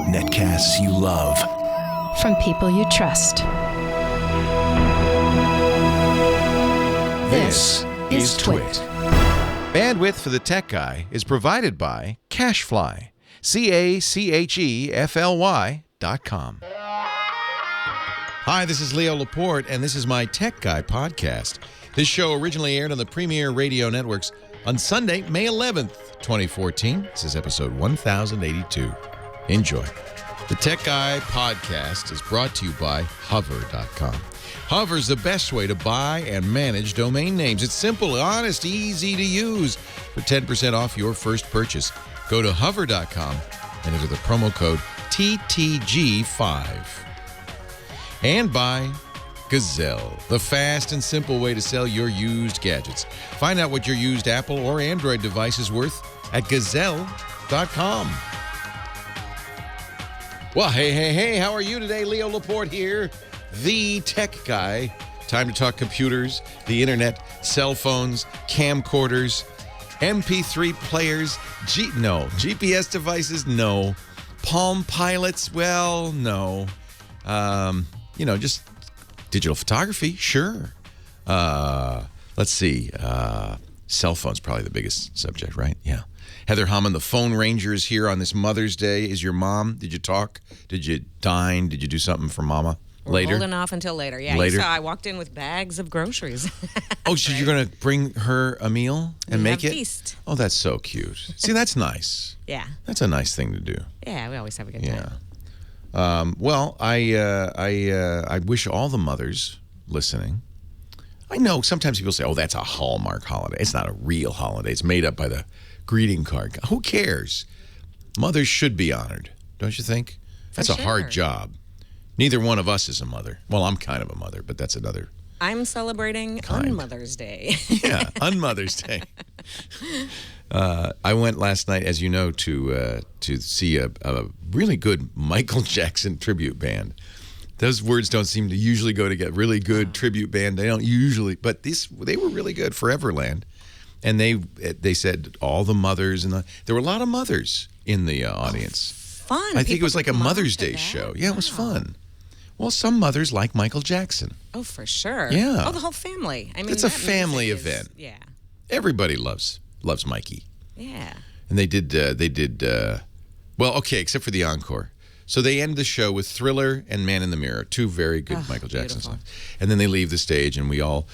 Netcasts you love. From people you trust. This is Twit. Bandwidth for the Tech Guy is provided by CacheFly. CacheFly.com. Hi, this is Leo Laporte, and this is my Tech Guy podcast. This show originally aired on the Premier Radio Networks on Sunday, May 11th, 2014. This is episode 1082. Enjoy. The Tech Guy podcast is brought to you by Hover.com. Hover's the best way to buy and manage domain names. It's simple, honest, easy to use. For 10% off your first purchase, go to Hover.com and enter the promo code TTG5. And by Gazelle, the fast and simple way to sell your used gadgets. Find out what your used Apple or Android device is worth at Gazelle.com. Well, hey, how are you today? Leo Laporte here, the Tech Guy. Time to talk computers, the internet, cell phones, camcorders, MP3 players, GPS devices, no. Palm Pilots, well, no. Just digital photography, sure. Let's see. Cell phone's probably the biggest subject, right? Yeah. Heather Hammond, the phone ranger, is here on this Mother's Day. Is your mom? Did you talk? Did you dine? Did you do something for Mama? Later? Holding off until later. Yeah, later? You saw I walked in with bags of groceries. Oh, so you're going to bring her a meal and make it? Feast. Oh, that's so cute. See, that's nice. Yeah. That's a nice thing to do. Yeah, we always have a good time. Yeah. Well, I wish all the mothers listening. I know sometimes people say, "Oh, that's a Hallmark holiday." It's not a real holiday. It's made up by the greeting card. Who cares? Mothers should be honored, don't you think? That's a hard job. Neither one of us is a mother. Well, I'm kind of a mother, but that's another. I'm celebrating on Mother's Day. Yeah, on Mother's Day. I went last night, as you know, to see a really good Michael Jackson tribute band. Those words don't seem to usually go together. Really good tribute band. They don't usually, but they were really good. Foreverland, and they said all the mothers there were a lot of mothers in the audience. Fun. I think it was like a Mother's Day show. Yeah, it was fun. Well, some mothers like Michael Jackson. Oh, for sure. Yeah. Oh, the whole family. I mean, it's a family event. Yeah. Everybody loves Mikey. Yeah. And they did. Well, okay, except for the encore. So they end the show with Thriller and Man in the Mirror, two very good Michael Jackson songs. And then they leave the stage, and we all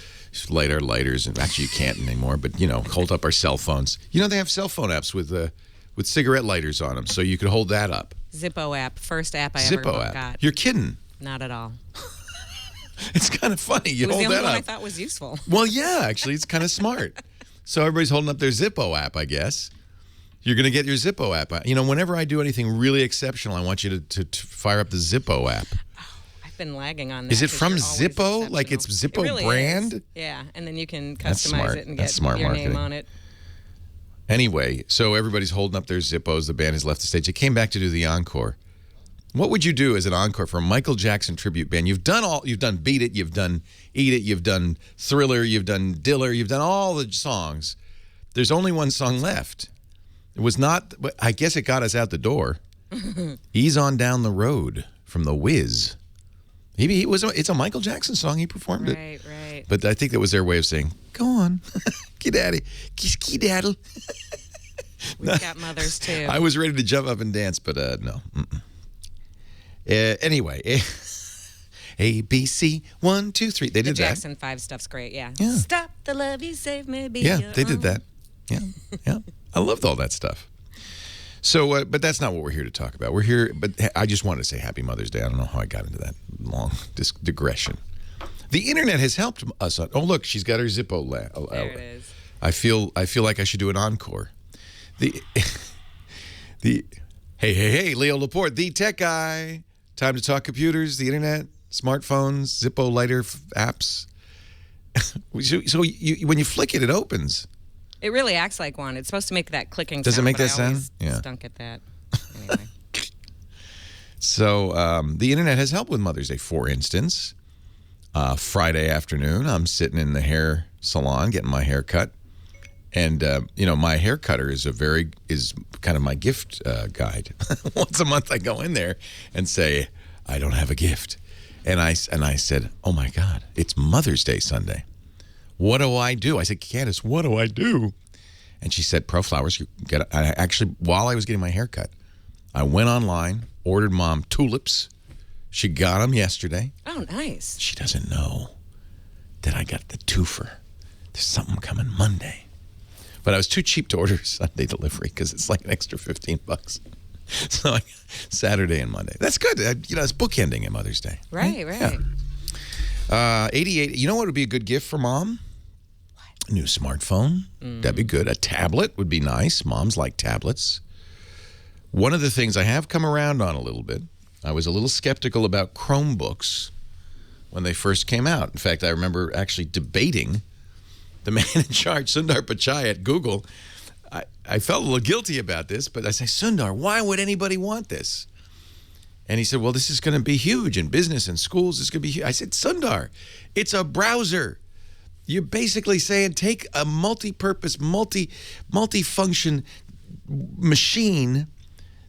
light our lighters. And actually, you can't anymore, but hold up our cell phones. They have cell phone apps with cigarette lighters on them, so you could hold that up. Zippo app, first app I ever got. You're kidding? Not at all. It's kind of funny. You hold that up. It was the only one I thought was useful. Well, yeah, actually, it's kind of smart. So everybody's holding up their Zippo app, I guess. You're going to get your Zippo app. Whenever I do anything really exceptional, I want you to fire up the Zippo app. Oh, I've been lagging on that. Is it from Zippo? Like it's Zippo really brand? Is. Yeah, and then you can customize it and get your name on it. Anyway, so everybody's holding up their Zippos. The band has left the stage. They came back to do the encore. What would you do as an encore for a Michael Jackson tribute band? You've done Beat It, you've done Eat It, you've done Thriller, you've done Diller, you've done all the songs. There's only one song left. It was not, I guess it got us out the door. Ease on Down the Road from The Wiz. It's a Michael Jackson song. He performed it. Right. But I think that was their way of saying, go on, Skedaddle. We've got mothers, too. I was ready to jump up and dance, but no. Anyway, A, B, C, 1, 2, 3. They did that. The Jackson 5 stuff's great, yeah. Yeah. Stop the love you save me. Yeah, they did that. Yeah. I loved all that stuff. So, but that's not what we're here to talk about. We're here, but I just wanted to say Happy Mother's Day. I don't know how I got into that long digression. The internet has helped us. Oh, look, she's got her Zippo. There it is. I feel like I should do an encore. Hey, Leo Laporte, the Tech Guy. Time to talk computers, the internet, smartphones, Zippo lighter apps. So when you flick it, it opens. It really acts like one. It's supposed to make that clicking sound. Does it make that sound? sound? Yeah. Stunk at that. Anyway. So the internet has helped with Mother's Day. For instance, Friday afternoon, I'm sitting in the hair salon getting my hair cut, And my hair cutter is kind of my gift guide. Once a month, I go in there and say, I don't have a gift, and I said, oh my God, it's Mother's Day Sunday. What do I do? I said, Candace, what do I do? And she said, ProFlowers. While I was getting my hair cut, I went online, ordered Mom tulips. She got them yesterday. Oh, nice. She doesn't know that I got the twofer. There's something coming Monday. But I was too cheap to order Sunday delivery because it's like an extra $15. So I got Saturday and Monday. That's good. It's bookending at Mother's Day. Right. Yeah. 88. You know what would be a good gift for Mom? What? A new smartphone. That'd be good. A tablet would be nice. Moms like tablets. One of the things I have come around on a little bit, I was a little skeptical about Chromebooks when they first came out. In fact, I remember actually debating the man in charge, Sundar Pichai at Google. I felt a little guilty about this, but I said, Sundar, why would anybody want this? And he said, well, this is going to be huge in business and schools. It's going to be huge. I said, Sundar, it's a browser. You're basically saying take a multi-purpose, multi-function machine,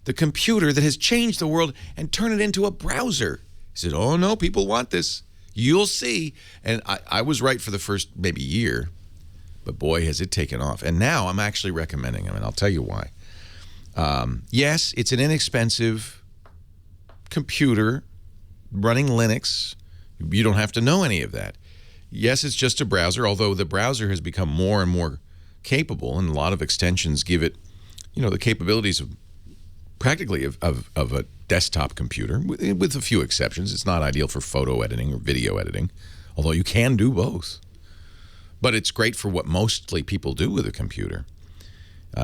the computer that has changed the world, and turn it into a browser. He said, oh, no, people want this. You'll see. And I was right for the first maybe year. But boy, has it taken off. And now I'm actually recommending them, and I'll tell you why. Yes, it's an inexpensive computer running Linux. You don't have to know any of that. Yes, it's just a browser, although the browser has become more and more capable, and a lot of extensions give it, the capabilities of practically of a desktop computer, with a few exceptions. It's not ideal for photo editing or video editing, although you can do both. But it's great for what mostly people do with a computer.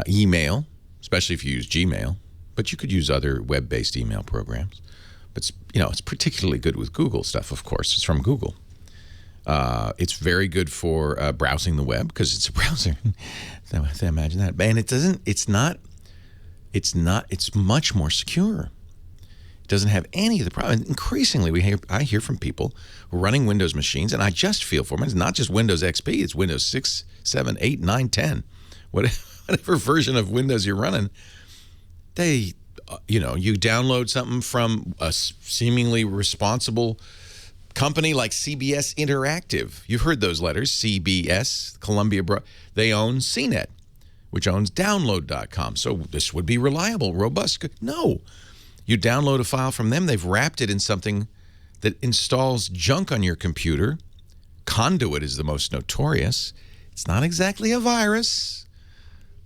Email, especially if you use Gmail, but you could use other web-based email programs. But it's particularly good with Google stuff, of course. It's from Google. It's very good for browsing the web because it's a browser. Imagine that. And it's much more secure. It doesn't have any of the problems. Increasingly, I hear from people running Windows machines, and I just feel for them. It's not just Windows XP. It's Windows 6, 7, 8, 9, 10. Whatever version of Windows you're running, you download something from a seemingly responsible company like CBS Interactive. You've heard those letters, CBS, Columbia. They own CNET, which owns download.com. So this would be reliable, robust. No. You download a file from them, they've wrapped it in something that installs junk on your computer. Conduit is the most notorious. It's not exactly a virus,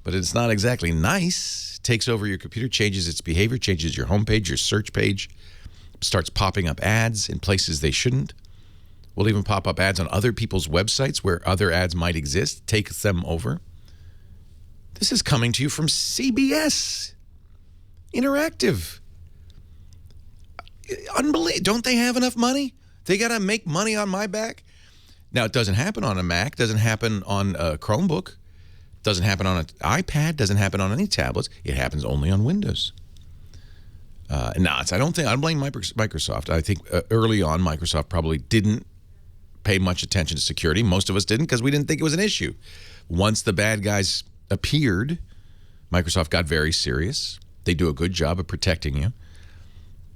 but it's not exactly nice. It takes over your computer, changes its behavior, changes your homepage, your search page, starts popping up ads in places they shouldn't. Will even pop up ads on other people's websites where other ads might exist, takes them over. This is coming to you from CBS Interactive. Unbelievable. Don't they have enough money? They got to make money on my back? Now, it doesn't happen on a Mac, doesn't happen on a Chromebook, doesn't happen on an iPad, doesn't happen on any tablets. It happens only on Windows. I don't blame Microsoft. I think early on, Microsoft probably didn't pay much attention to security. Most of us didn't because we didn't think it was an issue. Once the bad guys appeared, Microsoft got very serious. They do a good job of protecting you.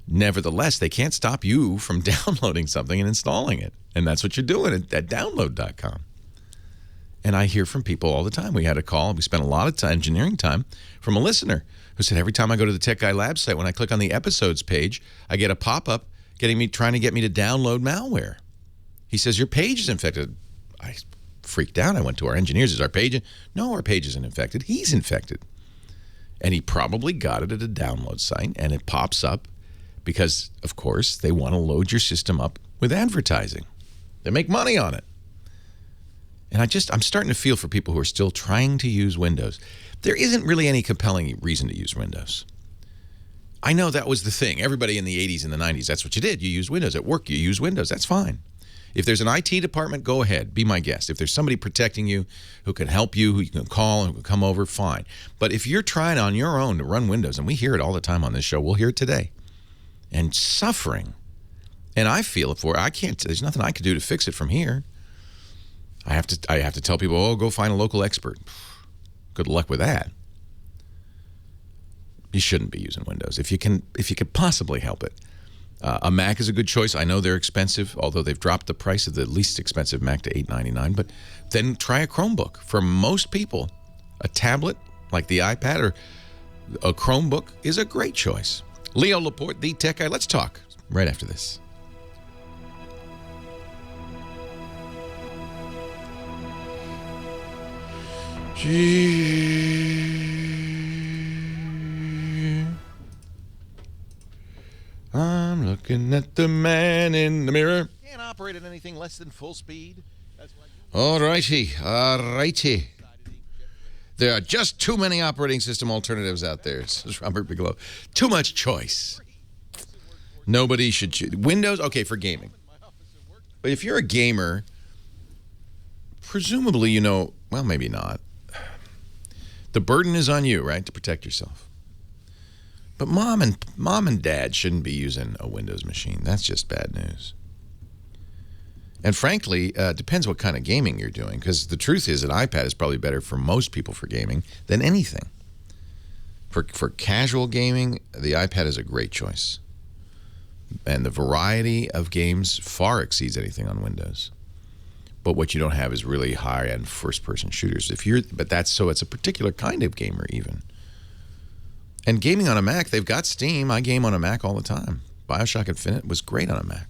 Nevertheless, they can't stop you from downloading something and installing it. And that's what you're doing at download.com. And I hear from people all the time. We had a call. We spent a lot of engineering time from a listener who said, every time I go to the Tech Guy Lab site, when I click on the episodes page, I get a pop-up trying to get me to download malware. He says, your page is infected. I freaked out. I went to our engineers. Is our page? No, our page isn't infected. He's infected. And he probably got it at a download site, and it pops up because, of course, they want to load your system up with advertising. They make money on it. And I'm starting to feel for people who are still trying to use Windows. There isn't really any compelling reason to use Windows. I know that was the thing. Everybody in the 80s and the 90s, that's what you did. You used Windows. At work, you use Windows. That's fine. If there's an IT department, go ahead. Be my guest. If there's somebody protecting you who can help you, who you can call and who can come over, fine. But if you're trying on your own to run Windows, and we hear it all the time on this show, we'll hear it today, and suffering, and I feel it for it. There's nothing I can do to fix it from here. I have to tell people, go find a local expert. good luck with that. You shouldn't be using Windows if you can possibly help it. A Mac is a good choice. I know they're expensive, although they've dropped the price of the least expensive Mac to $899. But then try a Chromebook. For most people, a tablet like the iPad or a Chromebook is a great choice. Leo Laporte, the tech guy. Let's talk right after this. I'm looking at the man in the mirror. Can't operate at anything less than full speed. All righty. There are just too many operating system alternatives out there, says Robert Bigelow. Too much choice. Nobody should choose. Windows, okay, for gaming. But if you're a gamer, presumably well, maybe not. The burden is on you, right, to protect yourself. But mom and dad shouldn't be using a Windows machine. That's just bad news. And frankly, it depends what kind of gaming you're doing, because the truth is an iPad is probably better for most people for gaming than anything. For casual gaming, the iPad is a great choice. And the variety of games far exceeds anything on Windows. But what you don't have is really high-end first-person shooters. So it's a particular kind of gamer even. And gaming on a Mac, they've got Steam. I game on a Mac all the time. BioShock Infinite was great on a Mac.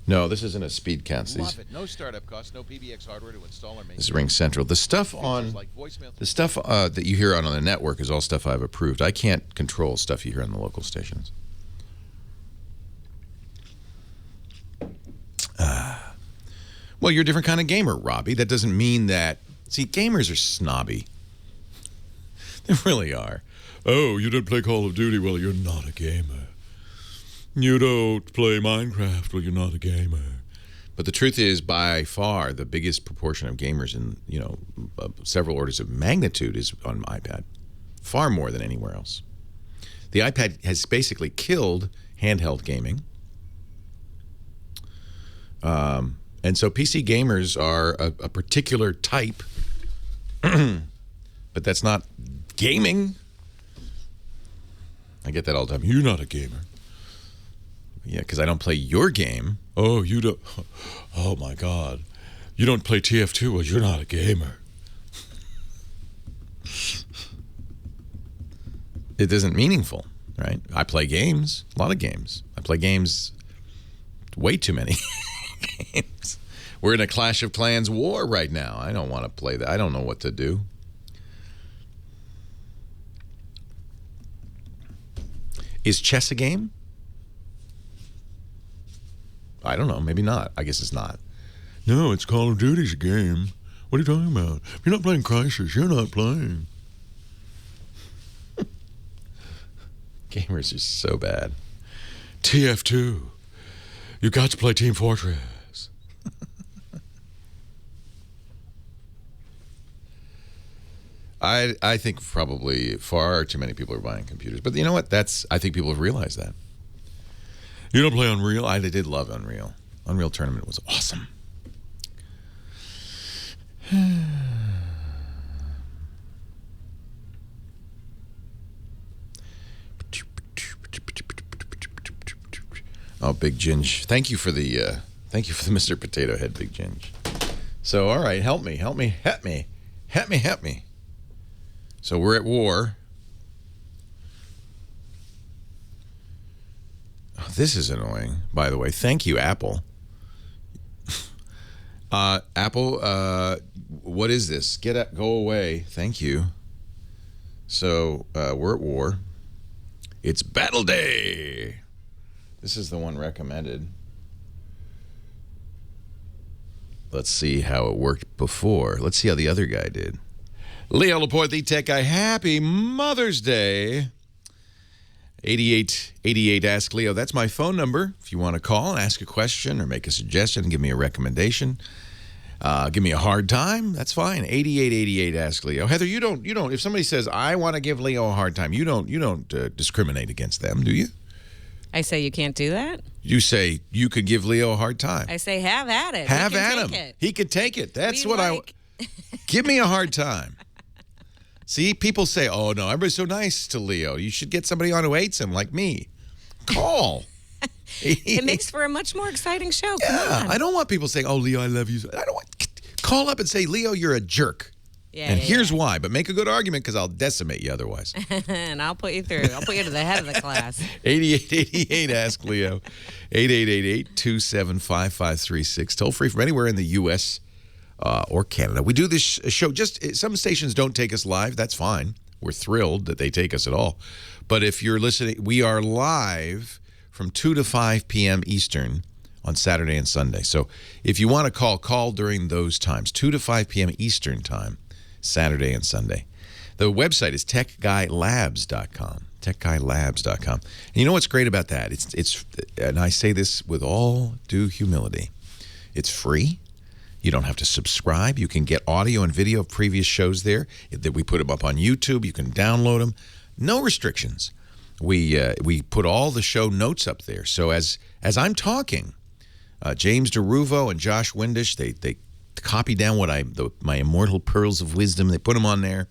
No, this isn't a speed count. Love it. No startup costs, no PBX hardware to install or maintain. This is Ring Central. The stuff that you hear on the network is all stuff I've approved. I can't control stuff you hear on the local stations. Well, you're a different kind of gamer, Robbie. That doesn't mean that... See, gamers are snobby. They really are. Oh, you don't play Call of Duty? Well, you're not a gamer. You don't play Minecraft? Well, you're not a gamer. But the truth is, by far, the biggest proportion of gamers in, several orders of magnitude is on iPad. Far more than anywhere else. The iPad has basically killed handheld gaming. And so PC gamers are a particular type, but that's not gaming. I get that all the time. You're not a gamer. Yeah, because I don't play your game. Oh, you don't. Oh, my God. You don't play TF2? Well, you're not a gamer. It isn't meaningful, right? I play games, a lot of games. I play games, way too many games. We're in a Clash of Clans war right now. I don't want to play that. I don't know what to do. Is chess a game? I don't know. Maybe not. I guess it's not. No, it's Call of Duty's a game. What are you talking about? If you're not playing Crisis, you're not playing. Gamers are so bad. TF2. You got to play Team Fortress. I think probably far too many people are buying computers. But you know what? I think people have realized that. You don't play Unreal? I did love Unreal. Unreal Tournament was awesome. Oh, Big Ginge. Thank you for the Mr. Potato Head, Big Ginge. So, all right, help me. So we're at war. Oh, this is annoying, by the way. Thank you, Apple. Apple, what is this? Go away. Thank you. So we're at war. It's Battle Day. This is the one recommended. Let's see how it worked before. Let's see how the other guy did. Leo Laporte, the tech guy. Happy Mother's Day. 8888 Ask Leo. That's my phone number. If you want to call and ask a question or make a suggestion, give me a recommendation, give me a hard time, that's fine. 8888 Ask Leo. Heather, you don't. If somebody says I want to give Leo a hard time, you don't discriminate against them, do you? I say you can't do that. You say you could give Leo a hard time. I say have at it. Have He can at take him. it. He could take it. That's We what like- Give me a hard time. See, people say, oh, no, everybody's so nice to Leo. You should get somebody on who hates him like me. Call. It makes for a much more exciting show. Come Yeah, on. I don't want people saying, oh, Leo, I love you. I don't want. Call up and say, Leo, you're a jerk. Yeah, And yeah, here's why. But make a good argument because I'll decimate you otherwise. and I'll put you through. I'll put you to the head of the class. 8888 Ask Leo. 8888-275-5536. Toll free from anywhere in the U.S. Or Canada. We do this show. Some stations don't take us live. That's fine. We're thrilled that they take us at all. But if you're listening, we are live from 2 to 5 p.m. Eastern on Saturday and Sunday. So if you want to call during those times, 2 to 5 p.m. Eastern time, Saturday and Sunday. The website is techguylabs.com. techguylabs.com. And you know what's great about that? It's and I say this with all due humility. It's free. You don't have to subscribe. You can get audio and video of previous shows there. That we put them up on YouTube. You can download them. No restrictions. We put all the show notes up there. So as I'm talking, James DeRuvo and Josh Windish, they copy down what my immortal pearls of wisdom. They put them on there.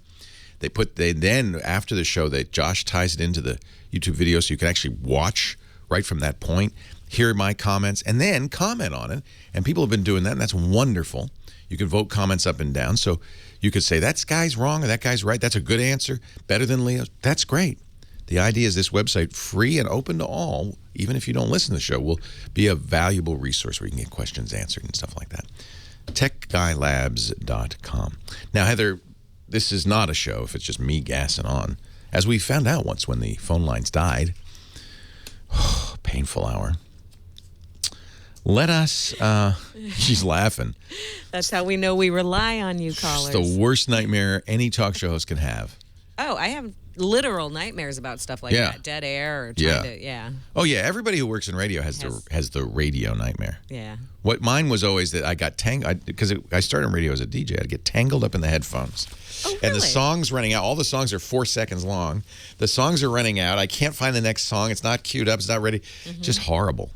Then after the show, Josh ties it into the YouTube video so you can actually watch right from that point, hear my comments, and then comment on it. And people have been doing that, and that's wonderful. You can vote comments up and down. So you could say, that guy's wrong or that guy's right. That's a good answer. Better than Leo's. That's great. The idea is this website, free and open to all, even if you don't listen to the show, will be a valuable resource where you can get questions answered and stuff like that. techguylabs.com. Now, Heather, this is not a show if it's just me gassing on. As we found out once when the phone lines died, painful hour. Let us, she's laughing. That's how we know we rely on you, callers. It's the worst nightmare any talk show host can have. Oh, I have literal nightmares about stuff like that. Dead air or trying to, Oh, yeah. Everybody who works in radio has the radio nightmare. Yeah. What mine was always that I got tangled, because I started in radio as a DJ. I'd get tangled up in the headphones. Oh, really? And the song's running out. All the songs are 4 seconds long. The songs are running out. I can't find the next song. It's not queued up. It's not ready. Just horrible.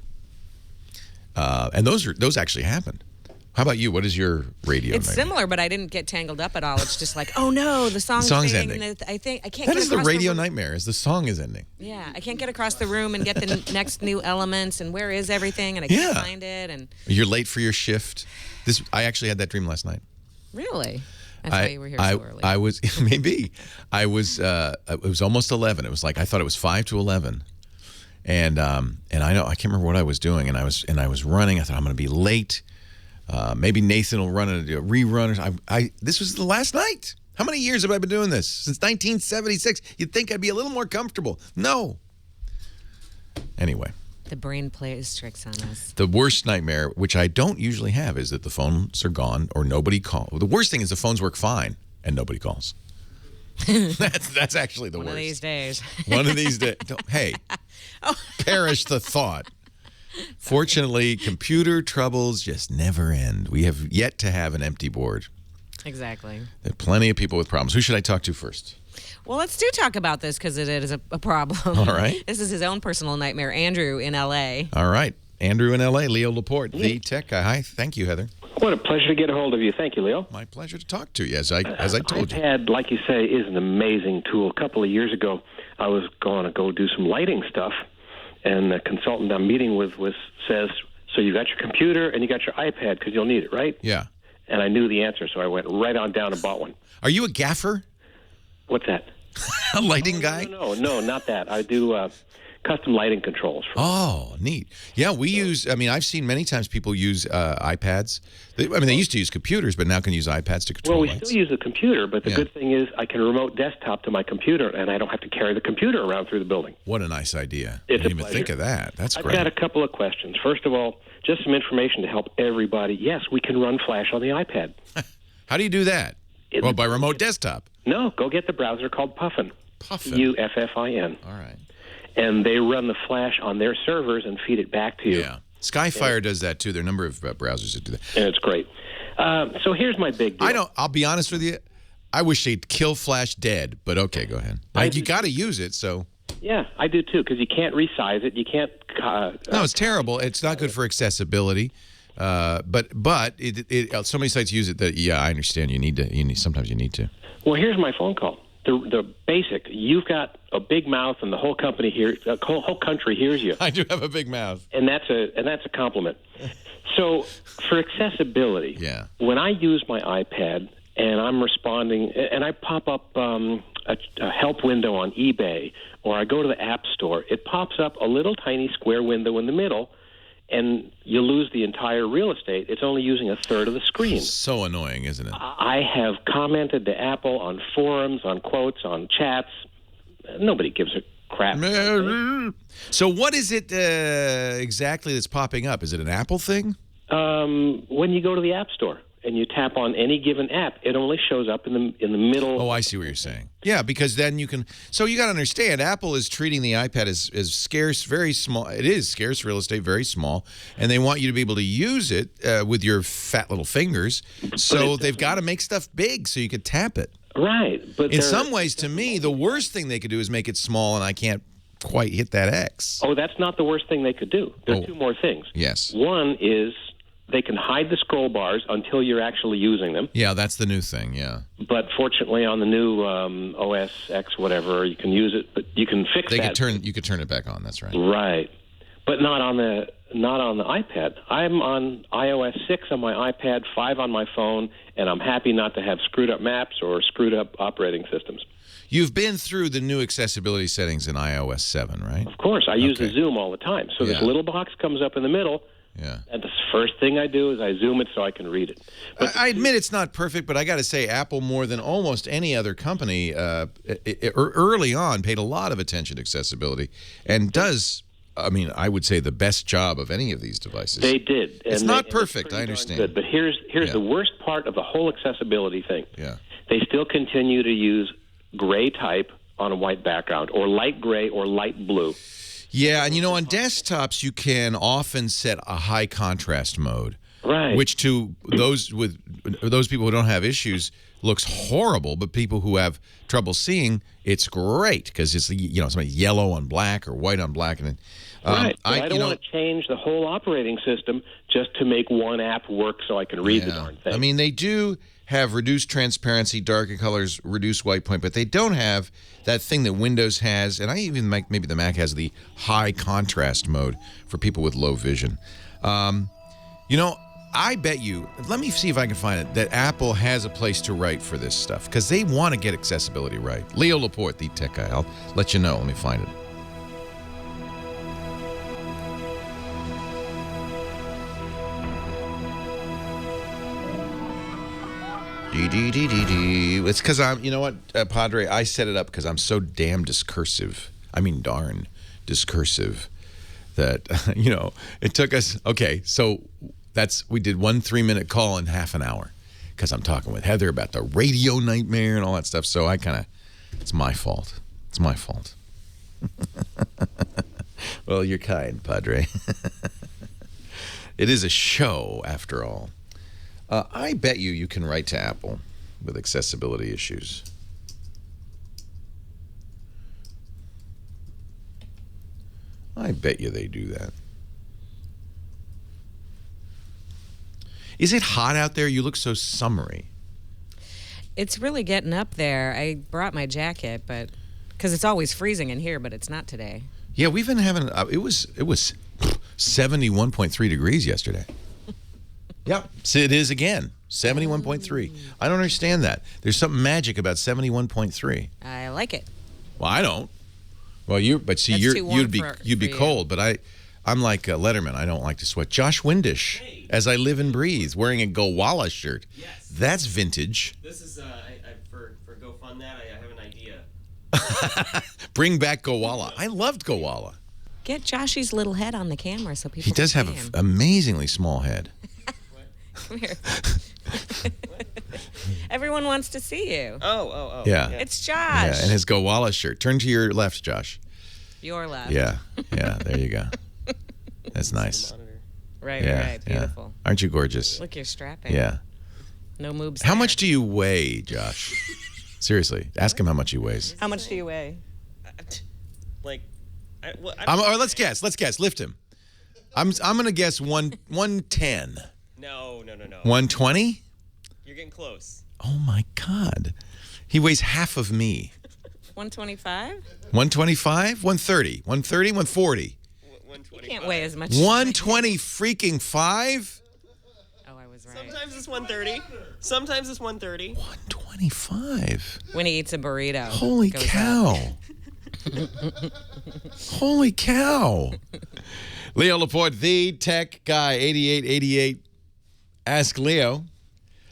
And those actually happened. How about you? What is your radio It's nightmare? similar, but I didn't get tangled up at all. It's just like, oh no, the song's ending. I think I can't. That get is the across radio room. nightmare, is the song is ending. Yeah, I can't get across the room and get the next new elements and where is everything and I can't find it and You're late for your shift. I actually had that dream last night. really. That's why you were here so early. I was maybe. I was. It was almost 11. It was like I thought it was 5 to 11, and I know I can't remember what I was doing, and I was running. I thought I'm going to be late. Maybe Nathan will run a rerun. This was the last night. How many years have I been doing this? Since 1976. You'd think I'd be a little more comfortable. No. Anyway. The brain plays tricks on us. The worst nightmare, which I don't usually have, is that the phones are gone or nobody calls. The worst thing is the phones work fine and nobody calls. That's actually the worst. One of these days. One of these days. Hey, perish the thought. Fortunately, computer troubles just never end. We have yet to have an empty board. Exactly. There are plenty of people with problems. Who should I talk to first? Well, let's talk about this because it is a problem. All right. This is his own personal nightmare. Andrew in L.A. All right. Andrew in L.A., Leo Laporte, the tech guy. Hi. Thank you, Heather. What a pleasure to get a hold of you. Thank you, Leo. My pleasure to talk to you, as I told you. iPad, like you say, is an amazing tool. A couple of years ago, I was going to go do some lighting stuff, and the consultant I'm meeting with says, so you got your computer and you got your iPad because you'll need it, right? Yeah. And I knew the answer, so I went right on down and bought one. Are you a gaffer? What's that? A lighting guy? No, not that. I do custom lighting controls. Oh, neat. Yeah, I've seen many times people use iPads. They used to use computers, but now can use iPads to control lights. Still use a computer, but the good thing is I can remote desktop to my computer, and I don't have to carry the computer around through the building. What a nice idea. It's I didn't a even think of that. That's I've great. got a couple of questions. First of all, just some information to help everybody. Yes, we can run Flash on the iPad. How do you do that? Well, by remote desktop. No, go get the browser called Puffin. Puffin. Puffin. All right. And they run the Flash on their servers and feed it back to you. Yeah. Skyfire does that, too. There are a number of browsers that do that. And it's great. So here's my big deal. I'll be honest with you. I wish they'd kill Flash dead, but okay, go ahead. You got to use it, so. Yeah, I do too, because you can't resize it. You can't. No, it's terrible. It's not good for accessibility. But so many sites use it that I understand. Sometimes you need to. Well, here's my phone call. The basic. You've got a big mouth, and the whole company here, the whole country hears you. I do have a big mouth, and that's a compliment. So for accessibility, when I use my iPad and I'm responding, and I pop up a help window on eBay, or I go to the App Store, it pops up a little tiny square window in the middle, and you lose the entire real estate. It's only using a third of the screen. So annoying, isn't it? I have commented to Apple on forums, on quotes, on chats. Nobody gives a crap. So what is it exactly that's popping up? Is it an Apple thing? When you go to the App Store and you tap on any given app, it only shows up in the middle. Oh, I see what you're saying. Yeah, because then you can. So you got to understand, Apple is treating the iPad as scarce, very small. It is scarce real estate, very small, and they want you to be able to use it with your fat little fingers. So they've got to make stuff big so you could tap it. Right, but in some ways, to me, the worst thing they could do is make it small, and I can't quite hit that X. Oh, that's not the worst thing they could do. There are two more things. Yes. One is they can hide the scroll bars until you're actually using them. Yeah, that's the new thing, yeah. But fortunately, on the new OS X, whatever, you can use it, but you can fix that. You could turn it back on, that's right. Right. But not on the iPad. I'm on iOS 6 on my iPad, 5 on my phone, and I'm happy not to have screwed up maps or screwed up operating systems. You've been through the new accessibility settings in iOS 7, right? Of course. I use the zoom all the time. So this little box comes up in the middle. Yeah. And the first thing I do is I zoom it so I can read it. But I admit it's not perfect, but I got to say Apple, more than almost any other company, early on paid a lot of attention to accessibility and does, I mean, I would say the best job of any of these devices. They did. It's not perfect, I understand. Good. But here's the worst part of the whole accessibility thing. Yeah. They still continue to use gray type on a white background, or light gray or light blue. Yeah, and on desktops you can often set a high contrast mode, right? Which to those people who don't have issues looks horrible, but people who have trouble seeing, it's great because it's something yellow on black or white on black, and right. I don't want to change the whole operating system just to make one app work so I can read the darn thing. I mean, they do have reduced transparency, darker colors, reduced white point, but they don't have that thing that Windows has, and maybe the Mac has the high contrast mode for people with low vision. I bet you, let me see if I can find it, that Apple has a place to write for this stuff, because they want to get accessibility right. Leo Laporte, the tech guy. I'll let you know. Let me find it. It's because I'm, Padre, I set it up because I'm so damn discursive. I mean, darn discursive that, it took us, okay, so we did 1 3-minute call in half an hour because I'm talking with Heather about the radio nightmare and all that stuff. So it's my fault. It's my fault. Well, you're kind, Padre. It is a show, after all. I bet you can write to Apple with accessibility issues. I bet you they do that. Is it hot out there? You look so summery. It's really getting up there. I brought my jacket, but because it's always freezing in here, but it's not today. Yeah, we've been having it was 71.3 degrees yesterday. Yep. So it is again. 71.3. I don't understand that. There's something magic about 71.3. I like it. Well, I don't. Well, you'd be cold, but I'm like Letterman. I don't like to sweat. Josh Windish, as I live and breathe, wearing a Gowalla shirt. Yes. That's vintage. This is for GoFund that I have an idea. Bring back Gowalla. I loved Gowalla. Get Joshy's little head on the camera so people. He does have an amazingly small head. Come here. Everyone wants to see you. Oh. Yeah. It's Josh. Yeah, and his Gowalla shirt. Turn to your left, Josh. Your left. Yeah. There you go. That's nice. Right, beautiful. Yeah. Aren't you gorgeous? Look, you're strapping. Yeah. No moves. How much do you weigh, Josh? Seriously, ask him how much he weighs. How much do you weigh? Like, Or let's guess. Lift him. I'm going to guess 110. No. 120? You're getting close. Oh, my God. He weighs half of me. 125? 125? 130? 130? 140? 125. You can't weigh as much. 120 freaking 5? Oh, I was right. Sometimes it's 130. Sometimes it's 130. 125. When he eats a burrito. Holy it goes cow. up. Holy cow. Leo Laporte, the tech guy, 8888. Ask Leo.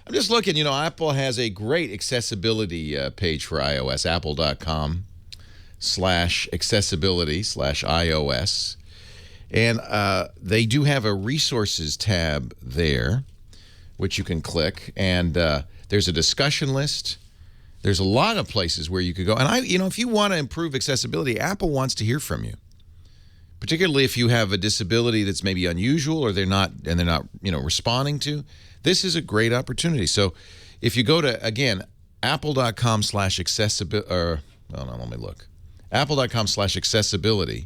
I'm just looking, Apple has a great accessibility page for iOS, apple.com/accessibility/iOS. And they do have a resources tab there, which you can click. And there's a discussion list. There's a lot of places where you could go. And if you want to improve accessibility, Apple wants to hear from you. Particularly if you have a disability that's maybe unusual or they're not responding to. This is a great opportunity. So if you go to, again, apple.com/accessibility, let me look. Apple.com/accessibility.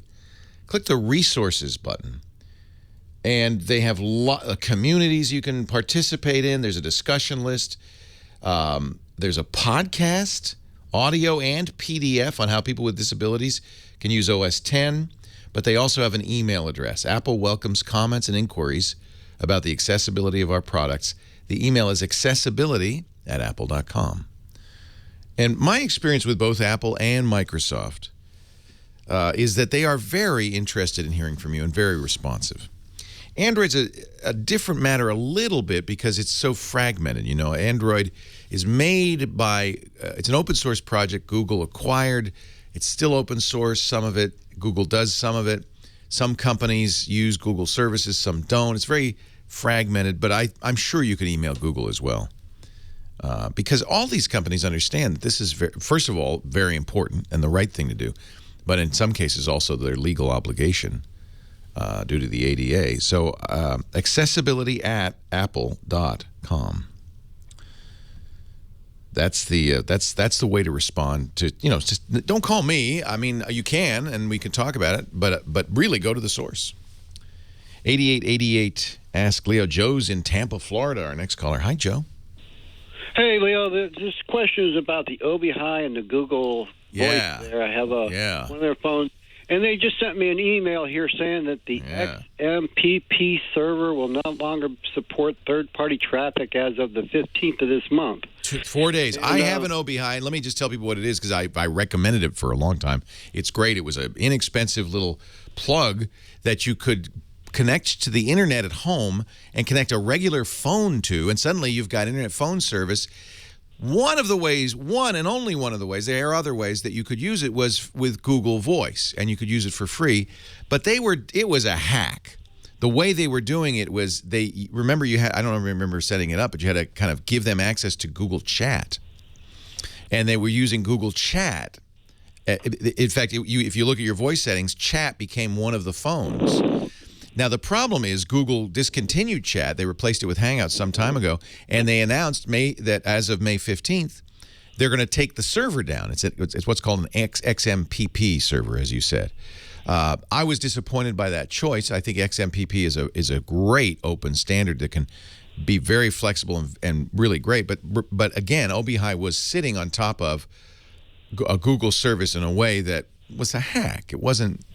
Click the resources button. And they have communities you can participate in. There's a discussion list. There's a podcast, audio and PDF on how people with disabilities can use OS X. But they also have an email address. Apple welcomes comments and inquiries about the accessibility of our products. The email is accessibility@apple.com. And my experience with both Apple and Microsoft is that they are very interested in hearing from you and very responsive. Android's a different matter a little bit because it's so fragmented. Android is made by, it's an open source project Google acquired. It's still open source, some of it. Google does some of it. Some companies use Google services, some don't. It's very fragmented, but I'm sure you can email Google as well. Because all these companies understand that this is, first of all, very important and the right thing to do, but in some cases also their legal obligation due to the ADA. So accessibility@apple.com. That's the way to respond to, just don't call me. I mean, you can, and we can talk about it, but really go to the source. 8888, Ask Leo. Joe's in Tampa, Florida, our next caller. Hi, Joe. Hey, Leo, this question is about the Obi-Hi and the Google Voice there. I have one of their phones, and they just sent me an email here saying that the XMPP server will no longer support third-party traffic as of the 15th of this month. 4 days. And, I have an Obi-Hi. Let me just tell people what it is because I recommended it for a long time. It's great. It was an inexpensive little plug that you could connect to the internet at home and connect a regular phone to, and suddenly you've got internet phone service. One and only one of the ways, there are other ways that you could use it, was with Google Voice, and you could use it for free. But it was a hack. The way they were doing it was I don't remember setting it up, but you had to kind of give them access to Google Chat. And they were using Google Chat. In fact, if you look at your voice settings, Chat became one of the phones. Now, the problem is Google discontinued Chat. They replaced it with Hangouts some time ago, and they announced that as of May 15th, they're going to take the server down. It's what's called an XMPP server, as you said. I was disappointed by that choice. I think XMPP is a great open standard that can be very flexible and really great. But again, Obi-Hi was sitting on top of a Google service in a way that was a hack. It wasn't,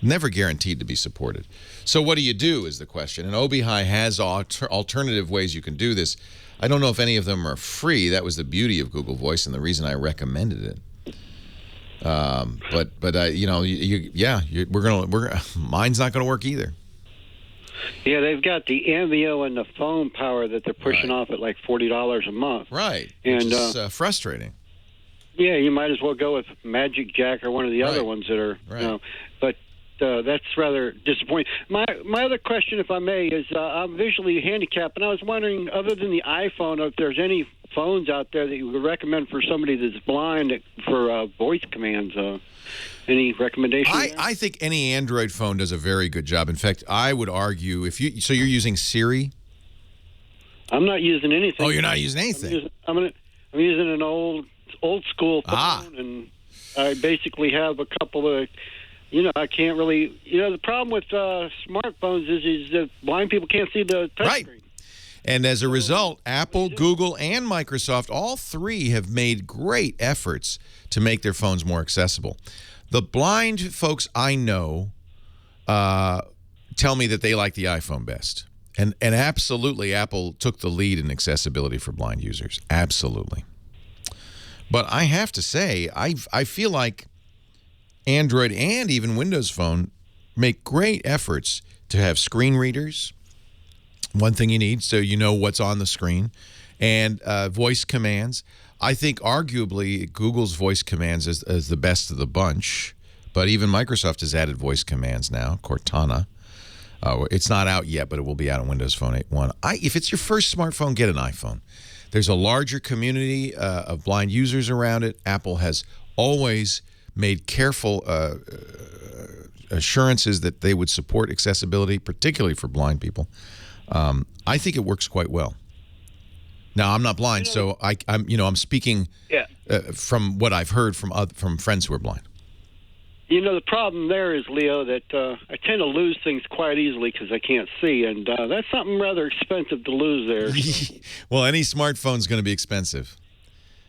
never guaranteed to be supported. So what do you do is the question. And Obi-Hi has alternative ways you can do this. I don't know if any of them are free. That was the beauty of Google Voice and the reason I recommended it. Mine's not going to work either. Yeah, they've got the Amio and the phone power that they're pushing off at like $40 a month. Right, and which is frustrating. Yeah, you might as well go with Magic Jack or one of the other ones that are, but that's rather disappointing. My other question, if I may, is I'm visually handicapped, and I was wondering, other than the iPhone, if there's any phones out there that you would recommend for somebody that's blind for voice commands. Any recommendations? I think any Android phone does a very good job. In fact, I would argue so you're using Siri? I'm not using anything. Oh, you're not using anything? I'm using an old school phone. And I basically have a couple of, I can't really, the problem with smartphones is that blind people can't see the touchscreen. Right. And as a result, Apple, Google, and Microsoft, all three have made great efforts to make their phones more accessible. The blind folks I know tell me that they like the iPhone best. And absolutely, Apple took the lead in accessibility for blind users. Absolutely. But I have to say, I feel like Android and even Windows Phone make great efforts to have screen readers. One thing you need so you know what's on the screen, and voice commands. I think arguably Google's voice commands is the best of the bunch, but even Microsoft has added voice commands now, Cortana. It's not out yet, but it will be out on Windows Phone 8.1. If it's your first smartphone, get an iPhone. There's a larger community of blind users around it. Apple has always made careful assurances that they would support accessibility, particularly for blind people. I think it works quite well. Now, I'm not blind, so I'm speaking from what I've heard from friends who are blind. The problem there is, Leo, that I tend to lose things quite easily because I can't see, and that's something rather expensive to lose there. So. Well, any smartphone's going to be expensive.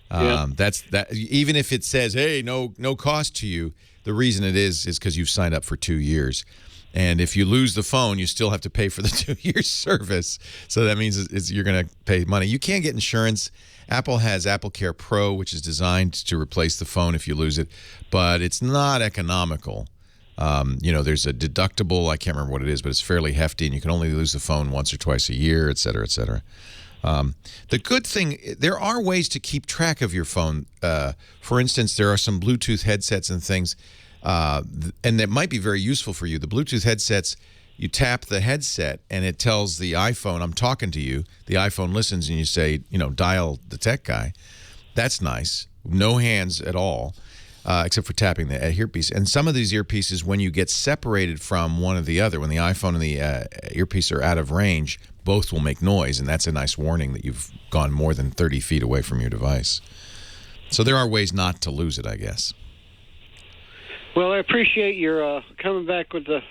That's that. Even if it says, "Hey, no cost to you," the reason it is because you've signed up for 2 years. And if you lose the phone, you still have to pay for the 2-year service. So that means you're going to pay money. You can't get insurance. Apple has AppleCare Pro, which is designed to replace the phone if you lose it, but it's not economical. There's a deductible. I can't remember what it is, but it's fairly hefty, and you can only lose the phone once or twice a year, et cetera, et cetera. The good thing, there are ways to keep track of your phone. For instance, there are some Bluetooth headsets and things, and that might be very useful for you. The Bluetooth headsets, you tap the headset, and it tells the iPhone, I'm talking to you. The iPhone listens, and you say, dial the tech guy. That's nice. No hands at all, except for tapping the earpiece. And some of these earpieces, when you get separated from one or the other, when the iPhone and the earpiece are out of range, both will make noise, and that's a nice warning that you've gone more than 30 feet away from your device. So there are ways not to lose it, I guess. Well, I appreciate your coming back with the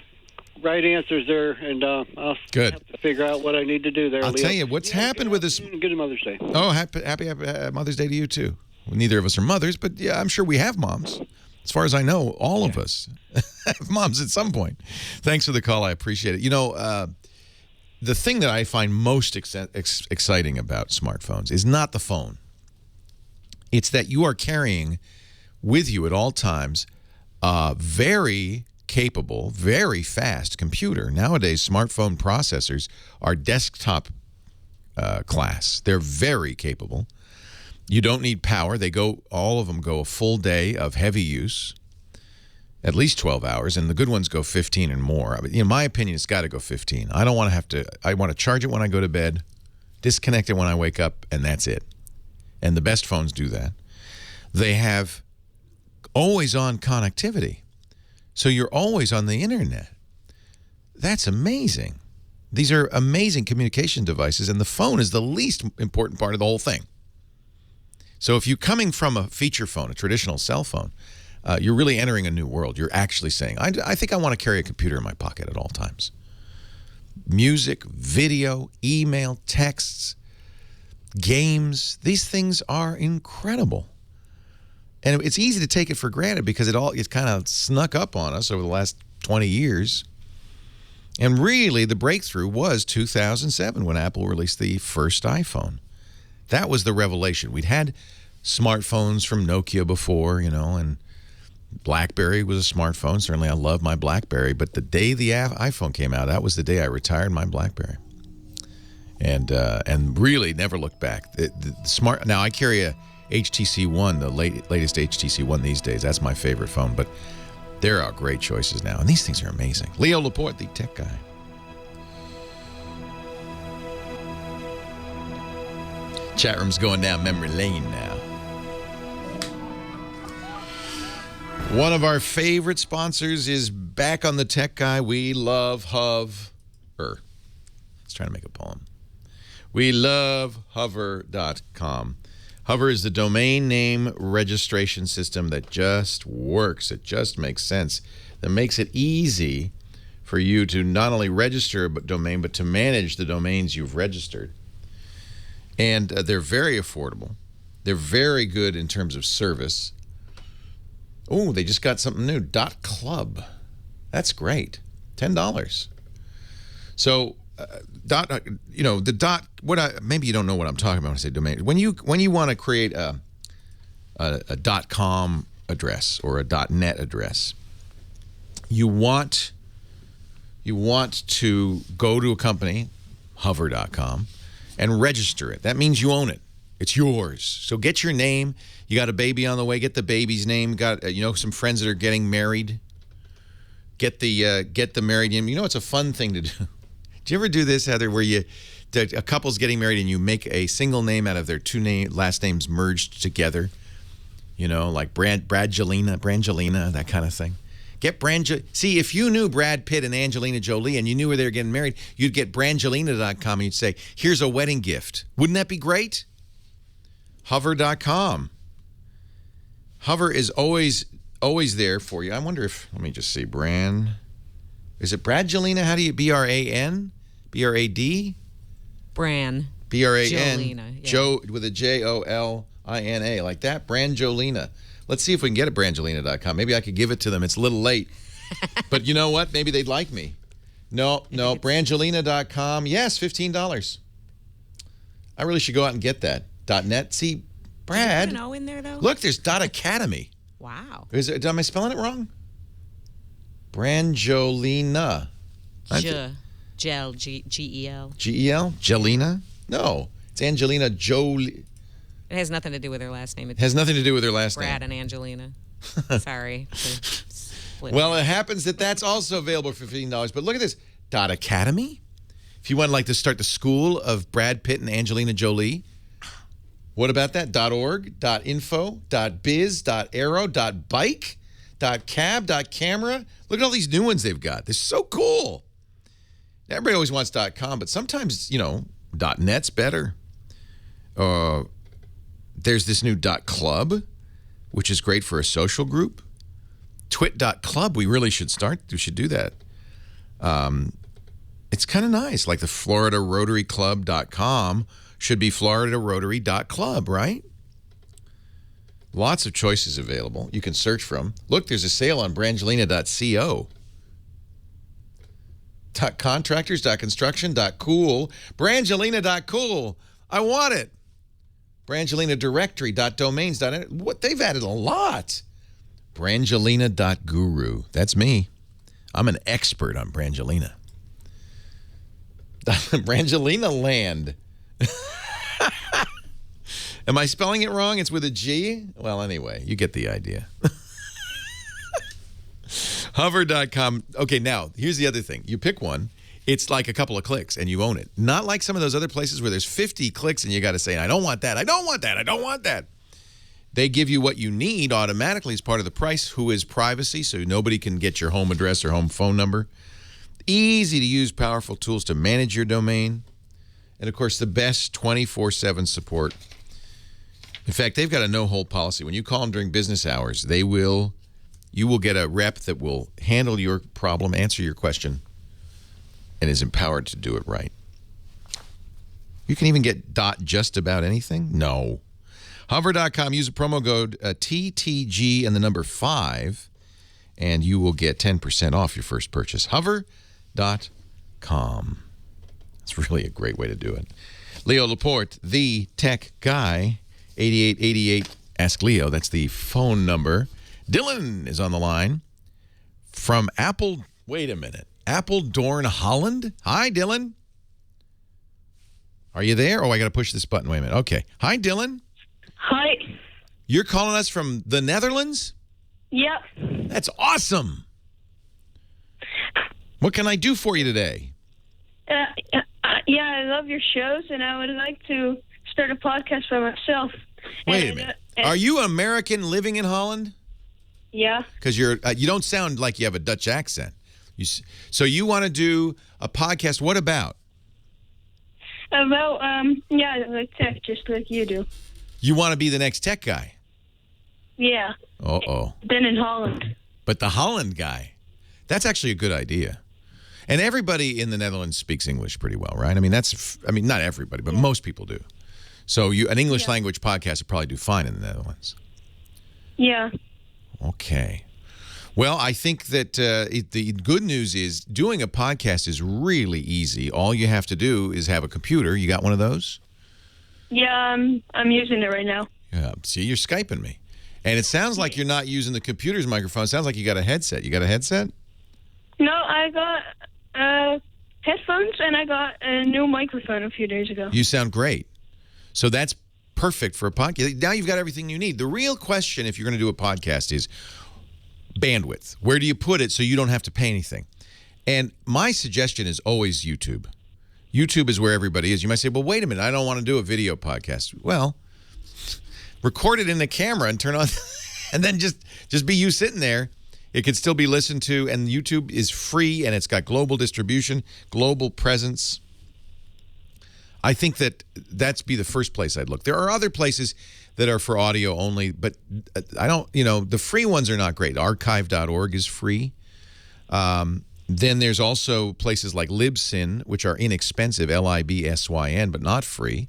right answers there, and I'll have to figure out what I need to do there, I'll Leo. tell you, what's happened with this... Good Mother's Day. Oh, happy Mother's Day to you, too. Well, neither of us are mothers, but yeah, I'm sure we have moms. As far as I know, all of us have moms at some point. Thanks for the call. I appreciate it. The thing that I find most exciting about smartphones is not the phone. It's that you are carrying with you at all times a very capable, very fast computer. Nowadays, smartphone processors are desktop class. They're very capable. You don't need power. All of them go a full day of heavy use, at least 12 hours, and the good ones go 15 and more. In my opinion, it's got to go 15. I don't want to have to. I want to charge it when I go to bed, disconnect it when I wake up, and that's it. And the best phones do that. They have always-on connectivity, so you're always on the internet. That's amazing. These are amazing communication devices, and the phone is the least important part of the whole thing. So if you're coming from a feature phone, a traditional cell phone, you're really entering a new world. You're actually saying, I think I want to carry a computer in my pocket at all times. Music, video, email, texts, games, these things are incredible. And it's easy to take it for granted because it kind of snuck up on us over the last 20 years. And really, the breakthrough was 2007 when Apple released the first iPhone. That was the revelation. We'd had smartphones from Nokia before, and BlackBerry was a smartphone. Certainly, I love my BlackBerry. But the day the iPhone came out, that was the day I retired my BlackBerry. And really never looked back. Now, I carry a HTC One, the latest HTC One these days. That's my favorite phone. But there are great choices now. And these things are amazing. Leo Laporte, the tech guy. Chat room's going down memory lane now. One of our favorite sponsors is back on the Tech Guy. We love Hover. Let's try to make a poem. We love hover.com. Hover is the domain name registration system that just works. It just makes sense. That makes it easy for you to not only register a domain, but to manage the domains you've registered. And they're very affordable. They're very good in terms of service. Oh, they just got something new. .club. That's great. $10. So, maybe you don't know what I'm talking about when I say domain. When you want to create a .com address or a .net address, you want to go to a company, hover.com, and register it. That means you own it. It's yours. So get your name. You got a baby on the way. Get the baby's name. Got some friends that are getting married. Get the married name. It's a fun thing to do. Do you ever do this, Heather, where a couple's getting married and you make a single name out of their last names merged together? Like Brangelina, that kind of thing. See, if you knew Brad Pitt and Angelina Jolie and you knew where they were getting married, you'd get Brangelina.com and you'd say, here's a wedding gift. Wouldn't that be great? Hover.com. Hover is always there for you. I wonder if, let me just see, is it Brangelina? How do you, B-R-A-N? B-R-A-D? Bran. B-R-A-N. Jolina, yeah. Joe with a J-O-L-I-N-A, like that. Brangelina. Let's see if we can get it, Brangelina.com. Maybe I could give it to them. It's a little late. But you know what? Maybe they'd like me. No, Brangelina.com. Yes, $15. I really should go out and get that. .net. See, Brad. Did you put an O in there, though? Look, there's .academy. Wow. Am I spelling it wrong? Brangelina. Gel, G-E-L. G-E-L? Jelena? No. It's Angelina Jolie. It has nothing to do with her last name. It has nothing to do with her last name. Brad and Angelina. Sorry. Well, it happens that that's also available for $15. But look at this. .academy? If you want to start the school of Brad Pitt and Angelina Jolie. What about that? .org, .info, .biz, .aero, .bike, .cab, .camera. Look at all these new ones they've got. They're so cool. Everybody always wants .com, but sometimes, .net's better. There's this new .club, which is great for a social group. Twit.club, we really should start. We should do that. It's kind of nice, like the Florida Rotary Club.com should be FloridaRotary.club, right? Lots of choices available you can search from. Look, there's a sale on Brangelina.co. .contractors, .construction, .cool. Brangelina.cool. I want it. Brangelina Directory, .domains, what they've added a lot. Brangelina.guru. That's me. I'm an expert on Brangelina. Brangelina land. Am I spelling it wrong? It's with a G? Well, anyway, you get the idea. Hover.com. Okay, now, here's the other thing. You pick one. It's like a couple of clicks, and you own it. Not like some of those other places where there's 50 clicks, and you got to say, I don't want that, I don't want that, I don't want that. They give you what you need automatically as part of the price. Who is privacy, so nobody can get your home address or home phone number. Easy to use, powerful tools to manage your domain. And, of course, the best 24/7 support. In fact, they've got a no-hold policy. When you call them during business hours, you will get a rep that will handle your problem, answer your question, and is empowered to do it right. You can even get just about anything? No. Hover.com, use a promo code TTG and the number 5, and you will get 10% off your first purchase. Hover.com. It's really a great way to do it. Leo Laporte, the tech guy, 8888 Ask Leo. That's the phone number. Dylan is on the line from Apeldoorn, Holland. Hi, Dylan. Are you there? Oh, I got to push this button. Wait a minute. Okay. Hi, Dylan. Hi. You're calling us from the Netherlands? Yep. That's awesome. What can I do for you today? Yeah, I love your shows, and I would like to start a podcast for myself. Wait a minute. Are you American living in Holland? Yeah. Because you don't sound like you have a Dutch accent. So you want to do a podcast? What about? Like tech, just like you do. You want to be the next tech guy. Yeah. Uh-oh. Then in Holland. But the Holland guy, that's actually a good idea. And everybody in the Netherlands speaks English pretty well, right? I mean, not everybody, but most people do. So an English language podcast would probably do fine in the Netherlands. Yeah. Okay. Well, I think that the good news is doing a podcast is really easy. All you have to do is have a computer. You got one of those? Yeah, I'm using it right now. Yeah. See, you're Skyping me. And it sounds like you're not using the computer's microphone. It sounds like you got a headset. You got a headset? No, I got headphones and I got a new microphone a few days ago. You sound great. So that's perfect for a podcast. Now you've got everything you need. The real question, if you're going to do a podcast, is bandwidth. Where do you put it so you don't have to pay anything? And my suggestion is always YouTube. YouTube is where everybody is. You might say, well, wait a minute. I don't want to do a video podcast. Well, record it in the camera and turn on, and then just be you sitting there. It can still be listened to, and YouTube is free, and it's got global distribution, global presence. I think that's be the first place I'd look. There are other places that are for audio only, but I don't, the free ones are not great. Archive.org is free. Then there's also places like Libsyn, which are inexpensive, Libsyn, but not free.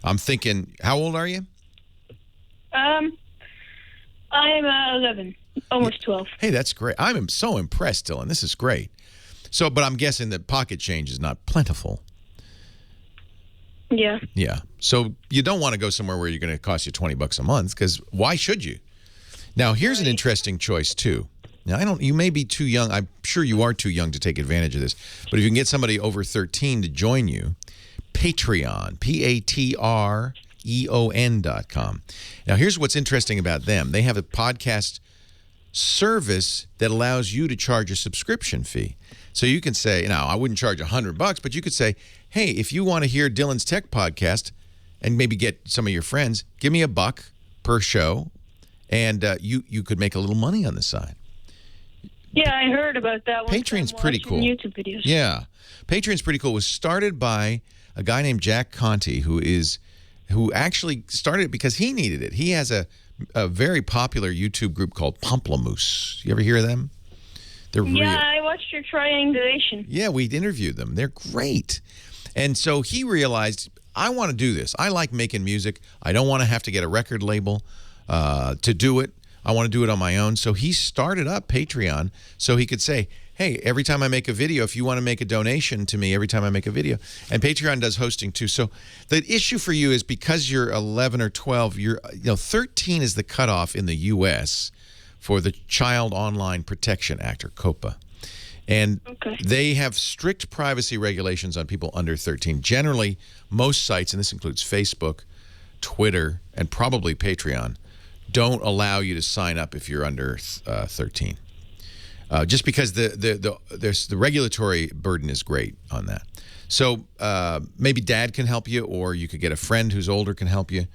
I'm thinking, how old are you? I'm 11, almost 12. Hey, that's great. I'm so impressed, Dylan. This is great. So, but I'm guessing that pocket change is not plentiful. Yeah. Yeah. So you don't want to go somewhere where you're going to cost you $20 a month, because why should you? Now, here's an interesting choice, too. Now, you may be too young. I'm sure you are too young to take advantage of this. But if you can get somebody over 13 to join you, Patreon, Patreon.com. Now, here's what's interesting about them. They have a podcast service that allows you to charge a subscription fee. So you can say, I wouldn't charge $100, but you could say, hey, if you want to hear Dylan's Tech Podcast and maybe get some of your friends, give me $1 per show, and you could make a little money on the side. Yeah, I heard about that one. Patreon's pretty cool. YouTube videos. Yeah. Patreon's pretty cool. It was started by a guy named Jack Conte, who actually started it because he needed it. He has a very popular YouTube group called Pomplamoose. You ever hear of them? They're real. Yeah, I watched your triangulation. Yeah, we interviewed them. They're great. And so he realized, I want to do this. I like making music. I don't want to have to get a record label to do it. I want to do it on my own. So he started up Patreon so he could say, hey, every time I make a video, if you want to make a donation to me every time I make a video. And Patreon does hosting too. So the issue for you is because you're 11 or 12, 13 is the cutoff in the U.S. for the Child Online Protection Act, or COPA. And they have strict privacy regulations on people under 13. Generally, most sites, and this includes Facebook, Twitter, and probably Patreon, don't allow you to sign up if you're under 13. Just because the regulatory burden is great on that. So maybe dad can help you, or you could get a friend who's older can help you.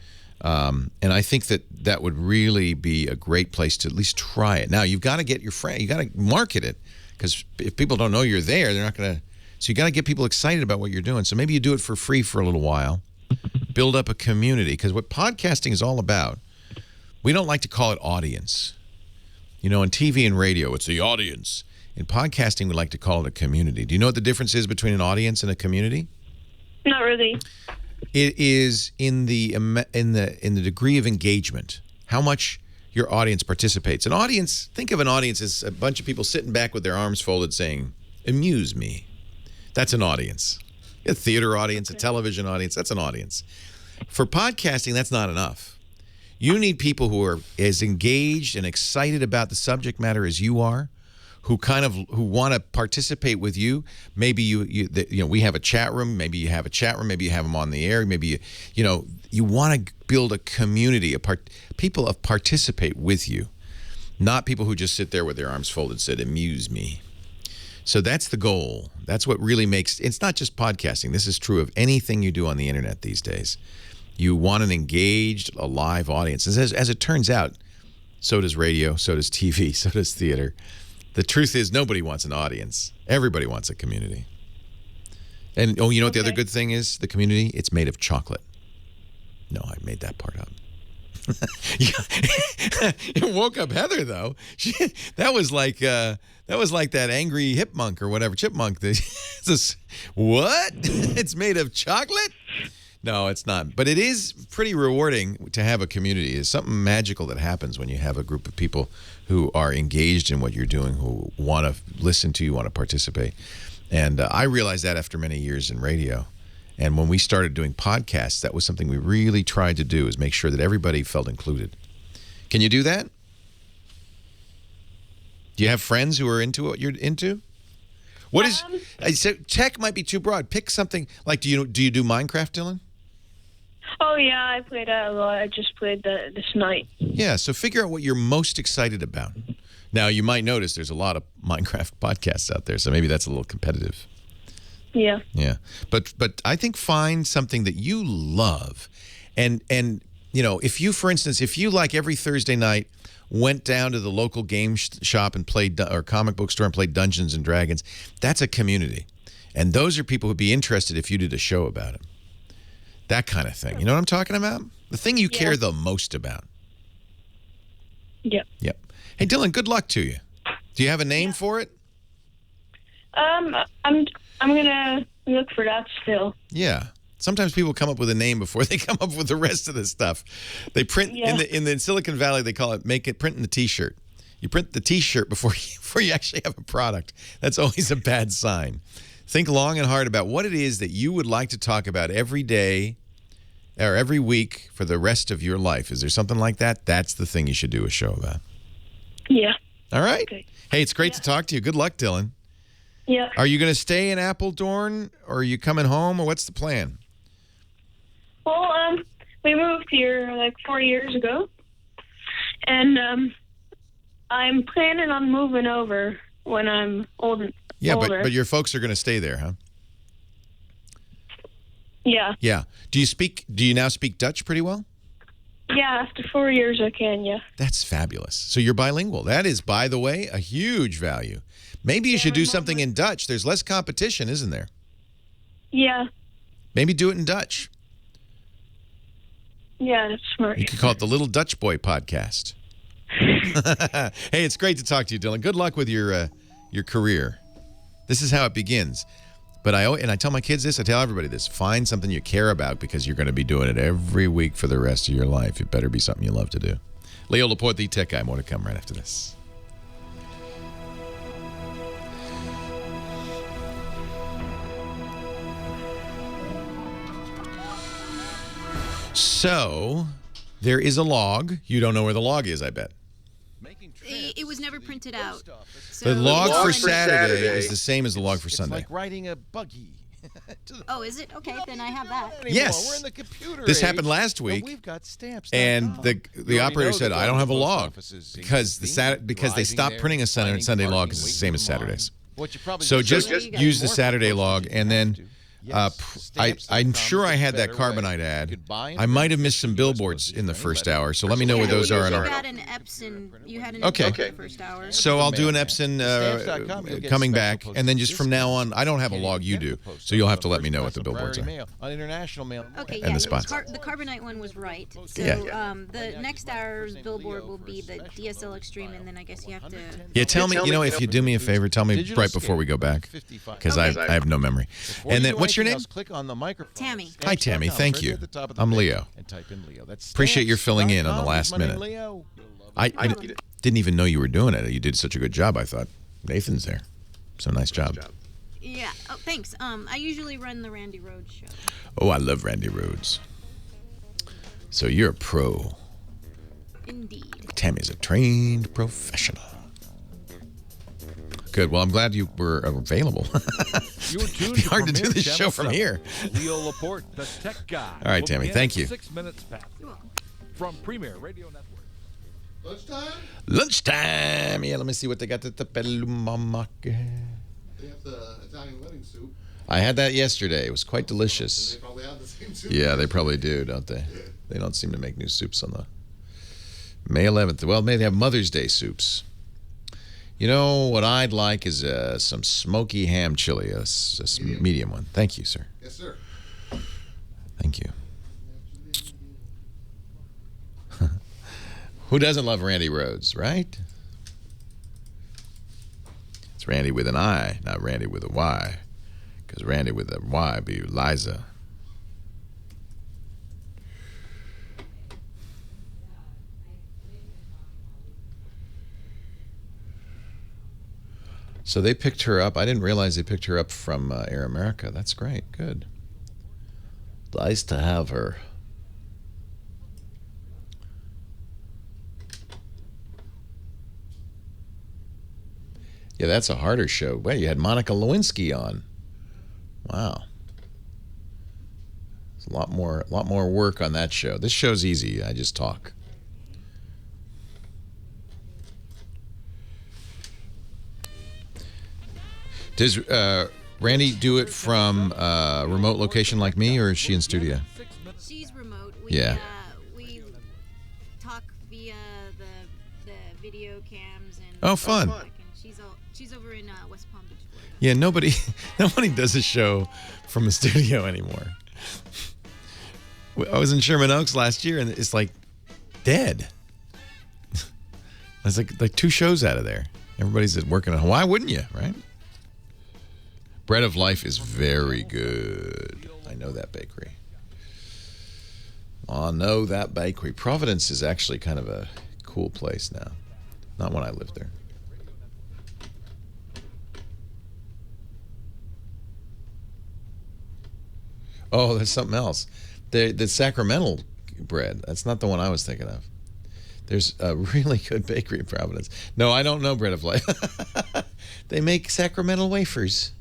And I think that would really be a great place to at least try it. Now, you've got to get your friend, you got to market it, because if people don't know you're there, they're not going to. So you got to get people excited about what you're doing. So maybe you do it for free for a little while, build up a community, because what podcasting is all about. We don't like to call it audience. In TV and radio, it's the audience. In podcasting, we like to call it a community. Do you know what the difference is between an audience and a community? Not really. It is in the degree of engagement, how much your audience participates. An audience, think of an audience as a bunch of people sitting back with their arms folded saying, amuse me. That's an audience. A theater audience, a television audience, that's an audience. For podcasting, that's not enough. You need people who are as engaged and excited about the subject matter as you are, who want to participate with you. Maybe we have a chat room. Maybe you have a chat room. Maybe you have them on the air. Maybe you want to build a community, people of participate with you, not people who just sit there with their arms folded and said, amuse me. So that's the goal. That's what really makes. It's not just podcasting. This is true of anything you do on the internet these days. You want an engaged, alive audience. As it turns out, so does radio, so does TV, so does theater. The truth is, nobody wants an audience. Everybody wants a community. And, you know what the other good thing is? The community, it's made of chocolate. No, I made that part up. It woke up Heather though. That was like that angry chipmunk or whatever chipmunk. What? It's made of chocolate? No, it's not. But it is pretty rewarding to have a community. It's something magical that happens when you have a group of people who are engaged in what you're doing, who want to listen to you, want to participate. And I realized that after many years in radio. And when we started doing podcasts, that was something we really tried to do, is make sure that everybody felt included. Can you do that? Do you have friends who are into what you're into? What is so tech might be too broad. Pick something like do you do Minecraft, Dylan? Oh yeah, I played that a lot. I just played that this night. Yeah, so figure out what you're most excited about. Now, you might notice there's a lot of Minecraft podcasts out there, so maybe that's a little competitive. Yeah. Yeah. But I think find something that you love. And you know, if you, for instance, if you like every Thursday night went down to the local game shop and played, or comic book store and played Dungeons and Dragons, that's a community. And those are people who'd be interested if you did a show about it. That kind of thing. You know what I'm talking about? The thing you care the most about. Yep. Yep. Hey, Dylan, good luck to you. Do you have a name for it? I'm gonna look for that still. Yeah. Sometimes people come up with a name before they come up with the rest of the stuff. They print in the Silicon Valley. They call it printing the T-shirt. You print the T-shirt before you actually have a product. That's always a bad sign. Think long and hard about what it is that you would like to talk about every day or every week for the rest of your life. Is there something like that? That's the thing you should do a show about. Yeah. All right. Okay. Hey, it's great to talk to you. Good luck, Dylan. Yeah. Are you going to stay in Appledorn, or are you coming home, or what's the plan? Well, we moved here like 4 years ago, and I'm planning on moving over when I'm older. Yeah, but your folks are going to stay there, huh? Yeah. Yeah. Do you now speak Dutch pretty well? Yeah, after 4 years I can, yeah. That's fabulous. So you're bilingual. That is, by the way, a huge value. Maybe you should do something in Dutch. There's less competition, isn't there? Yeah. Maybe do it in Dutch. Yeah, that's smart. You could call it the Little Dutch Boy Podcast. Hey, it's great to talk to you, Dylan. Good luck with your career. This is how it begins. But I tell my kids this, I tell everybody this. Find something you care about, because you're going to be doing it every week for the rest of your life. It better be something you love to do. Leo Laporte, the Tech Guy. More to come right after this. So, there is a log. You don't know where the log is, I bet. It was never printed out. The log for Saturday is the same as the log for Sunday. It's like riding a buggy. Oh, is it? Okay, then I have that. Yes. We're in the computer This age, happened last week. We've got stamps. And the operator said, I don't have a log, because they stopped printing a Sunday log because it's the same as Saturdays. So just use the Saturday log, and then I'm sure I had that Carbonite ad. I might have missed some billboards in the first hour, so let me know where those are. You had an Epson. You had an Epson in the first hour. So I'll do an Epson coming back, and then just from now on, I don't have a log, you do. So you'll have to let me know what the billboards are. On international mail. Okay, And the spots. The Carbonite one was right. So the next hour's billboard will be the DSL Extreme, and then I guess you have to... Yeah, tell me, if you do me a favor, tell me right before we go back, because I have no memory. And then, what's your name? Click on the microphone. Tammy. Hi, Tammy. Thank you. I'm Leo. And type in Leo. Appreciate your filling in on the last minute. I didn't even know you were doing it. You did such a good job, I thought. Nathan's there. So nice job. Yeah. Oh, thanks. I usually run the Randy Rhodes show. Oh, I love Randy Rhodes. So you're a pro. Indeed. Tammy's a trained professional. Good. Well, I'm glad you were available. It'd be hard to do this show from here. Leo Laporte, the Tech Guy. All right, Tammy. Thank you. 6 minutes past. From Premier Radio Network. Lunchtime? Lunchtime. Yeah, let me see what they got at the Pelumamake. They have the Italian wedding soup. I had that yesterday. It was quite delicious. They probably have the same soup. Yeah, they probably do, don't they? They don't seem to make new soups on the May 11th. Well, maybe they have Mother's Day soups. You know, what I'd like is some smoky ham chili, a medium one. Thank you, sir. Yes, sir. Thank you. Who doesn't love Randy Rhoads, right? It's Randy with an I, not Randy with a Y. Because Randy with a Y be Liza. So they picked her up. I didn't realize they picked her up from Air America. That's great. Good. Nice to have her. Yeah, that's a harder show. Wait, you had Monica Lewinsky on. Wow. It's a lot more work on that show. This show's easy. I just talk. Does Randy do it from a remote location like me, or is she in studio? She's remote. We talk via the video cams and. Oh, fun. And she's over in West Palm Beach, Florida. Yeah, nobody does a show from a studio anymore. I was in Sherman Oaks last year, and it's like dead. I was like 2 shows out of there. Everybody's working on. Why wouldn't you, right? Bread of Life is very good. I know that bakery. I know that bakery. Providence is actually kind of a cool place now. Not when I lived there. Oh, there's something else. The sacramental bread. That's not the one I was thinking of. There's a really good bakery in Providence. No, I don't know Bread of Life. They make sacramental wafers.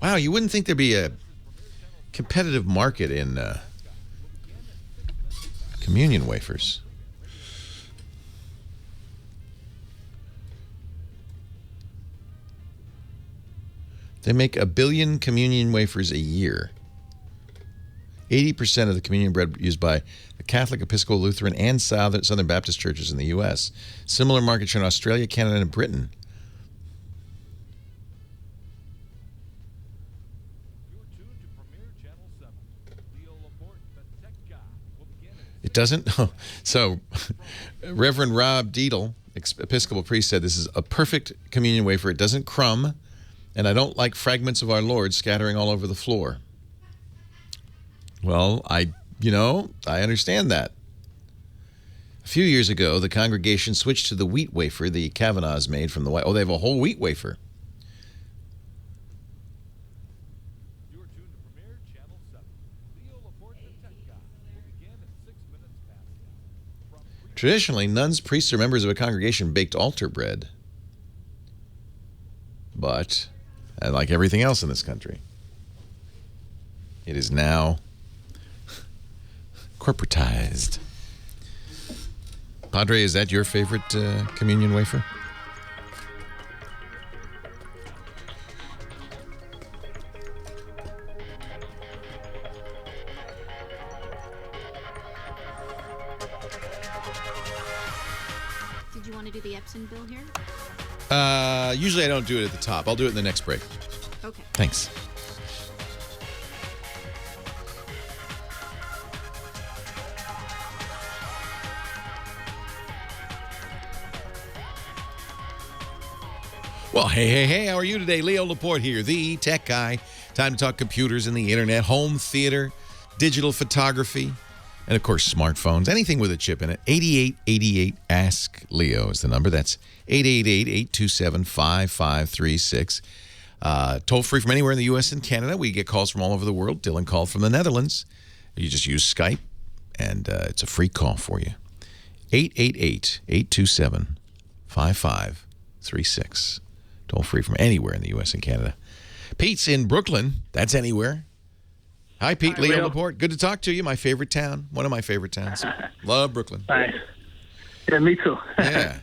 Wow, you wouldn't think there'd be a competitive market in communion wafers. They make 1 billion communion wafers a year. 80% of the communion bread used by the Catholic, Episcopal, Lutheran, and Southern Baptist churches in the U.S. Similar market share in Australia, Canada, and Britain. It doesn't? So, Reverend Rob Deedle, Episcopal priest, said this is a perfect communion wafer. It doesn't crumb, and I don't like fragments of our Lord scattering all over the floor. Well, I understand that. A few years ago, the congregation switched to the wheat wafer the Kavanaughs made from the white. Oh, they have a whole wheat wafer. Traditionally, nuns, priests, or members of a congregation baked altar bread. But, like everything else in this country, it is now corporatized. Padre, is that your favorite communion wafer? Did you want to do the Epson bill here? Usually I don't do it at the top. I'll do it in the next break. Okay. Thanks. Well, hey, how are you today? Leo Laporte here, the tech guy. Time to talk computers and the internet, home theater, digital photography, and of course, smartphones, anything with a chip in it. 8888 Ask Leo is the number. That's 888-827-5536. Toll free from anywhere in the U.S. and Canada. We get calls from all over the world. Dylan called from the Netherlands. You just use Skype, and it's a free call for you. 888-827-5536. Toll free from anywhere in the U.S. and Canada. Pete's in Brooklyn. That's anywhere. Hi, Pete. Hi, Leo Laporte. Good to talk to you. My favorite town. One of my favorite towns. Love Brooklyn. Nice. Yeah, me too. Yeah.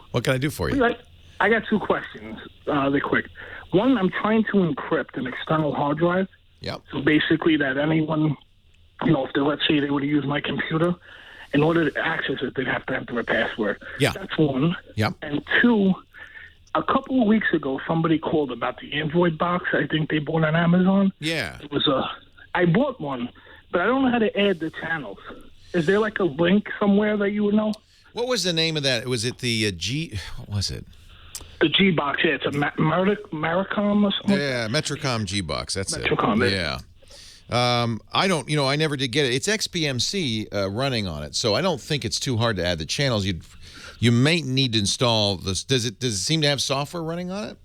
What can I do for you? I got 2 questions. They're quick. One, I'm trying to encrypt an external hard drive. Yep. So basically that anyone, let's say they were to use my computer, in order to access it, they'd have to enter a password. Yeah. That's one. Yep. And 2, a couple of weeks ago, somebody called about the Android box I think they bought on Amazon. Yeah. It was I bought one, but I don't know how to add the channels. Is there like a link somewhere that you would know? What was the name of that? Was it the G? What was it? The G box. Yeah, it's a Maricom or something. Yeah, Metrocom G box. That's Metrocom, it. Yeah. I don't. I never did get it. It's XBMC running on it, so I don't think it's too hard to add the channels. You may need to install this. Does it seem to have software running on it?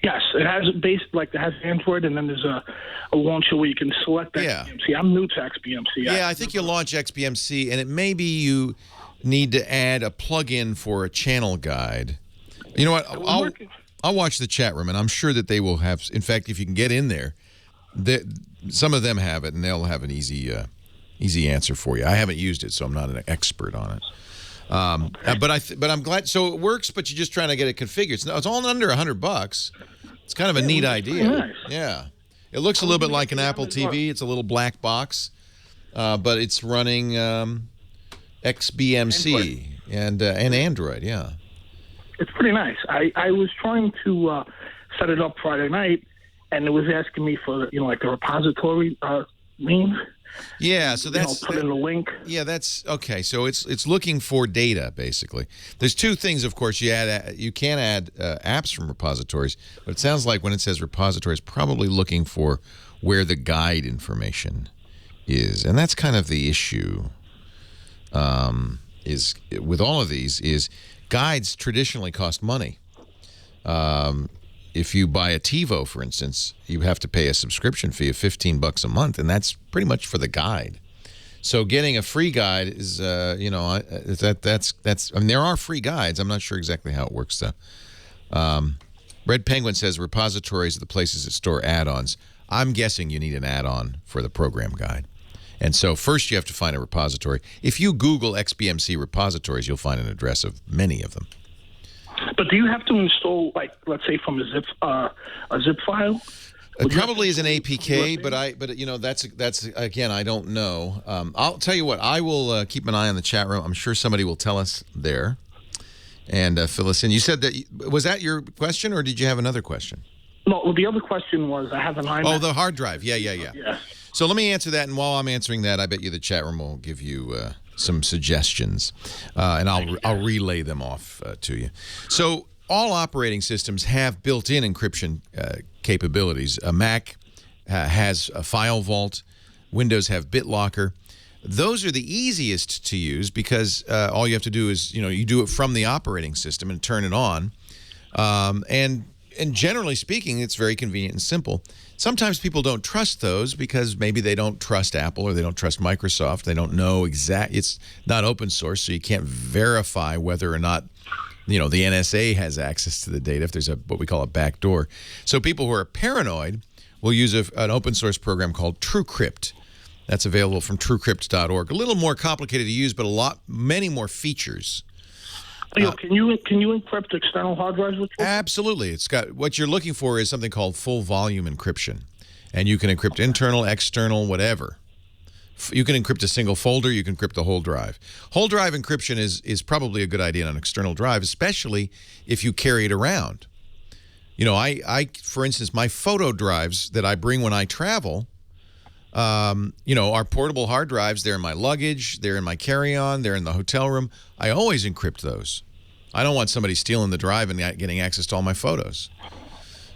Yes, it has it has Android, and then there's a launcher where you can select XBMC. I'm new to XBMC. Yeah, I think you launch XBMC, and it may be you need to add a plug-in for a channel guide. You know what? I'll watch the chat room, and I'm sure that they will have. In fact, if you can get in there, some of them have it, and they'll have an easy answer for you. I haven't used it, so I'm not an expert on it. But I'm glad. So it works, but you're just trying to get it configured. It's all under $100. It's kind of a neat idea. Nice. Yeah, it looks a little bit like an Apple TV. It's a little black box, but it's running XBMC and Android. Yeah, it's pretty nice. I was trying to set it up Friday night, and it was asking me for like a repository name. Yeah, so that's put in a link. Yeah, that's okay. So it's looking for data basically. There's two things, of course. You can add apps from repositories, but it sounds like when it says repositories, probably looking for where the guide information is, and that's kind of the issue. Is with all of these is guides traditionally cost money. If you buy a TiVo, for instance, you have to pay a subscription fee of $15 a month, and that's pretty much for the guide. So getting a free guide is, that's. I mean, there are free guides. I'm not sure exactly how it works though. Red Penguin says repositories are the places that store add-ons. I'm guessing you need an add-on for the program guide, and so first you have to find a repository. If you Google XBMC repositories, you'll find an address of many of them. But do you have to install, like, let's say, from a zip file? It probably is an APK, but that's again, I don't know. I'll tell you what. I will keep an eye on the chat room. I'm sure somebody will tell us there and fill us in. You said was that your question, or did you have another question? No, well, the other question was I have an iMac. Oh, the hard drive. Yeah. So let me answer that, and while I'm answering that, I bet you the chat room will give you some suggestions, and I'll relay them off to you. So all operating systems have built-in encryption capabilities. A Mac has a file vault. Windows have BitLocker. Those are the easiest to use because all you have to do is you do it from the operating system and turn it on, and generally speaking, it's very convenient and simple. Sometimes people don't trust those because maybe they don't trust Apple or they don't trust Microsoft. They don't know it's not open source, so you can't verify whether or not the NSA has access to the data if there's what we call a backdoor. So people who are paranoid will use an open source program called TrueCrypt. That's available from TrueCrypt.org. A little more complicated to use, but many more features. Can you encrypt external hard drives with it? Absolutely. It's got what you're looking for is something called full volume encryption, and you can encrypt internal, external, whatever. You can encrypt a single folder. You can encrypt the whole drive. Whole drive encryption is probably a good idea on an external drive, especially if you carry it around. I for instance, my photo drives that I bring when I travel, are portable hard drives. They're in my luggage. They're in my carry-on. They're in the hotel room. I always encrypt those. I don't want somebody stealing the drive and getting access to all my photos.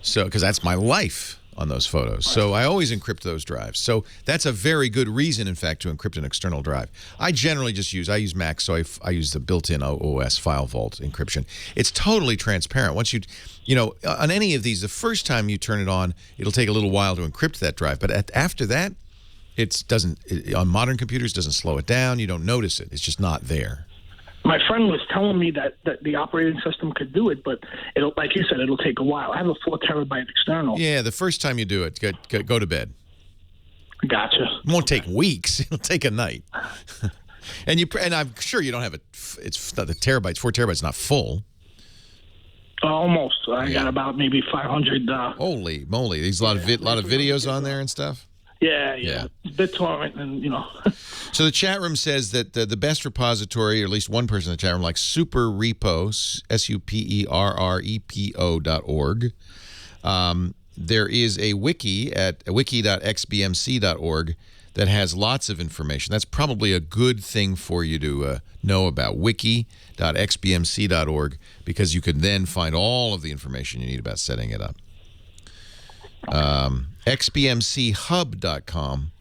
So, because that's my life on those photos. So I always encrypt those drives. So that's a very good reason, in fact, to encrypt an external drive. I generally just use Mac, so I use the built-in OS file vault encryption. It's totally transparent. Once on any of these, the first time you turn it on, it'll take a little while to encrypt that drive. But after that, on modern computers, doesn't slow it down. You don't notice it. It's just not there. My friend was telling me that the operating system could do it, but like you said, it'll take a while. I have a 4 terabyte external. Yeah, the first time you do it, go to bed. Gotcha. It won't take weeks. It'll take a night. and I'm sure you don't have it's not the terabytes. 4 terabytes, not full. Almost. I got about maybe 500. Holy moly! There's a lot of videos on there and stuff. Yeah. BitTorrent and So the chat room says that the best repository, or at least one person in the chat room, likes SuperRepo, SuperRepo.org. There is a wiki at wiki.xbmc.org that has lots of information. That's probably a good thing for you to know about, wiki.xbmc.org, because you can then find all of the information you need about setting it up. xbmchub.com,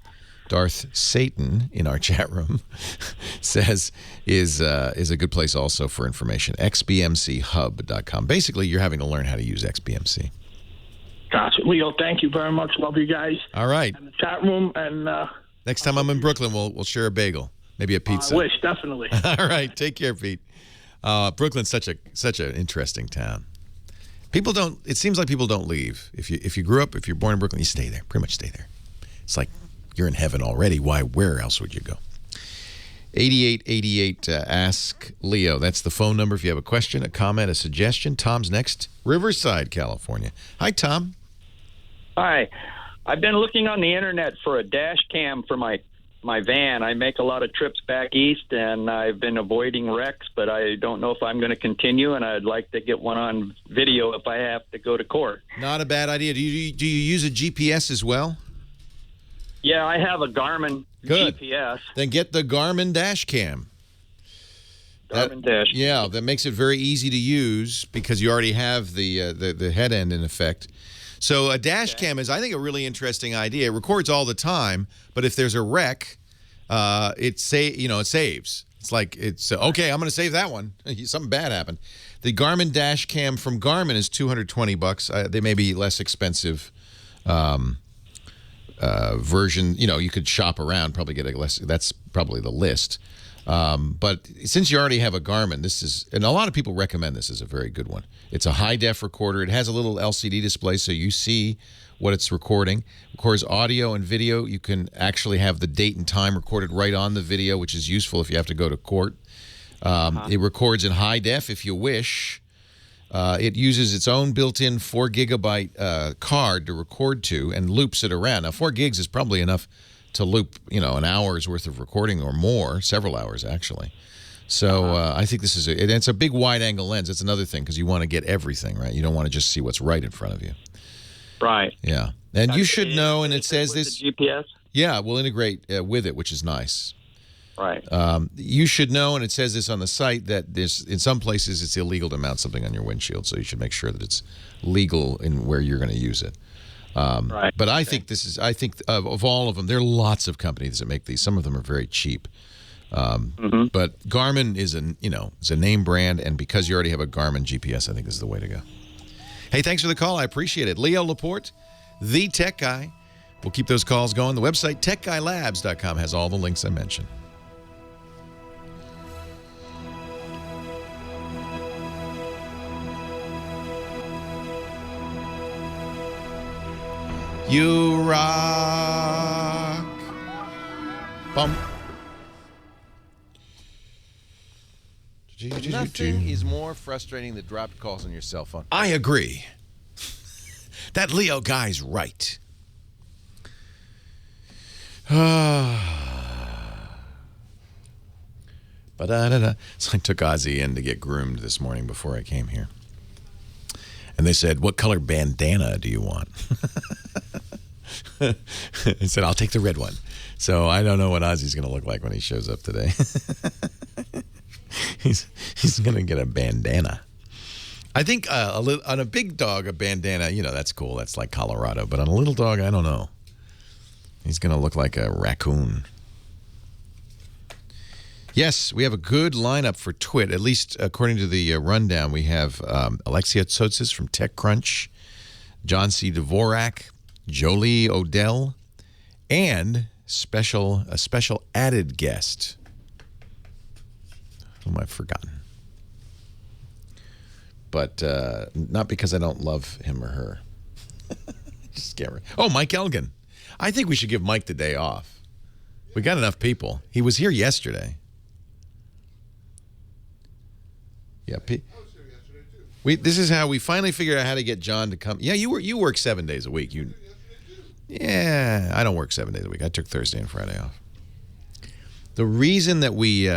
Darth Satan in our chat room says is a good place also for information. xbmchub.com. Basically, you're having to learn how to use XBMC. Gotcha. Leo, thank you very much. Love you guys. All right. And the chat room. And next time I'm in Brooklyn, we'll share a bagel, maybe a pizza. I wish, definitely. All right. Take care, Pete. Brooklyn's such an interesting town. People don't. It seems like people don't leave. If you grew up, if you're born in Brooklyn, you stay there. Pretty much stay there. It's like you're in heaven already. Why? Where else would you go? 8888 Ask Leo. That's the phone number if you have a question, a comment, a suggestion. Tom's next, Riverside, California. Hi, Tom. Hi. I've been looking on the internet for a dash cam for my van. I make a lot of trips back east, and I've been avoiding wrecks, but I don't know if I'm going to continue, and I'd like to get one on video if I have to go to court. Not a bad idea. Do you use a GPS as well? Yeah, I have a Garmin GPS. Then get the Garmin dash cam. Yeah, that makes it very easy to use because you already have the head end in effect. So a dash cam is, I think, a really interesting idea. It records all the time, but if there's a wreck, it saves. It's like okay, I'm going to save that one. Something bad happened. The Garmin dash cam from Garmin is $220. They may be less expensive version. You could shop around, probably get a less. That's probably the list. But since you already have a Garmin, and a lot of people recommend this as a very good one. It's a high-def recorder. It has a little LCD display so you see what it's recording. It records audio and video. You can actually have the date and time recorded right on the video, which is useful if you have to go to court. It records in high def if you wish. It uses its own built-in 4 gigabyte card to record to and loops it around. Now, 4 gigs is probably enough to loop, an hour's worth of recording or more, several hours actually. So I think this is it's a big wide-angle lens. That's another thing because you want to get everything, right? You don't want to just see what's right in front of you. Right. Yeah. And you should know, and it says this. The GPS? Yeah, we'll integrate with it, which is nice. Right. You should know, and it says this on the site, that in some places it's illegal to mount something on your windshield, so you should make sure that it's legal in where you're going to use it. Right. But I think of all of them, there are lots of companies that make these. Some of them are very cheap. But Garmin is a name brand, and because you already have a Garmin GPS, I think this is the way to go. Hey, thanks for the call. I appreciate it. Leo Laporte, the tech guy. We'll keep those calls going. The website, techguylabs.com, has all the links I mentioned. You rock. Bump. Nothing is more frustrating than dropped calls on your cell phone. I agree. That Leo guy's right. Ba-da-da-da. So I took Ozzy in to get groomed this morning before I came here. And they said, "What color bandana do you want?" I said, "I'll take the red one." So I don't know what Ozzy's going to look like when he shows up today. He's going to get a bandana. I think on a big dog, a bandana, that's cool. That's like Colorado. But on a little dog, I don't know. He's going to look like a raccoon. Yes, we have a good lineup for Twit. At least according to the rundown, we have Alexia Tsotsis from TechCrunch, John C. Dvorak, Jolie Odell, and a special added guest. Whom I've forgotten. But not because I don't love him or her. Just can't remember. Oh, Mike Elgin. I think we should give Mike the day off. We got enough people. He was here yesterday. Yeah, this is how we finally figured out how to get John to come. Yeah, you work 7 days a week. Yeah, I don't work 7 days a week. I took Thursday and Friday off. The reason that we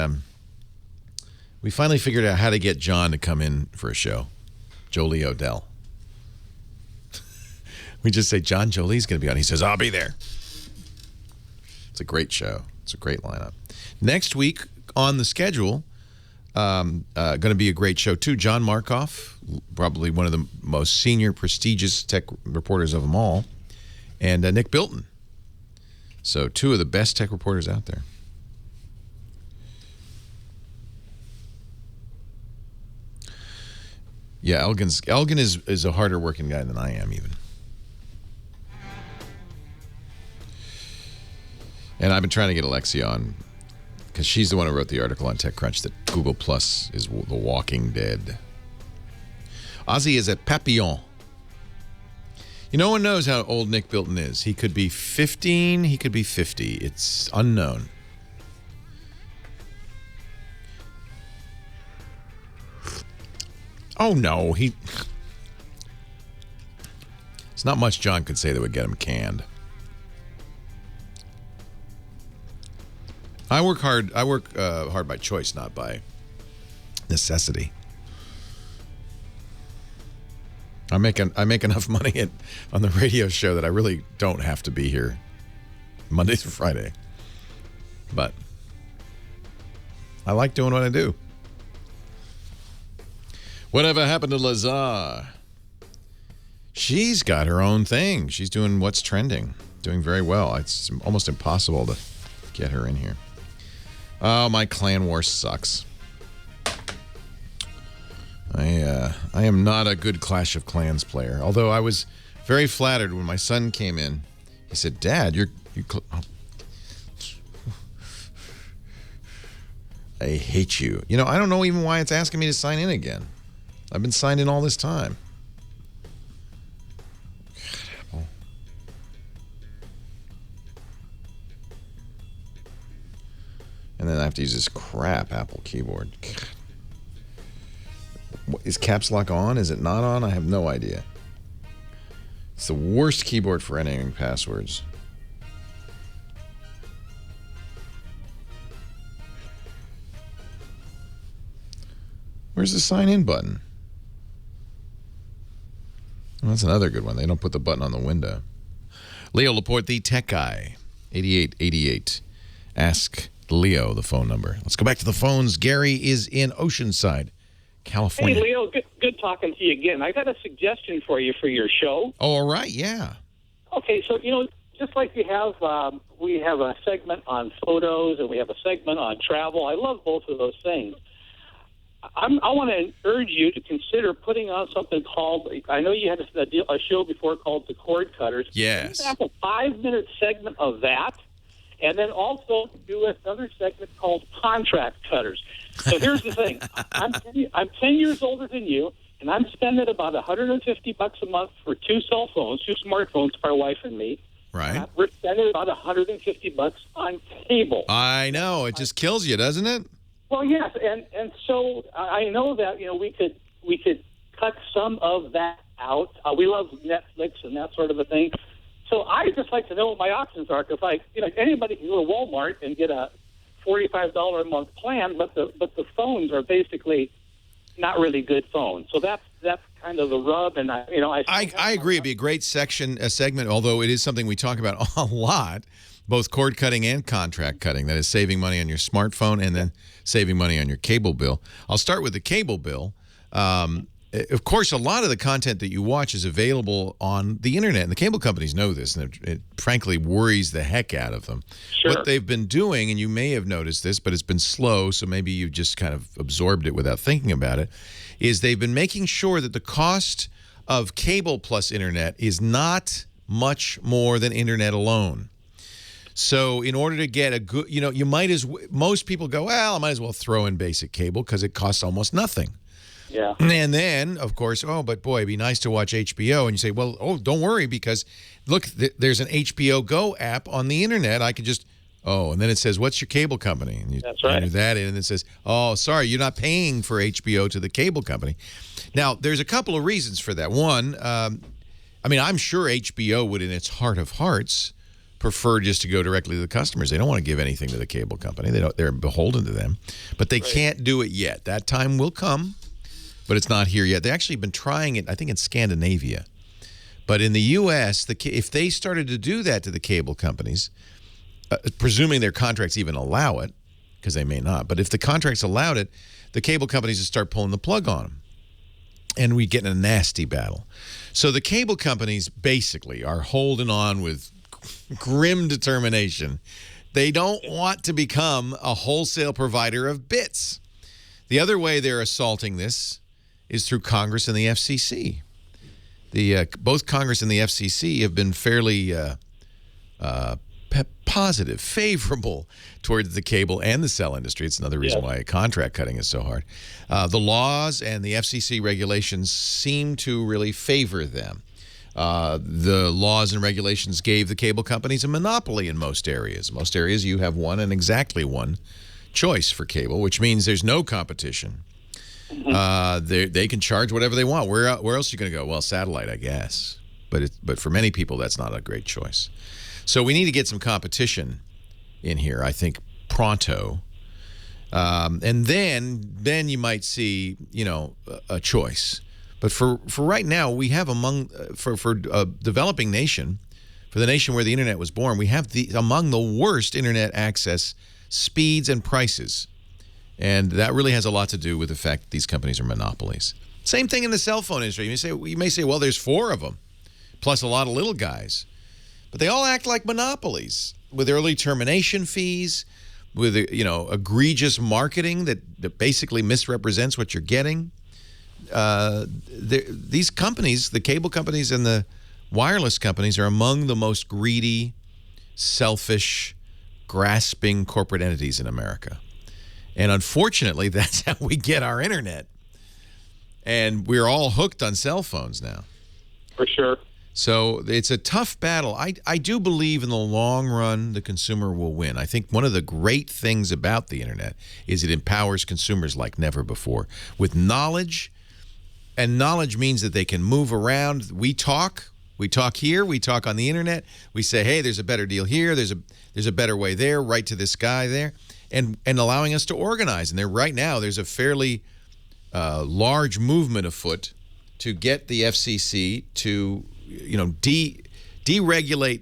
finally figured out how to get John to come in for a show, Jolie Odell. We just say, "John, Jolie's going to be on." He says, "I'll be there." It's a great show. It's a great lineup. Next week on the schedule, going to be a great show too. John Markoff, probably one of the most senior, prestigious tech reporters of them all, and Nick Bilton. So 2 of the best tech reporters out there. Yeah, Elgin is a harder working guy than I am even. And I've been trying to get Alexia on because she's the one who wrote the article on TechCrunch that Google Plus is The Walking Dead. Ozzy is at Papillon. No one knows how old Nick Bilton is. He could be 15, he could be 50. It's unknown. Oh, no. It's not much John could say that would get him canned. I work hard. I work hard by choice, not by necessity. I make enough money on the radio show that I really don't have to be here Monday through Friday. But I like doing what I do. Whatever happened to Lazar? She's got her own thing. She's doing what's trending, doing very well. It's almost impossible to get her in here. Oh, my Clan War sucks. I am not a good Clash of Clans player. Although I was very flattered when my son came in. He said, "Dad, I hate you." I don't know even why it's asking me to sign in again. I've been signed in all this time. God, Apple. And then I have to use this crap Apple keyboard. God. Is caps lock on? Is it not on? I have no idea. It's the worst keyboard for entering passwords. Where's the sign in button? Well, that's another good one. They don't put the button on the window. Leo Laporte, the tech guy. 8888. Ask Leo the phone number. Let's go back to the phones. Gary is in Oceanside, California. Hey, Leo, good talking to you again. I got a suggestion for you for your show. Oh, all right, yeah. Okay, so, just like we have a segment on photos and we have a segment on travel. I love both of those things. I want to urge you to consider putting on something called, I know you had a show before called The Cord Cutters. Yes. Have a 5-minute segment of that, and then also do another segment called Contract Cutters. So here's the thing. I'm 10 years older than you, and I'm spending about $150 a month for 2 cell phones, 2 smartphones for my wife and me. Right. We're spending about $150 on cable. I know. It just kills you, doesn't it? Well, yes, and so I know that we could cut some of that out. We love Netflix and that sort of a thing. So I just like to know what my options are, because anybody can go to Walmart and get a $45 a month plan, but the phones are basically not really good phones. So that's kind of the rub. And I agree. It'd be a great segment, although it is something we talk about a lot. Both cord cutting and contract cutting. That is saving money on your smartphone and then saving money on your cable bill. I'll start with the cable bill. Of course, a lot of the content that you watch is available on the internet, and the cable companies know this, and it frankly worries the heck out of them. Sure. What they've been doing, and you may have noticed this, but it's been slow, so maybe you've just kind of absorbed it without thinking about it, is they've been making sure that the cost of cable plus internet is not much more than internet alone. So in order to get a good, most people go, well, I might as well throw in basic cable because it costs almost nothing. Yeah. And then, of course, but boy, it'd be nice to watch HBO. And you say, well, don't worry, because look, there's an HBO Go app on the internet. I can just, and then it says, what's your cable company? And you That's right. enter that in, and it says, oh, sorry, you're not paying for HBO to the cable company. Now, there's a couple of reasons for that. One, I'm sure HBO would, in its heart of hearts, prefer just to go directly to the customers. They don't want to give anything to the cable company. They're beholden to them. But they can't do it yet. That time will come, but it's not here yet. They've actually been trying it, I think, in Scandinavia. But in the U.S., if they started to do that to the cable companies, presuming their contracts even allow it, because they may not. But if the contracts allowed it, the cable companies would start pulling the plug on them. And we get in a nasty battle. So the cable companies basically are holding on with grim determination. They don't want to become a wholesale provider of bits. The other way they're assaulting this is through Congress and the FCC. Both Congress and the FCC have been fairly positive, favorable towards the cable and the cell industry. It's another reason why contract cutting is so hard. The laws and the FCC regulations seem to really favor them. The laws and regulations gave the cable companies a monopoly in most areas. Most areas you have one and exactly one choice for cable, which means there's no competition. They can charge whatever they want. Where else are you going to go? Well, satellite, I guess. But for many people, that's not a great choice. So we need to get some competition in here, I think, pronto. And then you might see, a choice. But for right now, we have for a developing nation, for the nation where the internet was born, we have among the worst internet access speeds and prices. And that really has a lot to do with the fact that these companies are monopolies. Same thing in the cell phone industry. You may say, well, there's 4 of them, plus a lot of little guys. But they all act like monopolies with early termination fees, with egregious marketing that basically misrepresents what you're getting. These companies, the cable companies and the wireless companies, are among the most greedy, selfish, grasping corporate entities in America. And unfortunately, that's how we get our internet. And we're all hooked on cell phones now. For sure. So it's a tough battle. I do believe in the long run the consumer will win. I think one of the great things about the internet is it empowers consumers like never before with knowledge. And knowledge means that they can move around. We talk here, we talk on the internet. We say, hey, there's a better deal here. There's a better way there, right to this guy there. And allowing us to organize. And right now, there's a fairly large movement afoot to get the FCC to, deregulate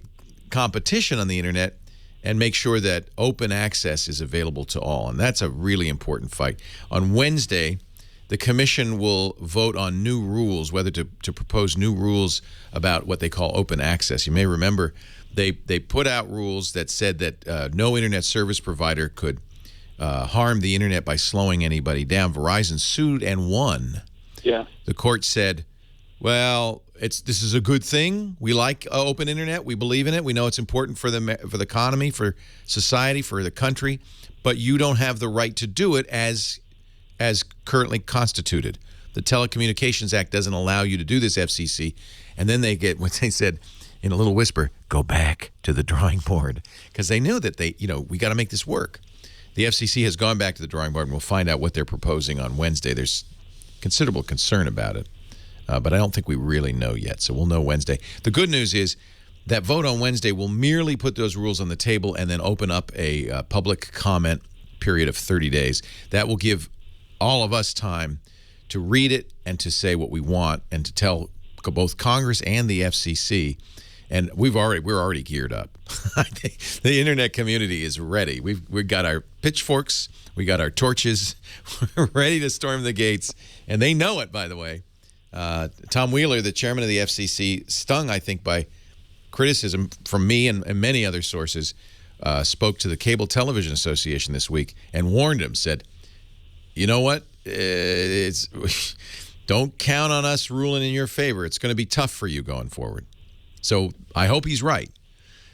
competition on the internet and make sure that open access is available to all. And that's a really important fight. On Wednesday, the commission will vote on new rules, whether to propose new rules about what they call open access. You may remember they put out rules that said that no internet service provider could harm the internet by slowing anybody down. Verizon sued and won. Yeah. The court said, well, this is a good thing. We like open internet. We believe in it. We know it's important for the economy, for society, for the country, but you don't have the right to do it as currently constituted. The Telecommunications Act doesn't allow you to do this, FCC. And then they get what they said in a little whisper, go back to the drawing board, because they knew that we got to make this work. The FCC has gone back to the drawing board, and we'll find out what they're proposing on Wednesday. There's considerable concern about it, but I don't think we really know yet, so we'll know Wednesday. The good news is that vote on Wednesday will merely put those rules on the table and then open up a public comment period of 30 days. That will give all of us time to read it and to say what we want and to tell both Congress and the FCC. And we're already geared up. The internet community is ready. We've got our pitchforks, we got our torches, we're ready to storm the gates, and they know it. By the way, Tom Wheeler, the chairman of the FCC, stung I think by criticism from me and many other sources, spoke to the Cable Television Association this week and warned him. Said, you know what? Don't count on us ruling in your favor. It's going to be tough for you going forward. So I hope he's right,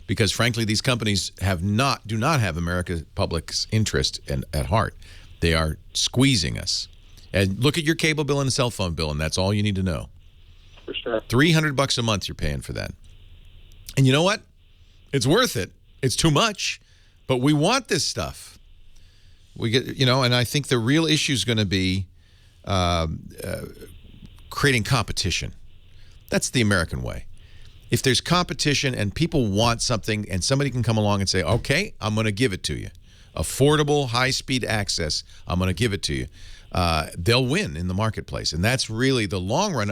because frankly, these companies do not have America's public's interest at heart. They are squeezing us. And look at your cable bill and the cell phone bill, and that's all you need to know. For sure. $300 a month you're paying for that. And you know what? It's worth it. It's too much, but we want this stuff. We get, and I think the real issue is going to be creating competition. That's the American way. If there's competition and people want something and somebody can come along and say, okay, I'm going to give it to you. Affordable, high-speed access, I'm going to give it to you. They'll win in the marketplace. And that's really the long run.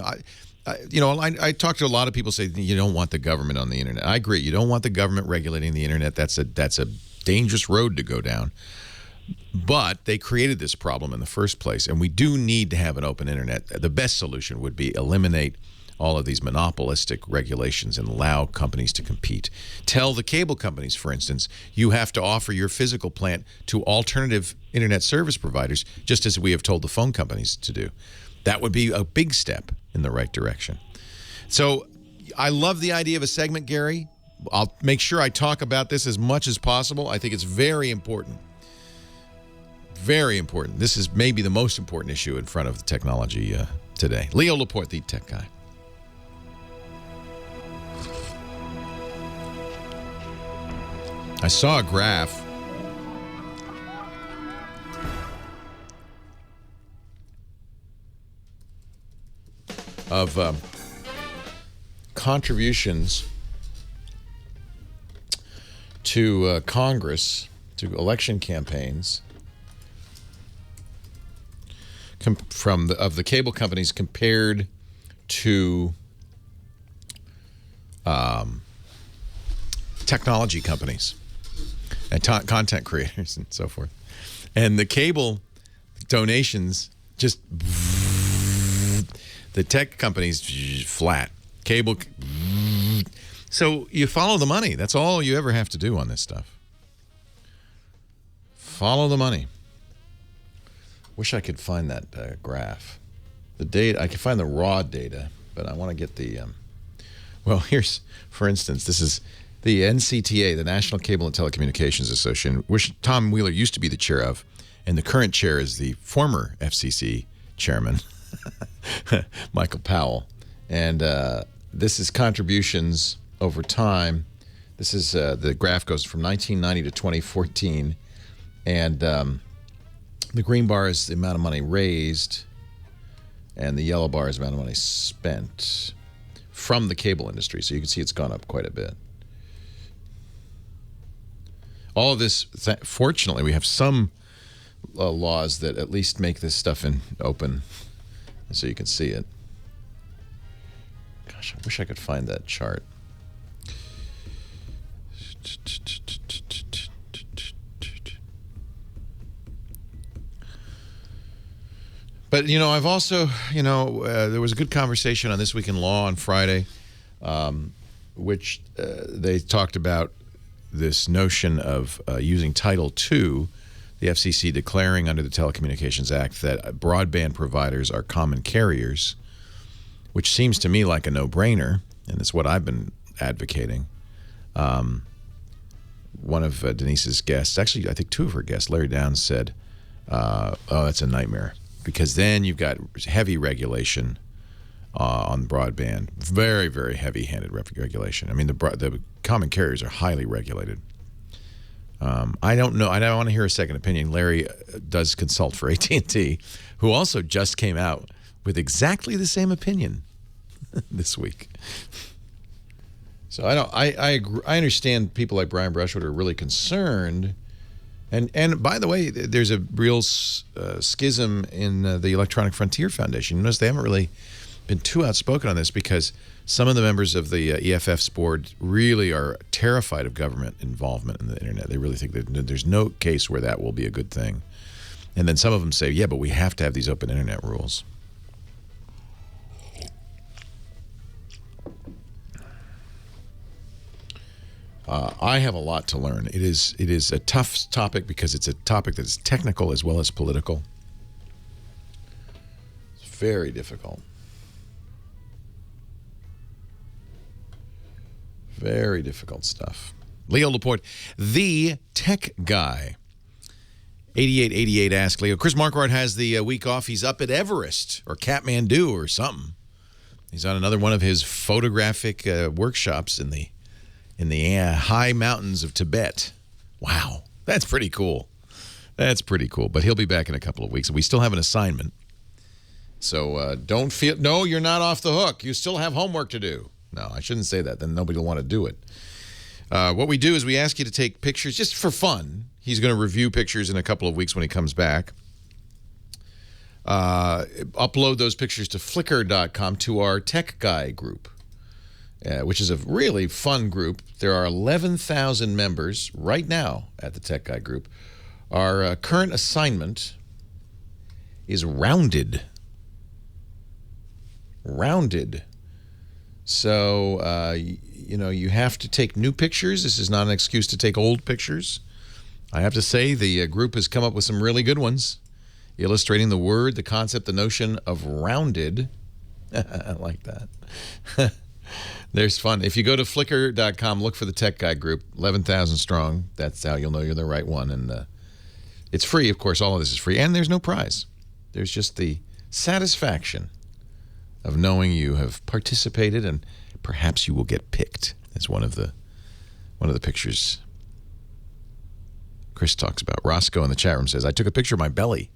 I talk to a lot of people say you don't want the government on the internet. I agree. You don't want the government regulating the internet. That's a dangerous road to go down. But they created this problem in the first place, and we do need to have an open internet. The best solution would be eliminate all of these monopolistic regulations and allow companies to compete. Tell the cable companies, for instance, you have to offer your physical plant to alternative internet service providers, just as we have told the phone companies to do. That would be a big step in the right direction. So I love the idea of a segment, Gary. I'll make sure I talk about this as much as possible. I think it's very important. Very important. This is maybe the most important issue in front of the technology today. Leo Laporte, the tech guy. I saw a graph of contributions to Congress, to election campaigns, of the cable companies compared to technology companies and content creators and so forth. And the cable donations just, the tech companies flat. Cable. So you follow the money. That's all you ever have to do on this stuff. Follow the money. Wish I could find that graph. The data, I can find the raw data, but I want to get the, well, here's, for instance, this is the NCTA, the National Cable and Telecommunications Association, which Tom Wheeler used to be the chair of, and the current chair is the former FCC chairman, Michael Powell. And this is contributions over time. This is, the graph goes from 1990 to 2014, and the green bar is the amount of money raised, and the yellow bar is the amount of money spent from the cable industry. So you can see it's gone up quite a bit. All of this, fortunately, we have some laws that at least make this stuff open so you can see it. Gosh, I wish I could find that chart. But, I've also, there was a good conversation on This Week in Law on Friday, which they talked about this notion of using Title II, the FCC declaring under the Telecommunications Act that broadband providers are common carriers, which seems to me like a no-brainer, and it's what I've been advocating. One of Denise's guests, actually I think two of her guests, Larry Downs, said, oh, that's a nightmare. Because then you've got heavy regulation on broadband, very, very heavy-handed regulation. I mean, the common carriers are highly regulated. I don't know. I don't want to hear a second opinion. Larry does consult for AT&T, who also just came out with exactly the same opinion this week. So I understand people like Brian Brushwood are really concerned. And by the way, there's a real schism in the Electronic Frontier Foundation. You notice they haven't really been too outspoken on this because some of the members of the EFF's board really are terrified of government involvement in the internet. They really think that there's no case where that will be a good thing. And then some of them say, yeah, but we have to have these open internet rules. I have a lot to learn. It is a tough topic because it's a topic that is technical as well as political. It's very difficult. Very difficult stuff. Leo Laporte, the tech guy. 8888 ask Leo. Chris Marquardt has the week off. He's up at Everest or Kathmandu or something. He's on another one of his photographic workshops in the high mountains of Tibet. Wow, that's pretty cool. That's pretty cool. But he'll be back in a couple of weeks. We still have an assignment. So don't feel, no, you're not off the hook. You still have homework to do. No, I shouldn't say that. Then nobody will want to do it. What we do is we ask you to take pictures just for fun. He's going to review pictures in a couple of weeks when he comes back. upload those pictures to Flickr.com to our Tech Guy group, which is a really fun group. There are 11,000 members right now at the Tech Guy group. Our current assignment is rounded. Rounded. So, you have to take new pictures. This is not an excuse to take old pictures. I have to say the group has come up with some really good ones, illustrating the word, the concept, the notion of rounded. I like that. There's fun. If you go to Flickr.com, look for the Tech Guy group, 11,000 strong. That's how you'll know you're the right one. And it's free, of course. All of this is free. And there's no prize. There's just the satisfaction of knowing you have participated, and perhaps you will get picked. As one of the pictures Chris talks about. Roscoe in the chat room says, I took a picture of my belly.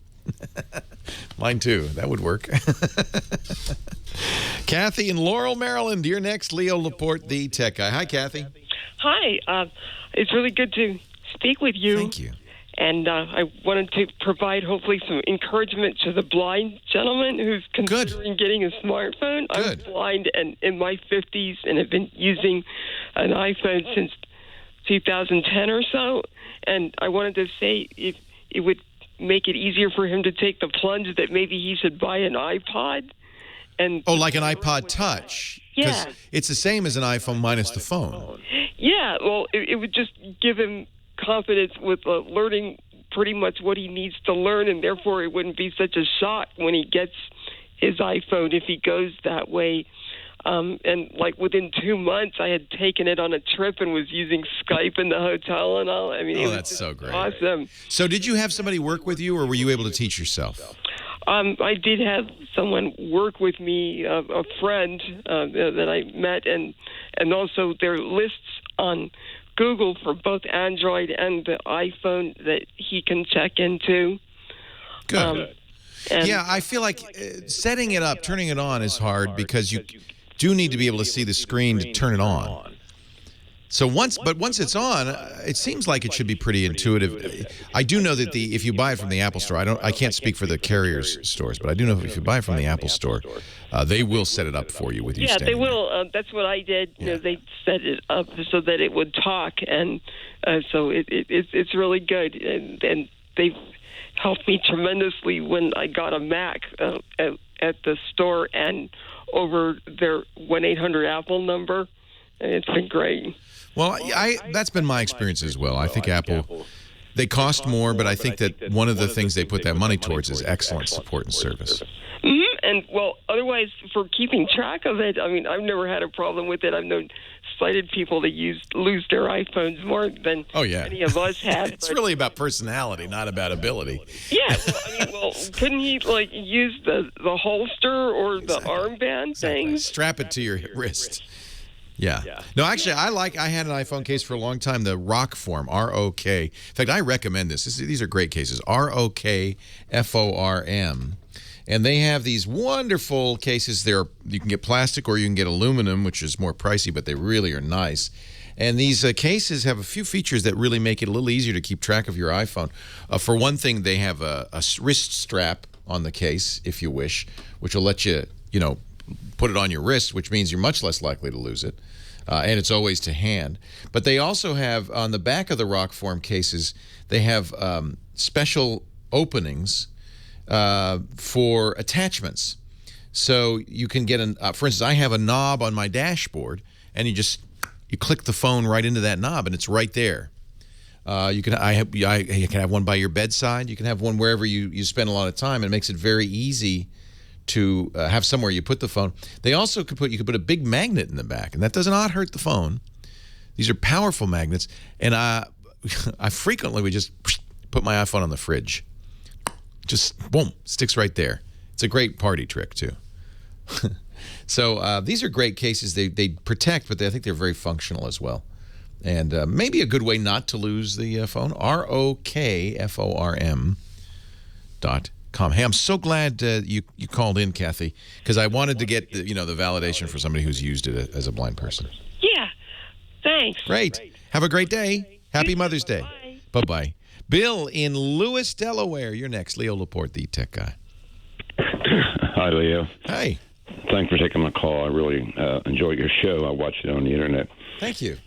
Mine too. That would work. Kathy in Laurel, Maryland. You're next. Leo Laporte, the Tech Guy. Hi, Kathy. Hi. It's really good to speak with you. Thank you. And I wanted to provide, hopefully, some encouragement to the blind gentleman who's considering getting a smartphone. I'm blind and in my 50s and have been using an iPhone since 2010 or so. And I wanted to say if it would make it easier for him to take the plunge that maybe he should buy an iPod. And like an iPod Touch? Yeah. It's the same as an iPhone minus the phone. Yeah, well, it would just give him confidence with learning pretty much what he needs to learn, and therefore it wouldn't be such a shock when he gets his iPhone if he goes that way. And like within 2 months, I had taken it on a trip and was using Skype in the hotel and all. I mean, it was that's so great. Awesome. So did you have somebody work with you, or were you able to teach yourself? I did have someone work with me, a friend that I met, and also there are lists on Google for both Android and the iPhone that he can check into. Good. Yeah, I feel like setting it up, turning it on is hard because you do need to be able to see the screen to turn it on. So once it's on, it seems like it should be pretty intuitive. I do know that if you buy it from the Apple Store, I can't speak for the carriers' stores, but I do know if you buy it from the Apple Store, they will set it up for you with you. Yeah, they will. That's what I did. You know, they set it up so that it would talk, and so it's really good, and they've helped me tremendously when I got a Mac at the store and over their 1-800-Apple number, and it's been great. Well, that's been my experience as well. I think Apple, they cost more, but I think that one of the things they put that money towards is excellent support and service. Mm-hmm. And, well, otherwise, for keeping track of it, I mean, I've never had a problem with it. I've known sighted people that lose their iPhones more than any of us have. It's really about personality, not about ability. Yeah. Well, couldn't he, use the holster or the armband thing? Strap it to your wrist. Yeah. No, actually, I had an iPhone case for a long time, the ROK form, R-O-K. In fact, I recommend this. These are great cases, R-O-K-F-O-R-M. And they have these wonderful cases. You can get plastic or you can get aluminum, which is more pricey, but they really are nice. And these cases have a few features that really make it a little easier to keep track of your iPhone. For one thing, they have a wrist strap on the case, if you wish, which will let you, put it on your wrist, which means you're much less likely to lose it. And it's always to hand. But they also have, on the back of the ROK form cases, they have special openings for attachments. So you can get for instance, I have a knob on my dashboard, and you click the phone right into that knob, and it's right there. You can have one by your bedside. You can have one wherever you spend a lot of time. It makes it very easy to have somewhere you put the phone. They also you could put a big magnet in the back, and that does not hurt the phone. These are powerful magnets, and I frequently would just put my iPhone on the fridge. Just boom, sticks right there. It's a great party trick too. So these are great cases. They protect, but I think they're very functional as well. And maybe a good way not to lose the phone. ROKFORM.com. Hey, I'm so glad you called in, Kathy, because I wanted to get the validation for somebody who's used it as a blind person. Yeah, thanks. Great. Have a great day. Happy Mother's Day. Bye-bye. Bill in Lewis, Delaware. You're next. Leo Laporte, the Tech Guy. Hi, Leo. Hey. Thanks for taking my call. I really enjoy your show. I watch it on the internet. Thank you.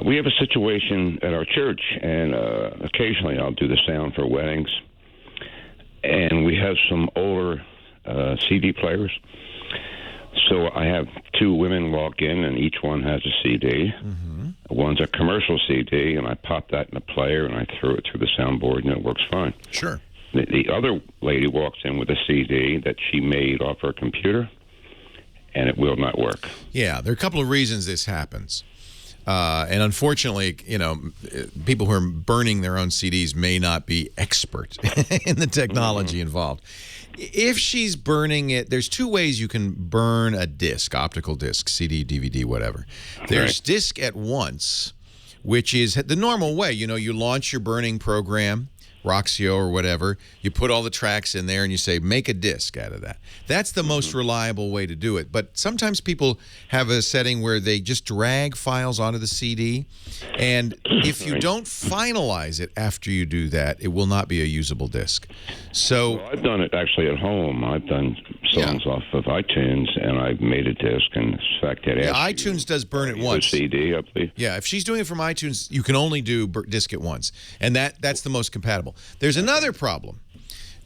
We have a situation at our church, and occasionally I'll do the sound for weddings. And we have some older CD players. So I have two women walk in, and each one has a CD. Mm-hmm. One's a commercial CD, and I pop that in the player, and I throw it through the soundboard, and it works fine. Sure. The other lady walks in with a CD that she made off her computer, and it will not work. Yeah, there are a couple of reasons this happens. And unfortunately, you know, people who are burning their own CDs may not be expert in the technology involved. If she's burning it, there's two ways you can burn a disc, optical disc, CD, DVD, whatever. There's disc at once, which is the normal way. You know, you launch your burning program, Roxio or whatever, you put all the tracks in there and you say, make a disc out of that. That's the most reliable way to do it. But sometimes people have a setting where they just drag files onto the CD. And if you don't finalize it after you do that, it will not be a usable disc. So I've done it actually at home. I've done songs off of iTunes, and I've made a disc. And in fact, iTunes does burn it once. CD, I believe. Yeah, if she's doing it from iTunes, you can only do disc at once. And that's the most compatible. There's another problem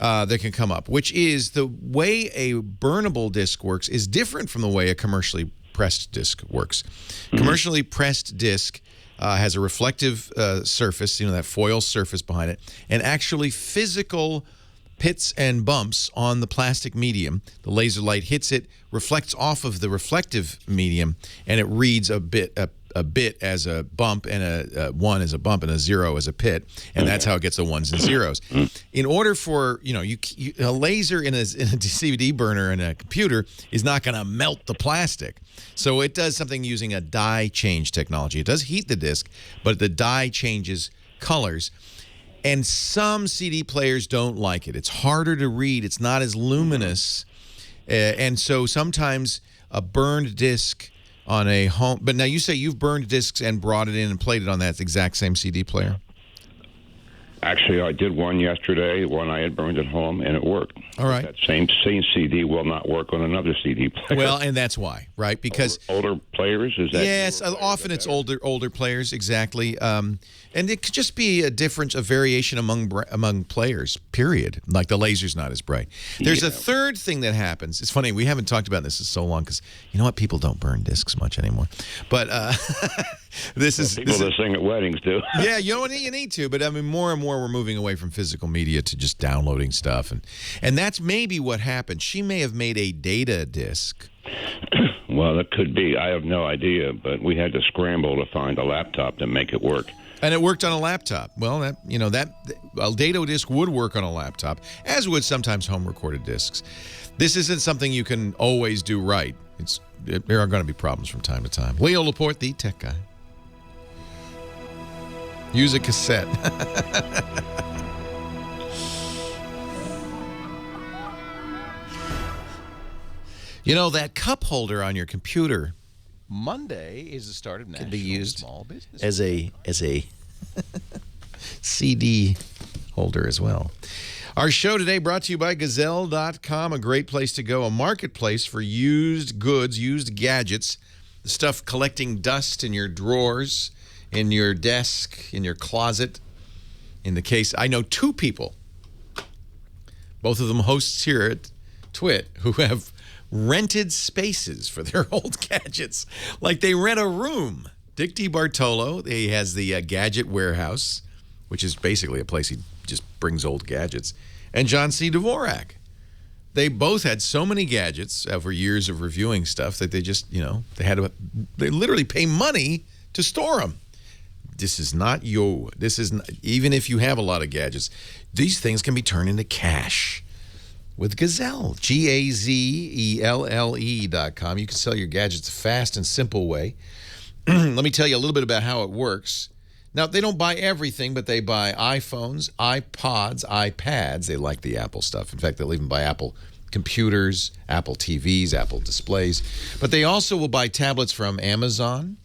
that can come up, which is the way a burnable disc works is different from the way a commercially pressed disc works. Commercially pressed disc has a reflective surface, you know, that foil surface behind it, and actually physical pits and bumps on the plastic medium. The laser light hits it, reflects off of the reflective medium, and it reads a bit as a bump, and a 1 as a bump, and a 0 as a pit, and that's how it gets the ones and zeros. In order for, you know, a laser in a DVD burner in a computer is not going to melt the plastic. So it does something using a dye change technology. It does heat the disc, but the dye changes colors. And some CD players don't like it. It's harder to read. It's not as luminous. And so sometimes a burned disc on a home... But now you say you've burned discs and brought it in and played it on that exact same CD player? Actually, I did one yesterday, one I had burned at home, and it worked. All right. That same CD will not work on another CD player. Well, and that's why, right? Because older players, is that? Yes, often it's older players, exactly. And it could just be a variation among players, period. Like the laser's not as bright. There's a third thing that happens. It's funny, we haven't talked about this in so long because, you know what, people don't burn discs much anymore. But people that sing at weddings do. Yeah, you know what, you need to. But I mean, more and more we're moving away from physical media to just downloading stuff. And that's maybe what happened. She may have made a data disc. Well, it could be. I have no idea. But we had to scramble to find a laptop to make it work. And it worked on a laptop. Well, a data disc would work on a laptop, as would sometimes home-recorded discs. This isn't something you can always do right. There are going to be problems from time to time. Leo Laporte, the tech guy. Use a cassette. You know, that cup holder on your computer... Monday is the start of National can be used Small Business as a CD holder as well. Our show today brought to you by Gazelle.com, a great place to go, a marketplace for used goods, used gadgets, the stuff collecting dust in your drawers, in your desk, in your closet. In the case, I know two people, both of them hosts here at Twit, who have rented spaces for their old gadgets. Like they rent a room. Dick DiBartolo, he has the Gadget Warehouse, which is basically a place he just brings old gadgets. And John C. Dvorak. They both had so many gadgets over years of reviewing stuff that they just, they literally pay money to store them. This is not even if you have a lot of gadgets, these things can be turned into cash. With Gazelle, GAZELLE.com. You can sell your gadgets a fast and simple way. Let me tell you a little bit about how it works. Now, they don't buy everything, but they buy iPhones, iPods, iPads. They like the Apple stuff. In fact, they'll even buy Apple computers, Apple TVs, Apple displays. But they also will buy tablets from Amazon,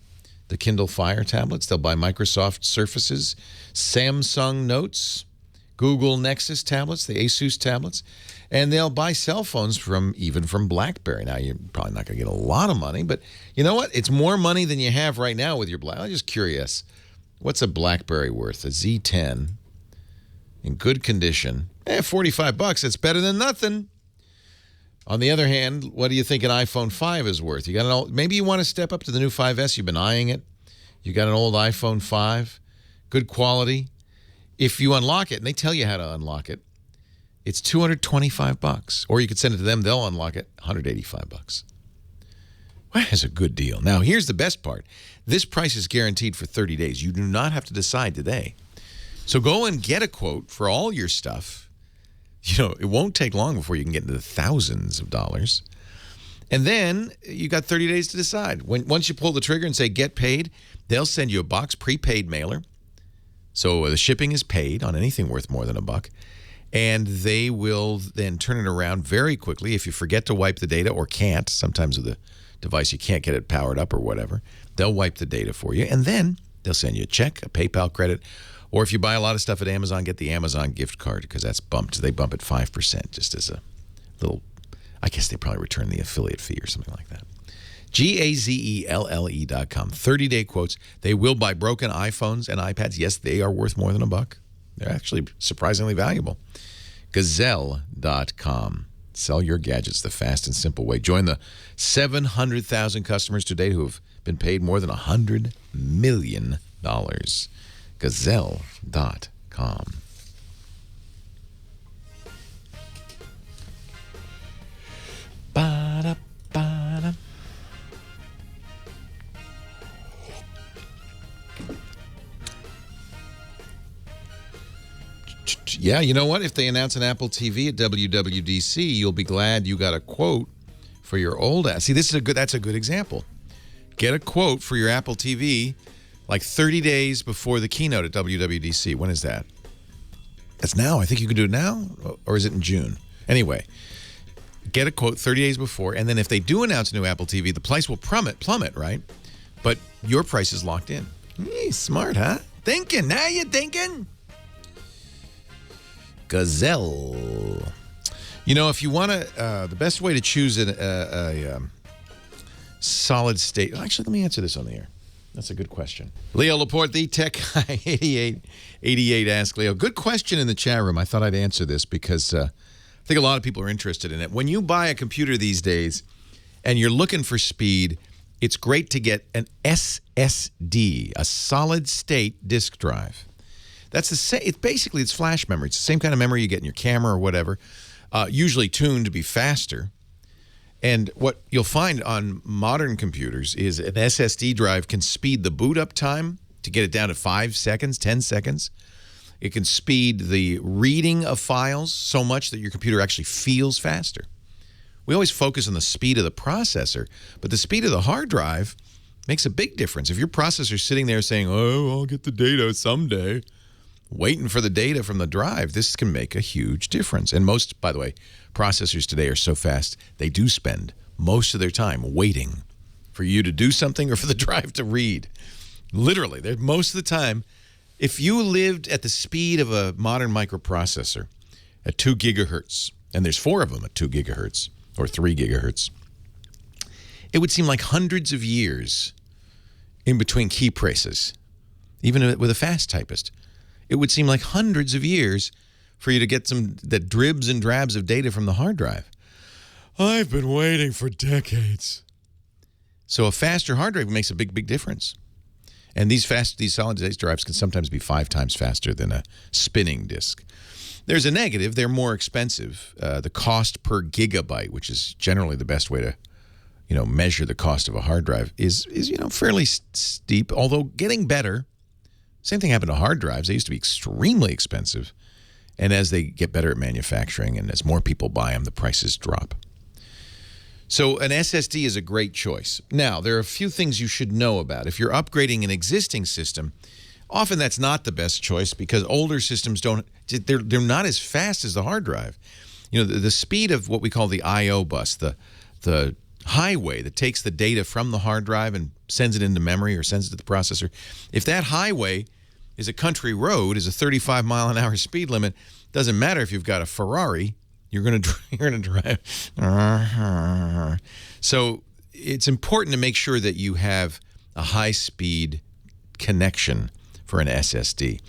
the Kindle Fire tablets. They'll buy Microsoft Surfaces, Samsung Notes, Google Nexus tablets, the Asus tablets, and they'll buy cell phones even from BlackBerry. Now, you're probably not going to get a lot of money, but you know what? It's more money than you have right now with your I'm just curious. What's a BlackBerry worth? A Z10 in good condition. $45. It's better than nothing. On the other hand, what do you think an iPhone 5 is worth? You got an old, maybe you want to step up to the new 5S. You've been eyeing it. You got an old iPhone 5, good quality. If you unlock it, and they tell you how to unlock it, it's $225. Or you could send it to them. They'll unlock it, $185. Well, that's a good deal. Now, here's the best part. This price is guaranteed for 30 days. You do not have to decide today. So go and get a quote for all your stuff. You know, it won't take long before you can get into the thousands of dollars. And then you got 30 days to decide. Once you pull the trigger and say get paid, they'll send you a box prepaid mailer. So the shipping is paid on anything worth more than $1. And they will then turn it around very quickly. If you forget to wipe the data or can't, sometimes with the device you can't get it powered up or whatever, they'll wipe the data for you. And then they'll send you a check, a PayPal credit. Or if you buy a lot of stuff at Amazon, get the Amazon gift card because that's bumped. They bump it 5% just as a little, I guess they probably return the affiliate fee or something like that. GAZELLE.com. 30-day quotes. They will buy broken iPhones and iPads. Yes, they are worth more than $1. They're actually surprisingly valuable. Gazelle.com. Sell your gadgets the fast and simple way. Join the 700,000 customers to date who have been paid more than $100 million. Gazelle.com. Ba-da-ba-da. Yeah, you know what? If they announce an Apple TV at WWDC, you'll be glad you got a quote for your old ass. See, that's a good example. Get a quote for your Apple TV like 30 days before the keynote at WWDC. When is that? That's now. I think you can do it now, or is it in June? Anyway, get a quote 30 days before, and then if they do announce a new Apple TV, the price will plummet, right? But your price is locked in. Smart, huh? Thinking. Now you're thinking. Gazelle. You know, if you want to, the best way to choose a solid state. Actually, let me answer this on the air. That's a good question. Leo Laporte, the tech guy, 8888 Ask Leo. Good question in the chat room. I thought I'd answer this because I think a lot of people are interested in it. When you buy a computer these days and you're looking for speed, it's great to get an SSD, a solid state disk drive. That's the same. It's flash memory. It's the same kind of memory you get in your camera or whatever, usually tuned to be faster. And what you'll find on modern computers is an SSD drive can speed the boot up time to get it down to 5 seconds, 10 seconds. It can speed the reading of files so much that your computer actually feels faster. We always focus on the speed of the processor, but the speed of the hard drive makes a big difference. If your processor's sitting there saying, oh, I'll get the data someday, waiting for the data from the drive, this can make a huge difference. And most, by the way, processors today are so fast, they do spend most of their time waiting for you to do something or for the drive to read. Literally, most of the time, if you lived at the speed of a modern microprocessor at 2 gigahertz, and there's 4 of them at 2 gigahertz or 3 gigahertz, it would seem like hundreds of years in between key presses, even with a fast typist. It would seem like hundreds of years for you to get the dribs and drabs of data from the hard drive. I've been waiting for decades. So a faster hard drive makes a big, big difference. And these solid state drives can sometimes be 5 times faster than a spinning disk. There's a negative. They're more expensive. The cost per gigabyte, which is generally the best way to measure the cost of a hard drive, is fairly steep, although getting better. Same thing happened to hard drives. They used to be extremely expensive. And as they get better at manufacturing and as more people buy them, the prices drop. So an SSD is a great choice. Now, there are a few things you should know about. If you're upgrading an existing system, often that's not the best choice because older systems they're not as fast as the hard drive. The speed of what we call the I/O bus, the highway that takes the data from the hard drive and sends it into memory or sends it to the processor, if that highway is a country road, is a 35-mile-an-hour speed limit. Doesn't matter if you've got a Ferrari, you're going to drive. So it's important to make sure that you have a high-speed connection for an SSD.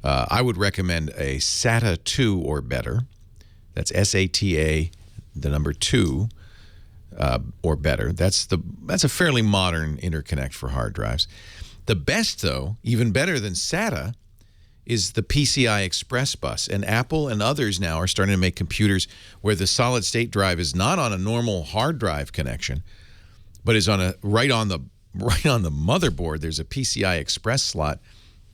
I would recommend a SATA 2 or better. That's SATA, the number 2, or better. That's a fairly modern interconnect for hard drives. The best, though, even better than SATA, is the PCI Express bus. And Apple and others now are starting to make computers where the solid-state drive is not on a normal hard drive connection, but is on right on the motherboard. There's a PCI Express slot.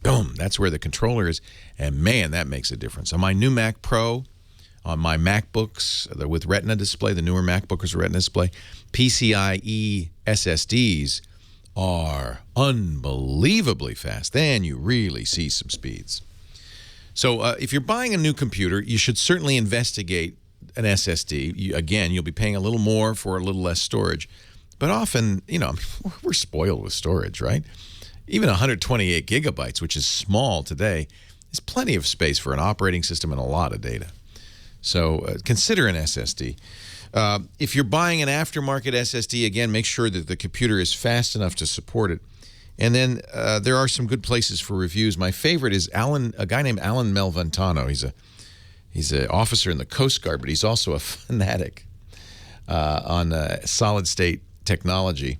Boom, that's where the controller is. And man, that makes a difference. On my new Mac Pro, on my MacBooks with Retina display, the newer MacBook with Retina display, PCIe SSDs are unbelievably fast. Then you really see some speeds. So if you're buying a new computer, you should certainly investigate an SSD. Again, you'll be paying a little more for a little less storage. But often, we're spoiled with storage, right? Even 128 gigabytes, which is small today, is plenty of space for an operating system and a lot of data. So consider an SSD. If you're buying an aftermarket SSD, again, make sure that the computer is fast enough to support it. And then there are some good places for reviews. My favorite is a guy named Alan Melventano. He's an officer in the Coast Guard, but he's also a fanatic on solid-state technology.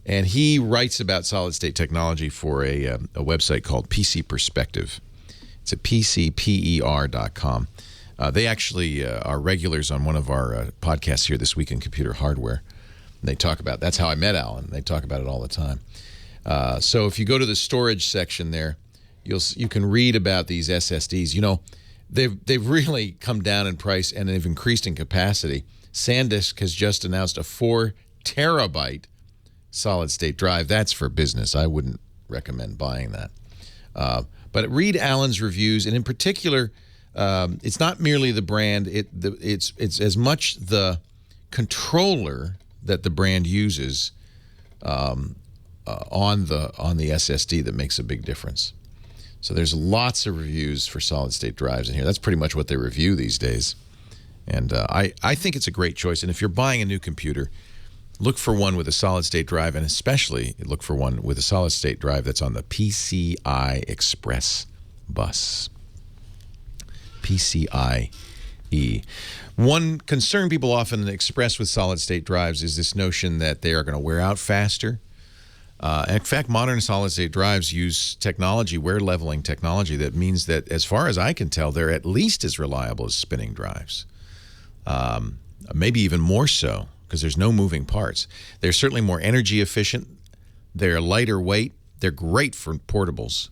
And he writes about solid-state technology for a website called PC Perspective. It's at pcper.com. They actually are regulars on one of our podcasts here this week in Computer Hardware. And they talk about, that's how I met Alan. They talk about it all the time. So if you go to the storage section there, you can read about these SSDs. They've really come down in price and they've increased in capacity. SanDisk has just announced a 4 terabyte solid-state drive. That's for business. I wouldn't recommend buying that. But read Alan's reviews, and in particular, it's not merely the brand. It's as much the controller that the brand uses on the SSD that makes a big difference. So there's lots of reviews for solid-state drives in here. That's pretty much what they review these days. And I think it's a great choice. And if you're buying a new computer, look for one with a solid-state drive, and especially look for one with a solid-state drive that's on the PCI Express bus. PCIe. One concern people often express with solid-state drives is this notion that they are going to wear out faster. In fact, modern solid-state drives use technology, wear-leveling technology, that means that, as far as I can tell, they're at least as reliable as spinning drives. Maybe even more so, because there's no moving parts. They're certainly more energy efficient. They're lighter weight. They're great for portables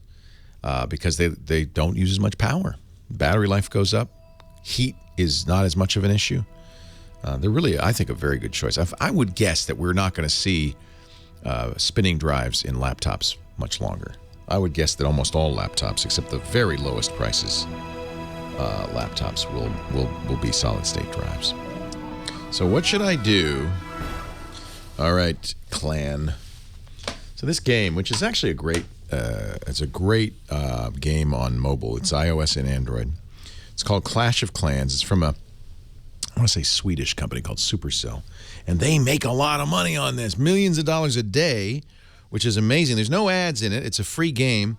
because they don't use as much power. Battery life goes up. Heat is not as much of an issue. They're really, I think, a very good choice. I would guess that we're not going to see spinning drives in laptops much longer. I would guess that almost all laptops, except the very lowest prices laptops, will be solid-state drives. So what should I do? All right, clan. So this game, which is actually a great game on mobile. It's iOS and Android. It's called Clash of Clans. It's from I want to say Swedish company called Supercell. And they make a lot of money on this. Millions of dollars a day, which is amazing. There's no ads in it. It's a free game.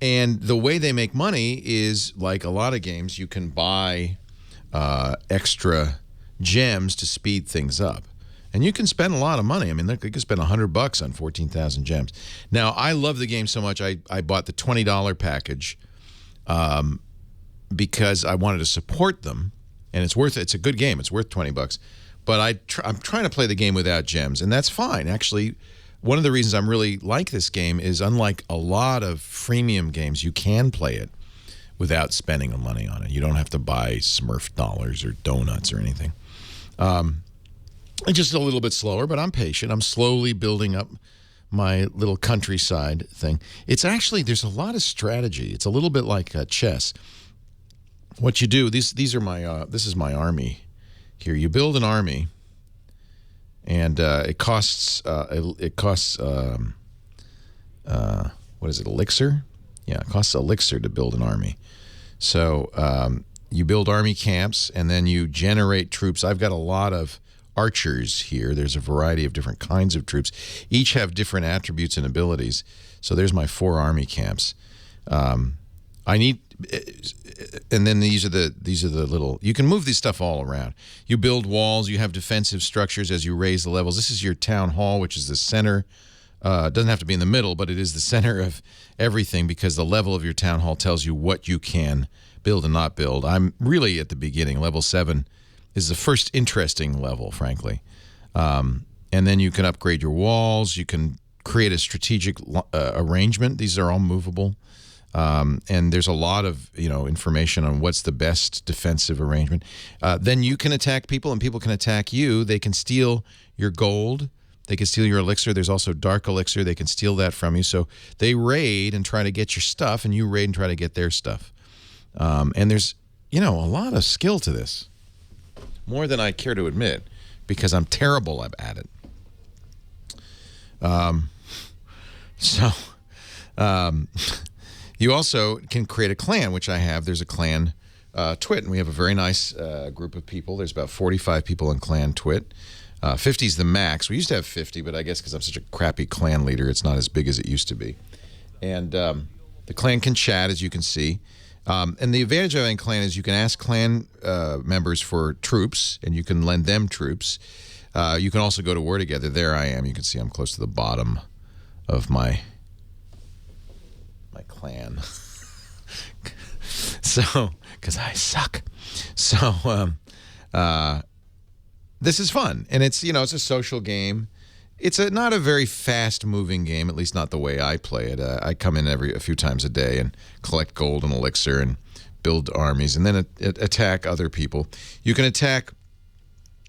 And the way they make money is, like a lot of games, you can buy extra gems to speed things up. And you can spend a lot of money. I mean, you could spend $100 on 14,000 gems. Now, I love the game so much, I bought the $20 package because I wanted to support them. And it's a good game. It's worth $20. But I'm trying to play the game without gems, and that's fine. Actually, one of the reasons I'm really like this game is, unlike a lot of freemium games, you can play it without spending money on it. You don't have to buy Smurf dollars or donuts or anything. It's just a little bit slower, but I'm patient. I'm slowly building up my little countryside thing. It's actually, there's a lot of strategy. It's a little bit like chess. What you do, these are my this is my army here. You build an army, and it costs what is it, elixir? Yeah, it costs elixir to build an army. So you build army camps, and then you generate troops. I've got a lot of archers here. There's a variety of different kinds of troops. Each have different attributes and abilities. So there's my 4 army camps. I need, and then these are the little. You can move this stuff all around. You build walls. You have defensive structures as you raise the levels. This is your town hall, which is the center. It doesn't have to be in the middle, but it is the center of everything because the level of your town hall tells you what you can build and not build. I'm really at the beginning. Level 7 is the first interesting level, frankly. And then you can upgrade your walls. You can create a strategic arrangement. These are all movable. And there's a lot of information on what's the best defensive arrangement. Then you can attack people, and people can attack you. They can steal your gold. They can steal your elixir. There's also dark elixir. They can steal that from you. So they raid and try to get your stuff, and you raid and try to get their stuff. And there's a lot of skill to this, more than I care to admit, because I'm terrible at it. You also can create a clan, which I have. There's a clan Twit, and we have a very nice group of people. There's about 45 people in clan Twit. 50 is the max. We used to have 50, but I guess because I'm such a crappy clan leader, it's not as big as it used to be. And the clan can chat, as you can see. And the advantage of having a clan is you can ask clan members for troops, and you can lend them troops. You can also go to war together. There I am. You can see I'm close to the bottom of my clan. So, because I suck. So, this is fun, and it's it's a social game. It's not a very fast-moving game, at least not the way I play it. I come in a few times a day and collect gold and elixir and build armies, and then attack other people. You can attack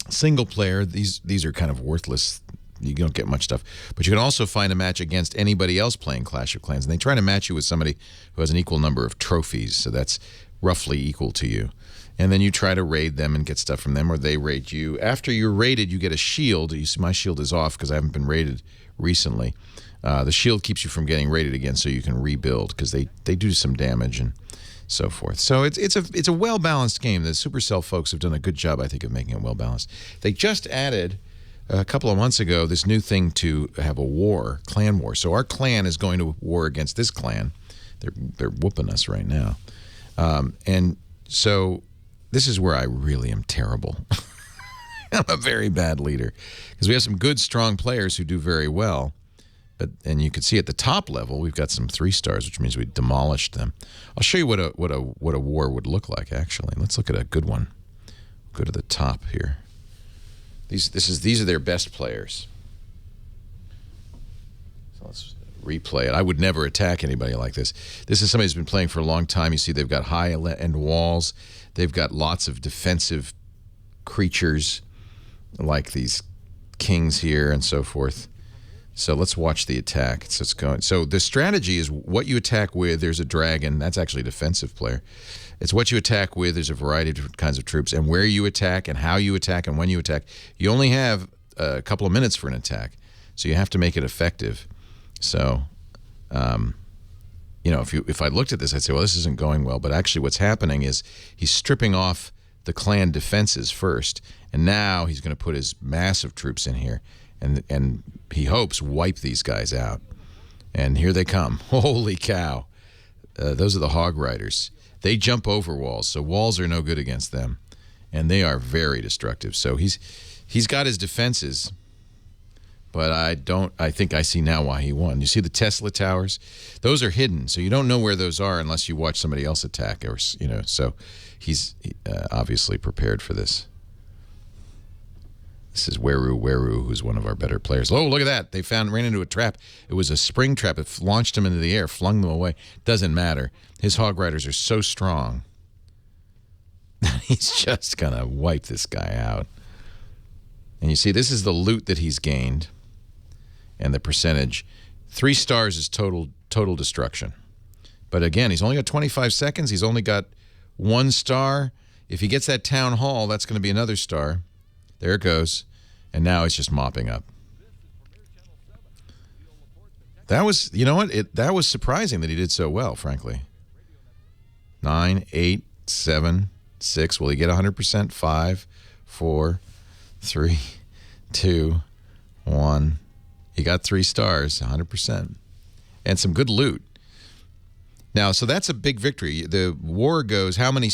single player. These are kind of worthless. You don't get much stuff, but you can also find a match against anybody else playing Clash of Clans, and they try to match you with somebody who has an equal number of trophies, so that's roughly equal to you. And then you try to raid them and get stuff from them, or they raid you. After you're raided, you get a shield. You see my shield is off because I haven't been raided recently. The shield keeps you from getting raided again, so you can rebuild because they do some damage and so forth. So it's a well-balanced game. The Supercell folks have done a good job, I think, of making it well-balanced. They just added a couple of months ago this new thing to have a war, clan war. So our clan is going to war against this clan. They're whooping us right now. And so this is where I really am terrible. I'm a very bad leader because we have some good, strong players who do very well. And you can see at the top level, we've got some 3 stars, which means we demolished them. I'll show you what a war would look like, actually. Let's look at a good one. Go to the top here. These are their best players. So let's replay it. I would never attack anybody like this. This is somebody who's been playing for a long time. You see they've got high-end walls. They've got lots of defensive creatures like these kings here and so forth. So let's watch the attack. So it's going. So the strategy is what you attack with. There's a dragon. That's actually a defensive player. It's what you attack with. There's a variety of different kinds of troops, and where you attack and how you attack and when you attack. You only have a couple of minutes for an attack, so you have to make it effective. So, if I looked at this, I'd say, well, this isn't going well. But actually what's happening is he's stripping off the clan defenses first, and now he's going to put his massive troops in here, and he hopes wipe these guys out. And here they come. Holy cow. Those are the hog riders. They jump over walls, so walls are no good against them, and they are very destructive. So he's got his defenses, but I think I see now why he won. You see the Tesla towers? Those are hidden, so you don't know where those are unless you watch somebody else attack, or so he's obviously prepared for this. This is Weru, who's one of our better players. Oh, look at that. They ran into a trap. It was a spring trap. It launched him into the air, flung them away. Doesn't matter. His hog riders are so strong that he's just going to wipe this guy out. And you see, this is the loot that he's gained and the percentage. 3 stars is total destruction. But again, he's only got 25 seconds. He's only got 1 star. If he gets that town hall, that's going to be another star. There it goes. And now it's just mopping up. That was, you know what? That was surprising that he did so well, frankly. 9, 8, 7, 6. Will he get 100%? 5, 4, 3, 2, 1. He got 3 stars, 100%. And some good loot. Now, so that's a big victory. The war goes how many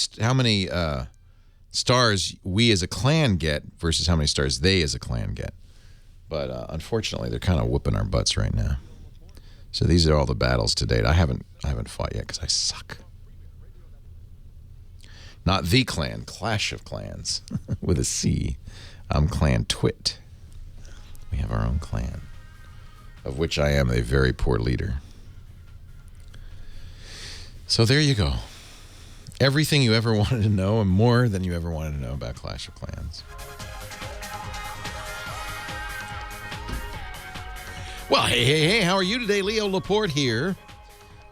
stars we as a clan get versus how many stars they as a clan get. But unfortunately, they're kind of whooping our butts right now. So these are all the battles to date. I haven't fought yet because I suck. Not the clan, Clash of Clans with a C. I'm Clan Twit. We have our own clan, of which I am a very poor leader. So there you go. Everything you ever wanted to know and more than you ever wanted to know about Clash of Clans. Well, hey, how are you today? Leo Laporte here,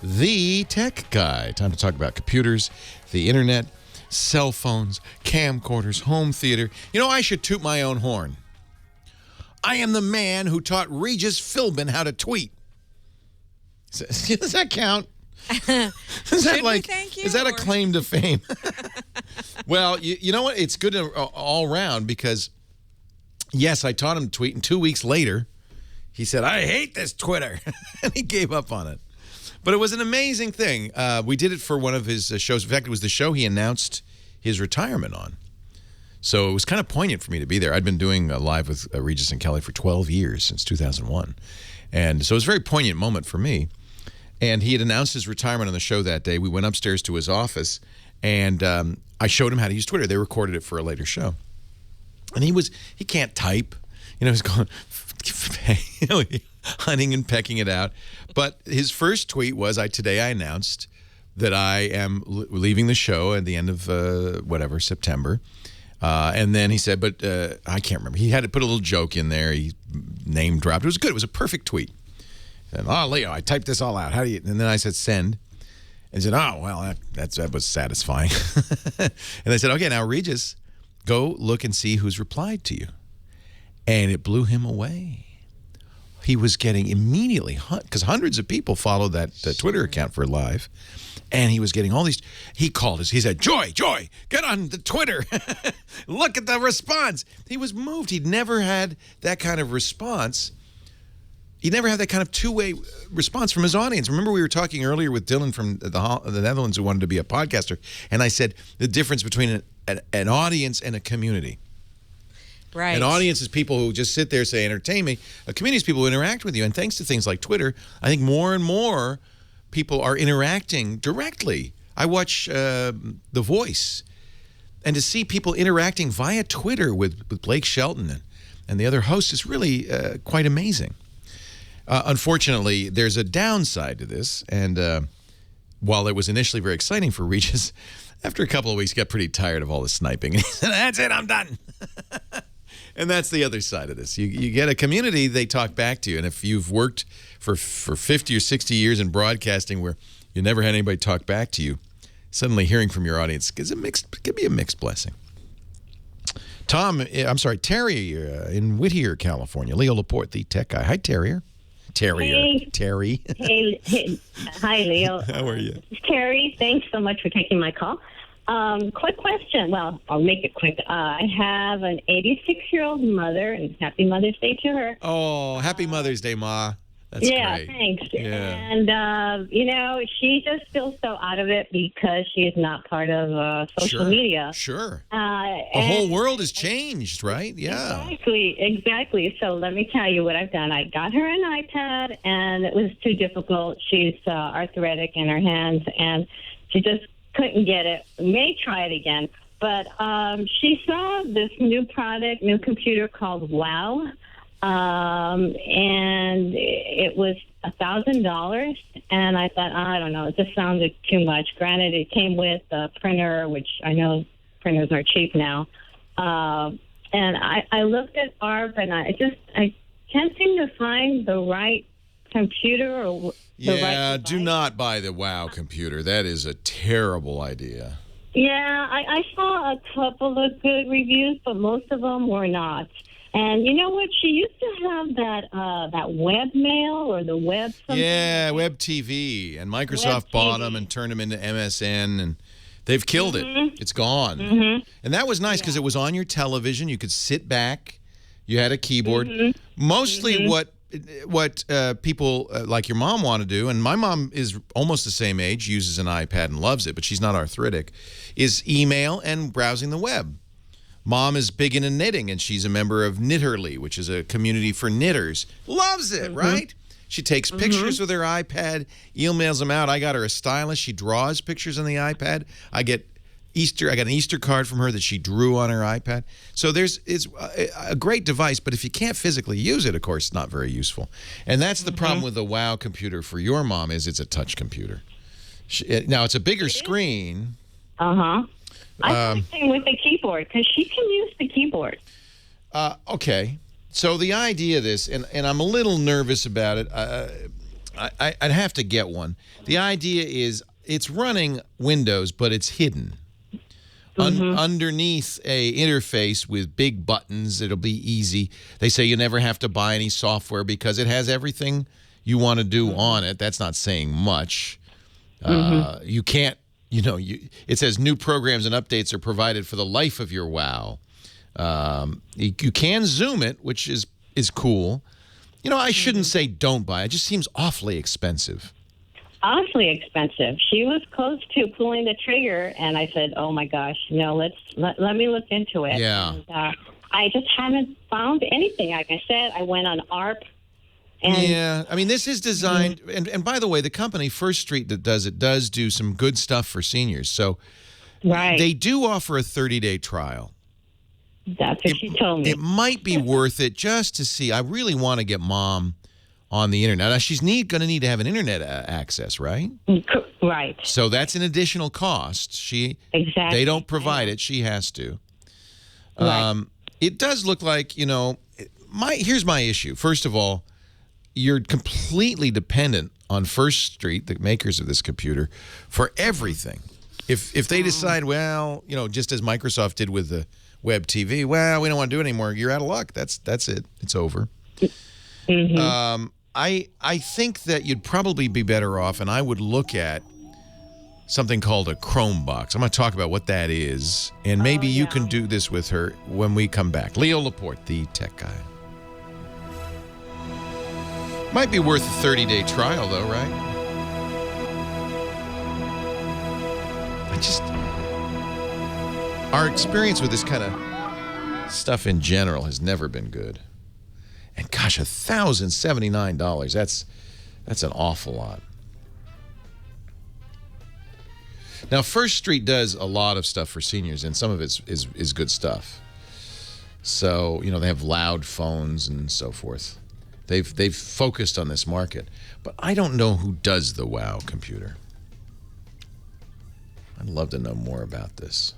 the tech guy. Time to talk about computers, the internet, cell phones, camcorders, home theater. You know, I should toot my own horn. I am the man who taught Regis Philbin how to tweet. Does that count? Is that a claim to fame? Well, you know what? It's good all around because, yes, I taught him to tweet, and 2 weeks later, he said, I hate this Twitter, and he gave up on it. But it was an amazing thing. We did it for one of his shows. In fact, it was the show he announced his retirement on. So it was kind of poignant for me to be there. I'd been doing live with Regis and Kelly for 12 years, since 2001. And so it was a very poignant moment for me. And he had announced his retirement on the show that day. We went upstairs to his office, and I showed him how to use Twitter. They recorded it for a later show. And he can't type. You know, he's going, hunting and pecking it out. But his first tweet was, today I announced that I am leaving the show at the end of, September. And then he said, but I can't remember. He had to put a little joke in there. He name dropped. It was good. It was a perfect tweet. And, Leo, I typed this all out. How do you? And then I said, send. And he said, oh, well, that was satisfying. And I said, okay, now, Regis, go look and see who's replied to you. And it blew him away. He was getting immediately, because hundreds of people followed that Twitter account for live. And he was getting all these, he called us. He said, Joy, get on the Twitter. Look at the response. He was moved. He'd never had that kind of response. He never had that kind of two-way response from his audience. Remember we were talking earlier with Dylan from the Netherlands who wanted to be a podcaster, and I said the difference between an audience and a community. Right. An audience is people who just sit there, say, entertain me. A community is people who interact with you, and thanks to things like Twitter, I think more and more people are interacting directly. I watch The Voice, and to see people interacting via Twitter with Blake Shelton and the other hosts is really quite amazing. Unfortunately, there's a downside to this, and while it was initially very exciting for Regis, after a couple of weeks, he got pretty tired of all the sniping, and he said, that's it, I'm done. And that's the other side of this. You get a community, they talk back to you, and if you've worked for 50 or 60 years in broadcasting where you never had anybody talk back to you, suddenly hearing from your audience can be a mixed blessing. Terry in Whittier, California. Leo Laporte, the tech guy. Hi, Terry. Terry. Hey. Hi, Leo. How are you? Terry, thanks so much for taking my call. Quick question. Well, I'll make it quick. I have an 86-year-old mother, and happy Mother's Day to her. Oh, happy Mother's Day, Ma. That's great. Thanks. Yeah. And, she just feels so out of it because she is not part of social media. Sure. The whole world has changed, right? Yeah. Exactly. So let me tell you what I've done. I got her an iPad, and it was too difficult. She's arthritic in her hands, and she just couldn't get it. May try it again. But she saw this new computer called Wow. And it was $1,000, and I thought, I don't know, it just sounded too much. Granted, it came with a printer, which I know printers are cheap now. And I looked at ARP, and I can't seem to find the right computer or the right do not buy the Wow computer. That is a terrible idea. Yeah, I saw a couple of good reviews, but most of them were not. And you know what? She used to have that webmail or the web something. Yeah, Web TV. And Microsoft bought them and turned them into MSN, and they've killed it. It's gone. And that was nice because it was on your television. You could sit back. You had a keyboard. Mostly what people like your mom want to do, and my mom is almost the same age, uses an iPad and loves it, but she's not arthritic, is email and browsing the web. Mom is big into knitting, and she's a member of Knitterly, which is a community for knitters. Loves it, right? She takes pictures with her iPad, emails them out. I got her a stylus. She draws pictures on the iPad. I got an Easter card from her that she drew on her iPad. So it's a great device, but if you can't physically use it, of course, it's not very useful. And that's the problem with the WOW computer for your mom is it's a touch computer. Now, it's a bigger screen. I like thing with the keyboard because she can use the keyboard. Okay. So the idea of this, and I'm a little nervous about it. I'd have to get one. The idea is it's running Windows, but it's hidden. Underneath a interface with big buttons, it'll be easy. They say you never have to buy any software because it has everything you want to do on it. That's not saying much. You can't, it says new programs and updates are provided for the life of your WOW. You can zoom it, which is cool. I shouldn't say don't buy it. It just seems awfully expensive. Awfully expensive. She was close to pulling the trigger, and I said, "Oh my gosh, let me look into it." Yeah. And, I just haven't found anything. Like I said, I went on ARP. And yeah, I mean, this is designed, and by the way, the company First Street that does it does do some good stuff for seniors. So they do offer a 30-day trial. That's what she told me. It might be worth it just to see. I really want to get Mom on the internet. Now, she's going to need to have an internet access, right? Right. So that's an additional cost. They don't provide it. She has to. Right. It does look like, here's my issue. First of all, you're completely dependent on First Street, the makers of this computer, for everything. If they decide, well, just as Microsoft did with the Web TV, well, we don't want to do it anymore, you're out of luck. That's it. It's over. I think that you'd probably be better off, and I would look at something called a Chromebox. I'm going to talk about what that is, and maybe you can do this with her when we come back. Leo Laporte, the tech guy. Might be worth a 30-day trial, though, right? Our experience with this kind of stuff in general has never been good. And gosh, $1,079, that's an awful lot. Now, First Street does a lot of stuff for seniors, and some of it is good stuff. So, they have loud phones and so forth. They've focused on this market. But I don't know who does the WOW computer. I'd love to know more about this.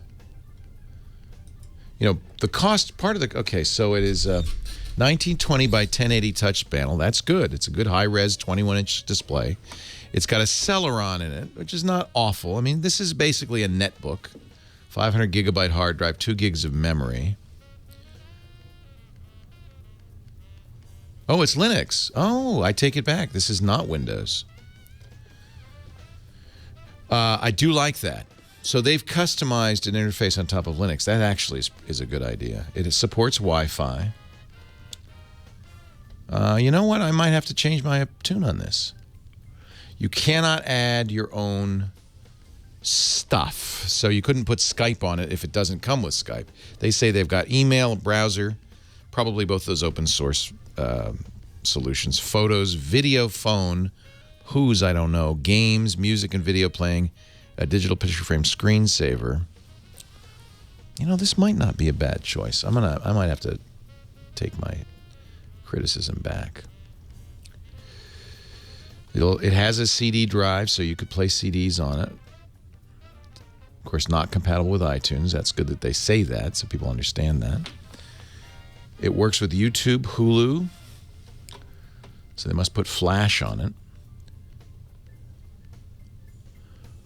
The cost, part of the, okay, so it is 1920 by 1080 touch panel. That's good. It's a good high-res 21-inch display. It's got a Celeron in it, which is not awful. I mean, this is basically a netbook. 500-gigabyte hard drive, 2 gigs of memory. Oh, it's Linux. Oh, I take it back. This is not Windows. I do like that. So they've customized an interface on top of Linux. That actually is a good idea. It supports Wi-Fi. You know what? I might have to change my tune on this. You cannot add your own stuff. So you couldn't put Skype on it if it doesn't come with Skype. They say they've got email, browser, probably both those open source solutions, photos, video, phone, I don't know, games, music and video playing, a digital picture frame screensaver. This might not be a bad choice. I might have to take my criticism back. It has a CD drive, so you could play CDs on it. Of course, not compatible with iTunes. That's good that they say that, so people understand that. It works with YouTube, Hulu, so they must put Flash on it.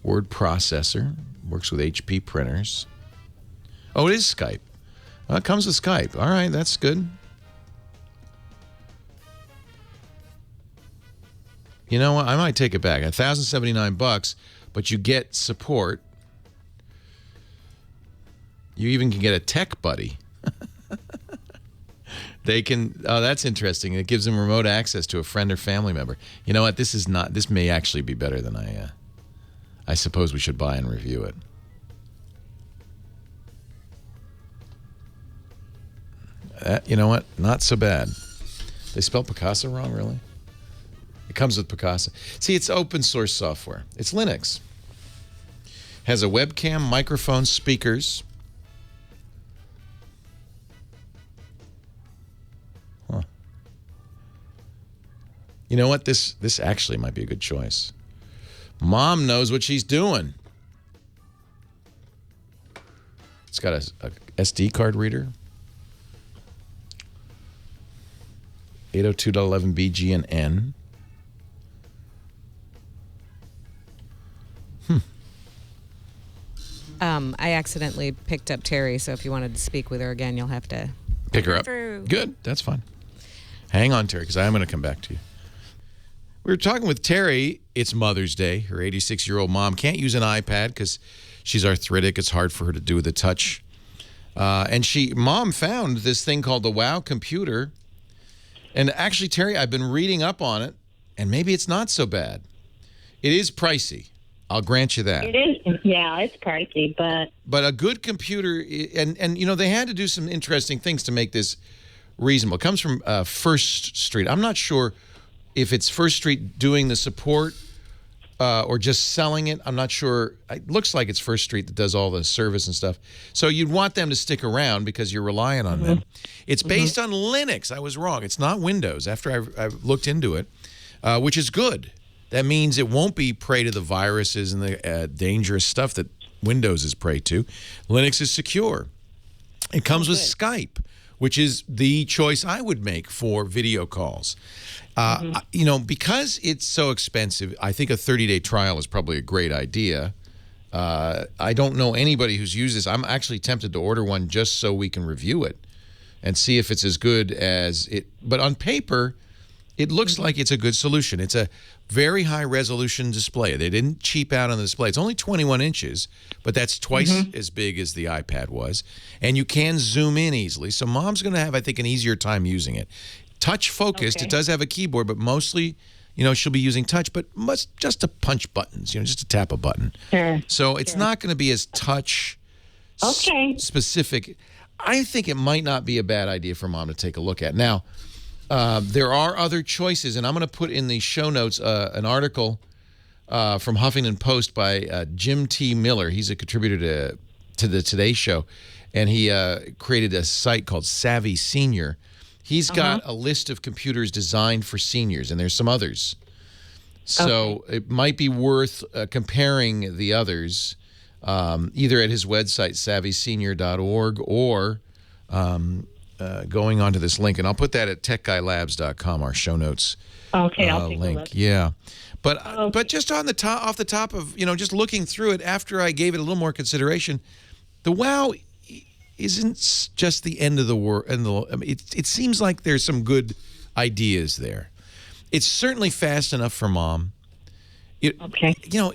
Word processor, works with HP printers. Oh, it is Skype. It comes with Skype. All right, that's good. You know what? I might take it back. $1,079, but you get support. You even can get a tech buddy. They can. Oh, that's interesting. It gives them remote access to a friend or family member. You know what? This is not. This may actually be better than I suppose we should buy and review it. You know what? Not so bad. They spelled Picasso wrong, really? It comes with Picasso. See, it's open source software. It's Linux. Has a webcam, microphone, speakers. Huh. You know what? This actually might be a good choice. Mom knows what she's doing. It's got a SD card reader. 802.11b, G, and N. I accidentally picked up Terry, so if you wanted to speak with her again, you'll have to Pick her up. through. Good. That's fine. Hang on, Terry, because I am going to come back to you. We were talking with Terry. It's Mother's Day. Her 86-year-old mom can't use an iPad because she's arthritic. It's hard for her to do with the touch. And Mom found this thing called the WOW computer. And actually, Terry, I've been reading up on it, and maybe it's not so bad. It is pricey. I'll grant you that. It is, yeah, it's pricey, But a good computer, and you know, they had to do some interesting things to make this reasonable. It comes from First Street. I'm not sure if it's First Street doing the support or just selling it. I'm not sure. It looks like it's First Street that does all the service and stuff. So you'd want them to stick around because you're relying on them. It's based on Linux. I was wrong. It's not Windows. After I've looked into it, which is good. That means it won't be prey to the viruses and the dangerous stuff that Windows is prey to. Linux is secure. It comes with Skype, which is the choice I would make for video calls. You know, because it's so expensive, I think a 30-day trial is probably a great idea. I don't know anybody who's used this. I'm actually tempted to order one just so we can review it and see if it's as good as it. But on paper, it looks like it's a good solution. It's a very high resolution display. They didn't cheap out on the display. It's only 21 inches, but that's twice as big as the iPad was. And you can zoom in easily. So Mom's going to have, I think, an easier time using it. Touch focused. Okay. It does have a keyboard, but mostly, you know, she'll be using touch, but just to punch buttons, you know, just to tap a button. Sure. So it's not going to be as touch specific. I think it might not be a bad idea for Mom to take a look at. Now, there are other choices, and I'm going to put in the show notes an article from Huffington Post by Jim T. Miller. He's a contributor to the Today Show, and he created a site called Savvy Senior. He's got a list of computers designed for seniors, and there's some others. So it might be worth comparing the others, either at his website, savvysenior.org, or going onto this link. And I'll put that at techguylabs.com, our show notes Okay, I'll take link. a look. Yeah. But just on the top, off the top of, you know, just looking through it after I gave it a little more consideration, the WOW isn't just the end of the world. I mean, it seems like there's some good ideas there. It's certainly fast enough for Mom. You know,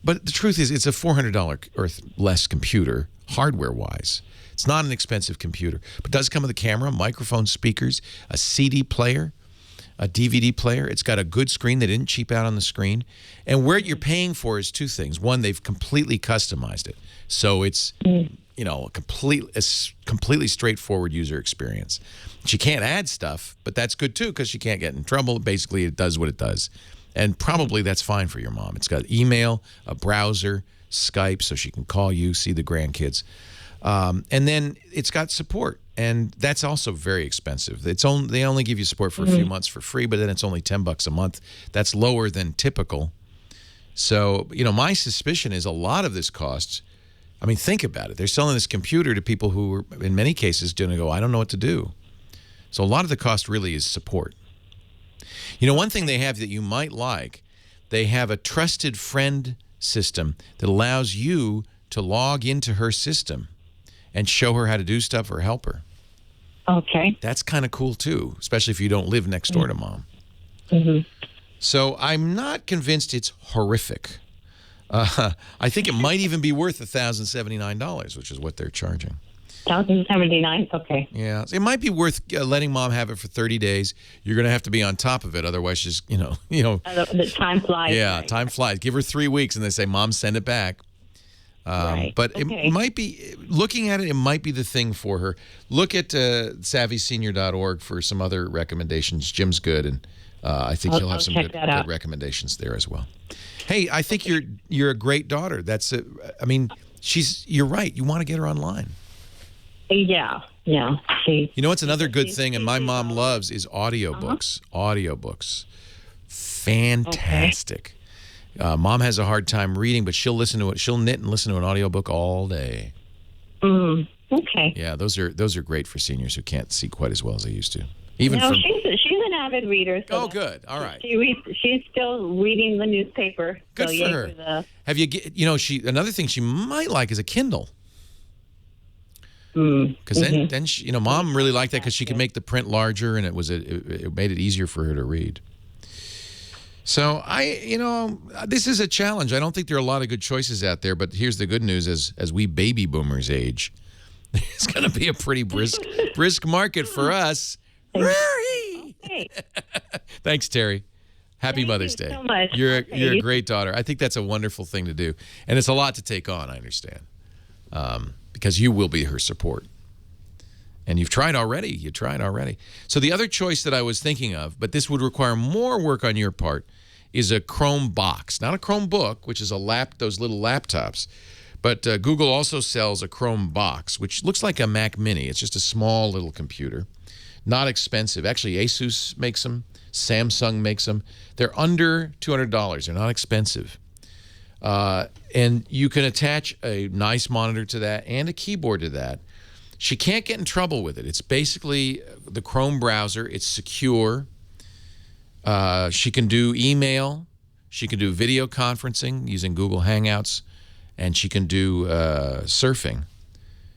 but the truth is, it's a $400 or less computer, hardware-wise. It's not an expensive computer, but it does come with a camera, microphone, speakers, a CD player, a DVD player. It's got a good screen. They didn't cheap out on the screen. And where you're paying for is two things. One, they've completely customized it. So it's, you know, a completely straightforward user experience. She can't add stuff, but that's good too because she can't get in trouble. Basically, it does what it does. And probably that's fine for your mom. It's got email, a browser, Skype, so she can call you, see the grandkids. And then it's got support, and that's also very expensive. They only give you support for a few months for free, but then it's only $10 a month. That's lower than typical. So, you know, my suspicion is a lot of this costs. I mean, think about it. They're selling this computer to people who are, in many cases, going to go, I don't know what to do. So a lot of the cost really is support. You know, one thing they have that you might like, they have a trusted friend system that allows you to log into her system and show her how to do stuff or help her. Okay. That's kind of cool, too, especially if you don't live next door to Mom. So I'm not convinced it's horrific. I think it might even be worth $1,079, which is what they're charging. $1,079. Okay. Yeah, it might be worth letting mom have it for 30 days. You're going to have to be on top of it, otherwise, she's The time flies. Yeah, time flies. Give her 3 weeks, and they say, "Mom, send it back." Right. But Okay. it might be, looking at it, it might be the thing for her. Look at SavvySenior.org for some other recommendations. Jim's good, and I think he'll have I'll some check good that out. recommendations there as well. Hey, I think you're a great daughter. I mean, you're right. You want to get her online. Yeah. You know what's another good thing, and my mom loves, is audiobooks. Audiobooks. Fantastic. Mom has a hard time reading, but she'll listen to it. She'll knit and listen to an audiobook all day. Okay. Yeah, those are great for seniors who can't see quite as well as they used to. She's an avid reader. So good. All right. She's still reading the newspaper. Good so for her. Have you another thing she might like is a Kindle. Because then she, mom really liked that because she could make the print larger, and it made it easier for her to read. So this is a challenge. I don't think there are a lot of good choices out there, but here's the good news: as we baby boomers age, it's going to be a pretty brisk market for us. Okay. Thanks, Terry. Happy Mother's Day. So much. You're a great daughter. I think that's a wonderful thing to do, and it's a lot to take on. I understand, because you will be her support. And you've tried already. You tried already. So the other choice that I was thinking of, but this would require more work on your part, is a Chrome box. Not a Chromebook, which is those little laptops. But Google also sells a Chrome box, which looks like a Mac Mini. It's just a small little computer. Not expensive. Actually, Asus makes them. Samsung makes them. They're under $200. They're not expensive. And you can attach a nice monitor to that and a keyboard to that. She can't get in trouble with it. It's basically the Chrome browser. It's secure. She can do email. She can do video conferencing using Google Hangouts. And she can do surfing.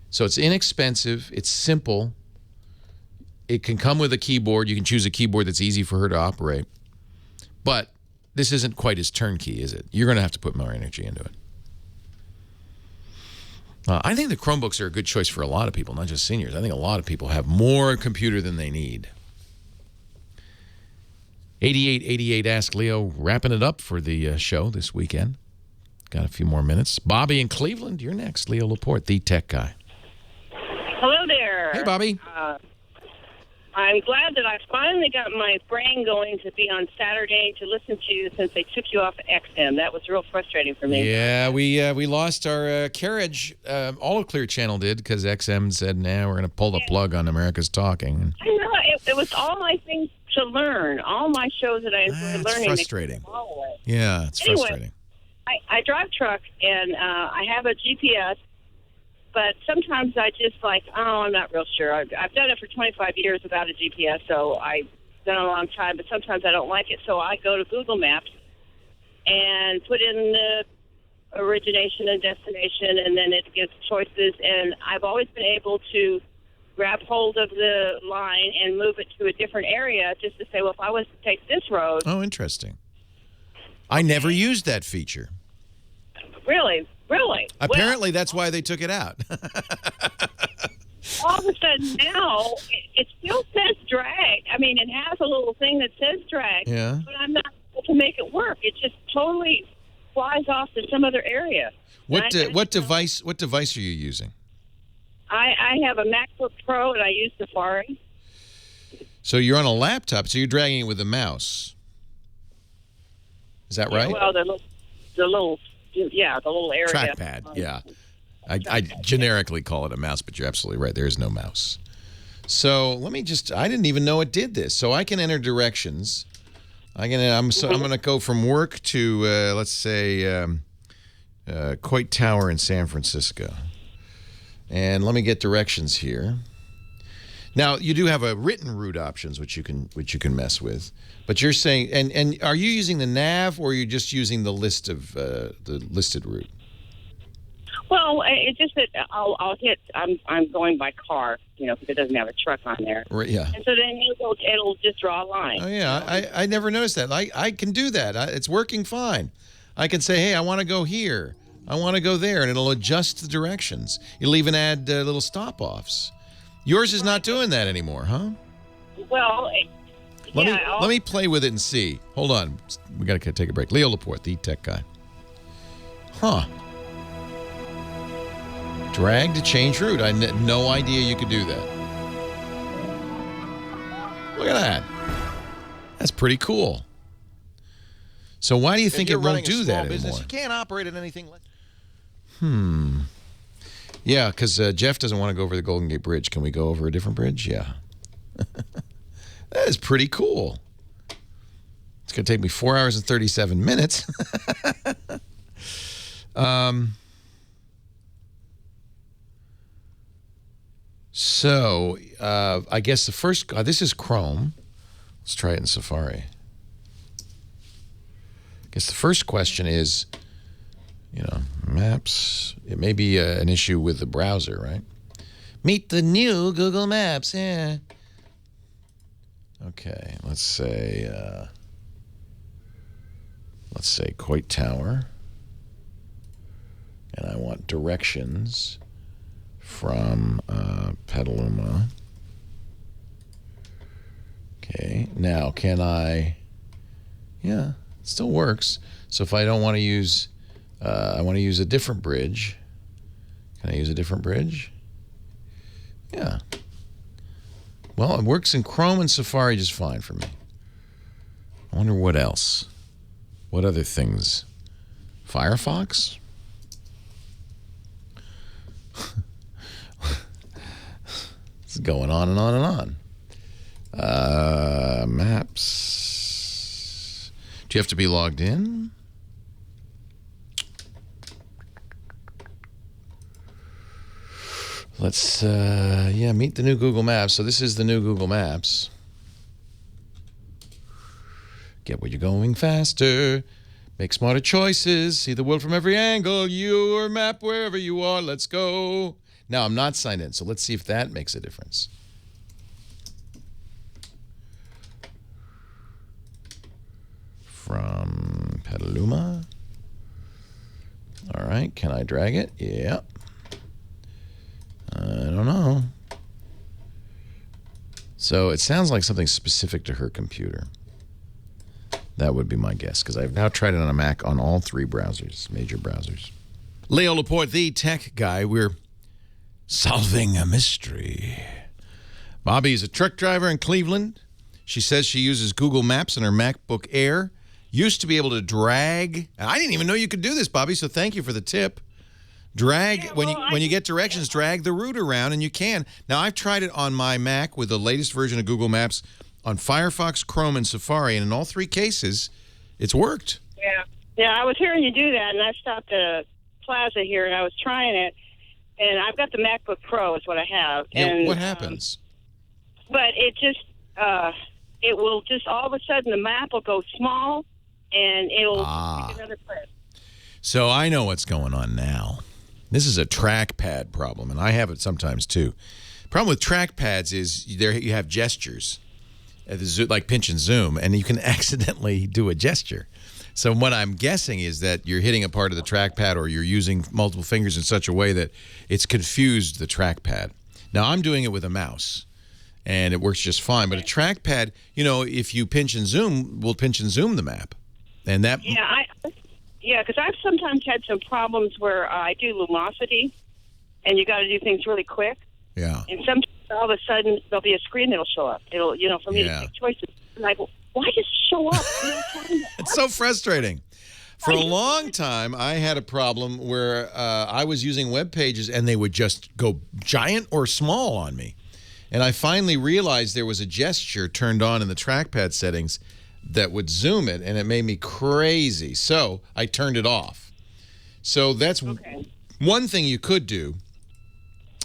So it's inexpensive. It's simple. It can come with a keyboard. You can choose a keyboard that's easy for her to operate. But this isn't quite as turnkey, is it? You're going to have to put more energy into it. I think the Chromebooks are a good choice for a lot of people, not just seniors. I think a lot of people have more computer than they need. 8888 Ask Leo, wrapping it up for the show this weekend. Got a few more minutes. Bobby in Cleveland, you're next. Leo Laporte, the tech guy. Hello there. Hey, Bobby. I'm glad that I finally got my brain going to be on Saturday to listen to you since they took you off XM. That was real frustrating for me. Yeah, we lost our carriage. Olive Clear Channel did because XM said, "Nah, we're going to pull the plug on America's Talking." I know. It was all my things to learn, all my shows that I enjoyed learning. Frustrating. All away. Yeah, it's frustrating. I drive truck, and I have a GPS. But sometimes I just I'm not real sure. I've done it for 25 years without a GPS, so I've done it a long time. But sometimes I don't like it, so I go to Google Maps and put in the origination and destination, and then it gives choices. And I've always been able to grab hold of the line and move it to a different area just to say, well, if I was to take this road. Oh, interesting. I never used that feature. Really? Apparently, that's why they took it out. All of a sudden now, it still says drag. I mean, it has a little thing that says drag, but I'm not able to make it work. It just totally flies off to some other area. What device are you using? I have a MacBook Pro, and I use Safari. So you're on a laptop, so you're dragging it with a mouse. Is that right? Well, the little area. Trackpad, yeah. I generically call it a mouse, but you're absolutely right. There is no mouse. So let me I didn't even know it did this. So I can enter directions. I'm going to go from work to, let's say, Coit Tower in San Francisco. And let me get directions here. Now, you do have a written route options, which you can mess with. But you're saying, and are you using the nav, or are you just using the list of the listed route? Well, it's just that I'll hit. I'm going by car, because it doesn't have a truck on there. Right, yeah. And so then it'll just draw a line. Oh, yeah. I never noticed that. I can do that. It's working fine. I can say, hey, I want to go here. I want to go there, and it'll adjust the directions. It'll even add little stop-offs. Yours is not doing that anymore, huh? Well, let me play with it and see. Hold on. We got to take a break. Leo Laporte, the tech guy. Huh. Drag to change route. I had no idea you could do that. Look at that. That's pretty cool. So why do you think it won't do that anymore? You can't operate at anything less. Yeah, because Jeff doesn't want to go over the Golden Gate Bridge. Can we go over a different bridge? Yeah. That is pretty cool. It's going to take me 4 hours and 37 minutes. So, I guess the first... this is Chrome. Let's try it in Safari. I guess the first question is, maps. It may be an issue with the browser, right? Meet the new Google Maps, yeah. Okay, let's say Coit Tower. And I want directions from Petaluma. Okay, now can I... Yeah, it still works. So if I don't want to use... I want to use a different bridge. Can I use a different bridge? Yeah. Well, it works in Chrome and Safari just fine for me. I wonder what else. What other things? Firefox? It's going on and on and on. Maps. Do you have to be logged in? Let's, meet the new Google Maps. So this is the new Google Maps. Get where you're going faster. Make smarter choices. See the world from every angle. Your map wherever you are. Let's go. Now, I'm not signed in, so let's see if that makes a difference. From Petaluma. All right, can I drag it? Yeah. I don't know. So it sounds like something specific to her computer. That would be my guess, because I've now tried it on a Mac on all three browsers, major browsers. Leo Laporte, the tech guy. We're solving a mystery. Bobby is a truck driver in Cleveland. She says she uses Google Maps in her MacBook Air. Used to be able to drag. And I didn't even know you could do this, Bobby, so thank you for the tip. Drag, when you get directions, drag the route around, and you can. Now, I've tried it on my Mac with the latest version of Google Maps on Firefox, Chrome, and Safari, and in all three cases, it's worked. Yeah, I was hearing you do that, and I stopped at a plaza here, and I was trying it, and I've got the MacBook Pro is what I have. Yeah, and, what happens? But it just, it will just, all of a sudden, the map will go small, and it'll pick another place. So I know what's going on now. This is a trackpad problem, and I have it sometimes too. Problem with trackpads is there you have gestures, like pinch and zoom, and you can accidentally do a gesture. So what I'm guessing is that you're hitting a part of the trackpad, or you're using multiple fingers in such a way that it's confused the trackpad. Now, I'm doing it with a mouse, and it works just fine. But a trackpad, if you pinch and zoom, will pinch and zoom the map. And that... Yeah, because I've sometimes had some problems where I do lumosity, and you got to do things really quick. Yeah. And sometimes all of a sudden there'll be a screen that'll show up. It'll, for me to make choices. And I go, why does it show up? It's so frustrating. For a long time, I had a problem where I was using web pages, and they would just go giant or small on me. And I finally realized there was a gesture turned on in the trackpad settings that would zoom it, and it made me crazy. So I turned it off. So that's one thing you could do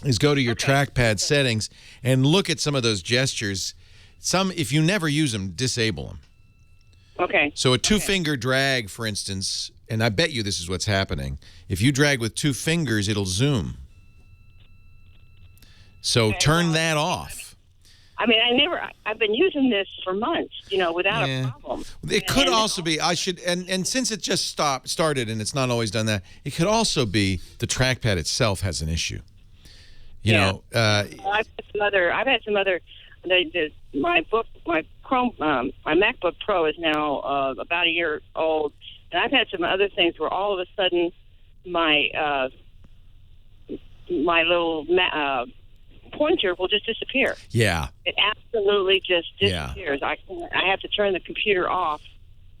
is go to your trackpad settings and look at some of those gestures. If you never use them, disable them. Okay. So a two-finger drag, for instance, and I bet you this is what's happening. If you drag with 2 fingers, it'll zoom. So turn that off. I mean, I've been using this for months, without a problem. It could also be, and since it just started and it's not always done that, it could also be the trackpad itself has an issue. You know, I've had some other. My MacBook Pro is now about a year old, and I've had some other things where all of a sudden my little pointer will just disappear. Yeah. It absolutely just disappears. I have to turn the computer off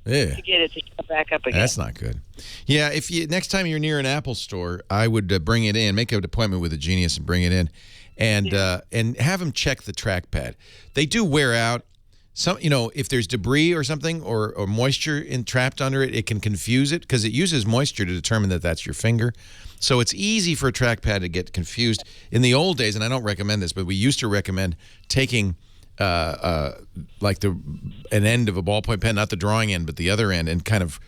to get it to come back up again. That's not good. Yeah, if you next time you're near an Apple store, I would bring it in, make an appointment with a genius and bring it in, and have them check the trackpad. They do wear out. Some, if there's debris or something or moisture trapped under it, it can confuse it because it uses moisture to determine that that's your finger. So it's easy for a trackpad to get confused. In the old days, and I don't recommend this, but we used to recommend taking like an end of a ballpoint pen, not the drawing end, but the other end, and kind of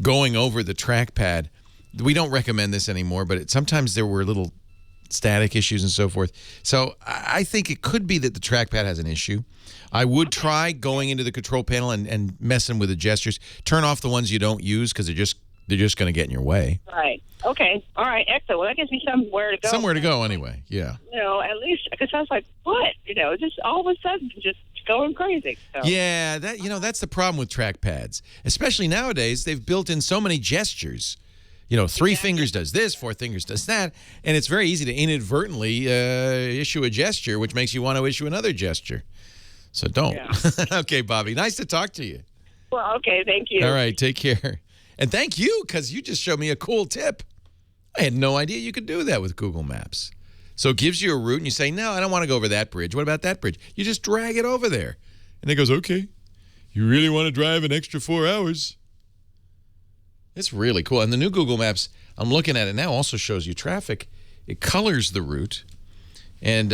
going over the trackpad. We don't recommend this anymore, but sometimes there were little static issues and so forth. So I think it could be that the trackpad has an issue. I would try going into the control panel and messing with the gestures. Turn off the ones you don't use because they're just going to get in your way. Right. Okay. All right. Excellent. Well, that gives me somewhere to go. Somewhere to go anyway. Yeah. At least because I was like, what? Just all of a sudden, just going crazy. So. Yeah. That's the problem with trackpads, especially nowadays. They've built in so many gestures. 3 fingers does this, 4 fingers does that, and it's very easy to inadvertently issue a gesture, which makes you want to issue another gesture. So don't. Yeah. Okay, Bobby. Nice to talk to you. Well, okay. Thank you. All right. Take care. And thank you, because you just showed me a cool tip. I had no idea you could do that with Google Maps. So it gives you a route, and you say, no, I don't want to go over that bridge. What about that bridge? You just drag it over there. And it goes, okay, you really want to drive an extra 4 hours? It's really cool. And the new Google Maps, I'm looking at it now, also shows you traffic. It colors the route. And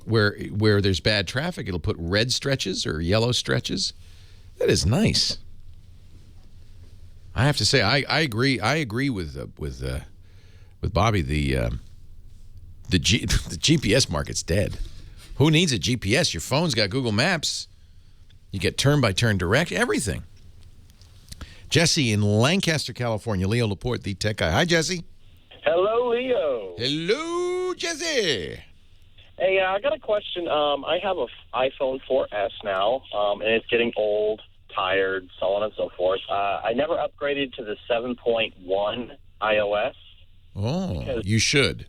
where there's bad traffic, it'll put red stretches or yellow stretches. That is nice. I have to say, I agree. I agree with Bobby. The GPS market's dead. Who needs a GPS? Your phone's got Google Maps. You get turn-by-turn direct, everything. Jesse in Lancaster, California. Leo Laporte, the tech guy. Hi, Jesse. Hello, Leo. Hello, Jesse. Hey, I got a question. I have an iPhone 4S now, and it's getting old, tired, so on and so forth. I never upgraded to the 7.1 iOS. Oh, you should.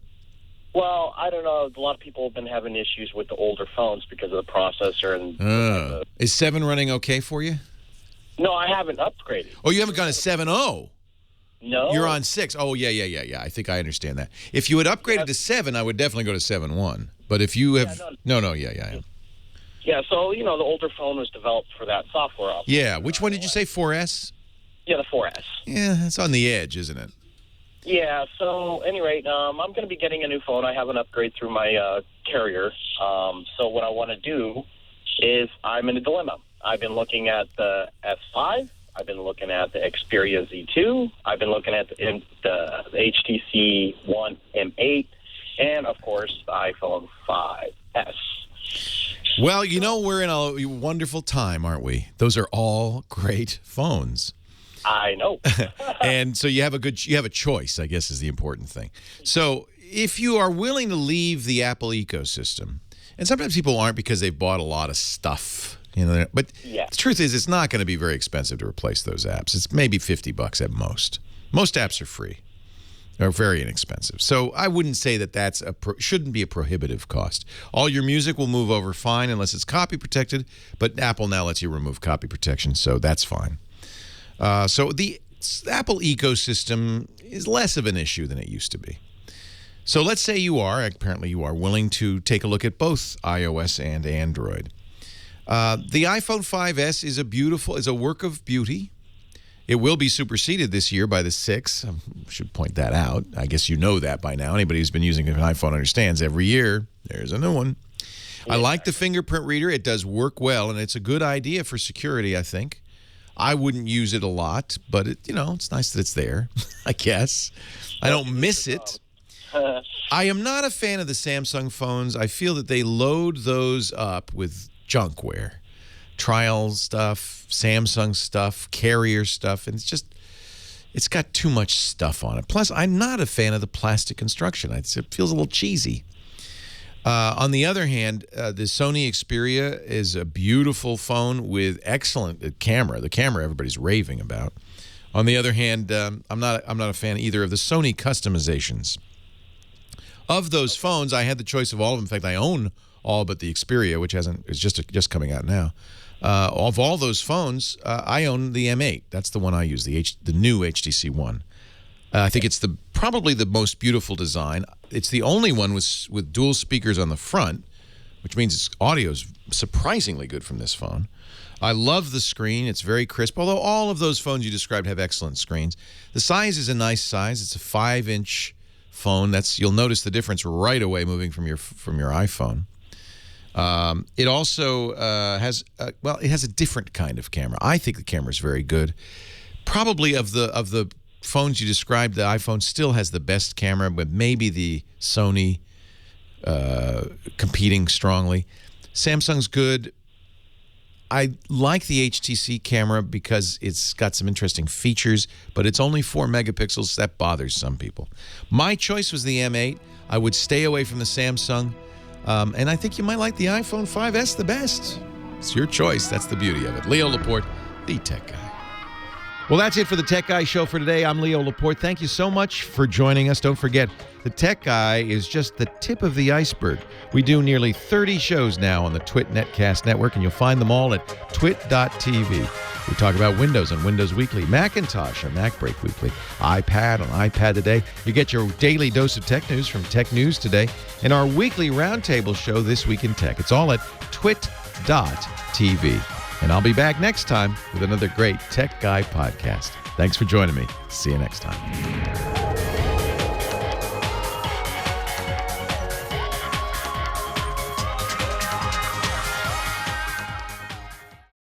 Well, I don't know. A lot of people have been having issues with the older phones because of the processor. And is 7 running okay for you? No, I haven't upgraded. Oh, you haven't gone to 7.0? No. You're on 6. Oh, yeah. I think I understand that. If you had upgraded to 7, I would definitely go to 7.1. But if you have... Yeah. Yeah, so, the older phone was developed for that software. Yeah, which one did you say, 4S? Yeah, the 4S. Yeah, it's on the edge, isn't it? Yeah, so, at any rate, I'm going to be getting a new phone. I have an upgrade through my carrier. So what I want to do is I'm in a dilemma. I've been looking at the S5. I've been looking at the Xperia Z2. I've been looking at the HTC One M8. And, of course, the iPhone 5S. Well, we're in a wonderful time, aren't we? Those are all great phones. I know. And so you have a choice, I guess, is the important thing. So if you are willing to leave the Apple ecosystem, and sometimes people aren't because they've bought a lot of stuff, but the truth is it's not going to be very expensive to replace those apps. It's maybe $50 at most. Most apps are free. They're very inexpensive. So I wouldn't say that shouldn't be a prohibitive cost. All your music will move over fine unless it's copy protected, but Apple now lets you remove copy protection, so that's fine. So the Apple ecosystem is less of an issue than it used to be. So let's say apparently you are willing to take a look at both iOS and Android. The iPhone 5S is a work of beauty. It will be superseded this year by the 6. I should point that out. I guess you know that by now. Anybody who's been using an iPhone understands every year there's a new one. I like the fingerprint reader. It does work well, and it's a good idea for security, I think. I wouldn't use it a lot, but it's nice that it's there, I guess. I don't miss it. I am not a fan of the Samsung phones. I feel that they load those up with junkware, trial stuff, Samsung stuff, carrier stuff, and it's got too much stuff on it. Plus, I'm not a fan of the plastic construction. It feels a little cheesy. On the other hand, the Sony Xperia is a beautiful phone with excellent camera. The camera everybody's raving about. On the other hand, I'm not a fan either of the Sony customizations. Of those phones, I had the choice of all of them. In fact, I own all but the Xperia, which is just coming out now. Of all those phones, I own the M8. That's the one I use, the new HTC One. I think it's probably the most beautiful design. It's the only one with dual speakers on the front, which means its audio is surprisingly good from this phone. I love the screen. It's very crisp, although all of those phones you described have excellent screens. The size is a nice size. It's a 5-inch phone. You'll notice the difference right away moving from your iPhone. It also has a different kind of camera. I think the camera is very good. Probably of the phones you described, the iPhone still has the best camera, but maybe the Sony competing strongly. Samsung's good. I like the HTC camera because it's got some interesting features, but it's only 4 megapixels. That bothers some people. My choice was the M8. I would stay away from the Samsung, and I think you might like the iPhone 5S the best. It's your choice. That's the beauty of it. Leo Laporte, the Tech Guy. Well, that's it for the Tech Guy Show for today. I'm Leo Laporte. Thank you so much for joining us. Don't forget, the Tech Guy is just the tip of the iceberg. We do nearly 30 shows now on the Twit Netcast Network, and you'll find them all at twit.tv. We talk about Windows on Windows Weekly, Macintosh on Mac Break Weekly, iPad on iPad Today. You get your daily dose of tech news from Tech News Today, and our weekly roundtable show, This Week in Tech. It's all at twit.tv. And I'll be back next time with another great Tech Guy podcast. Thanks for joining me. See you next time.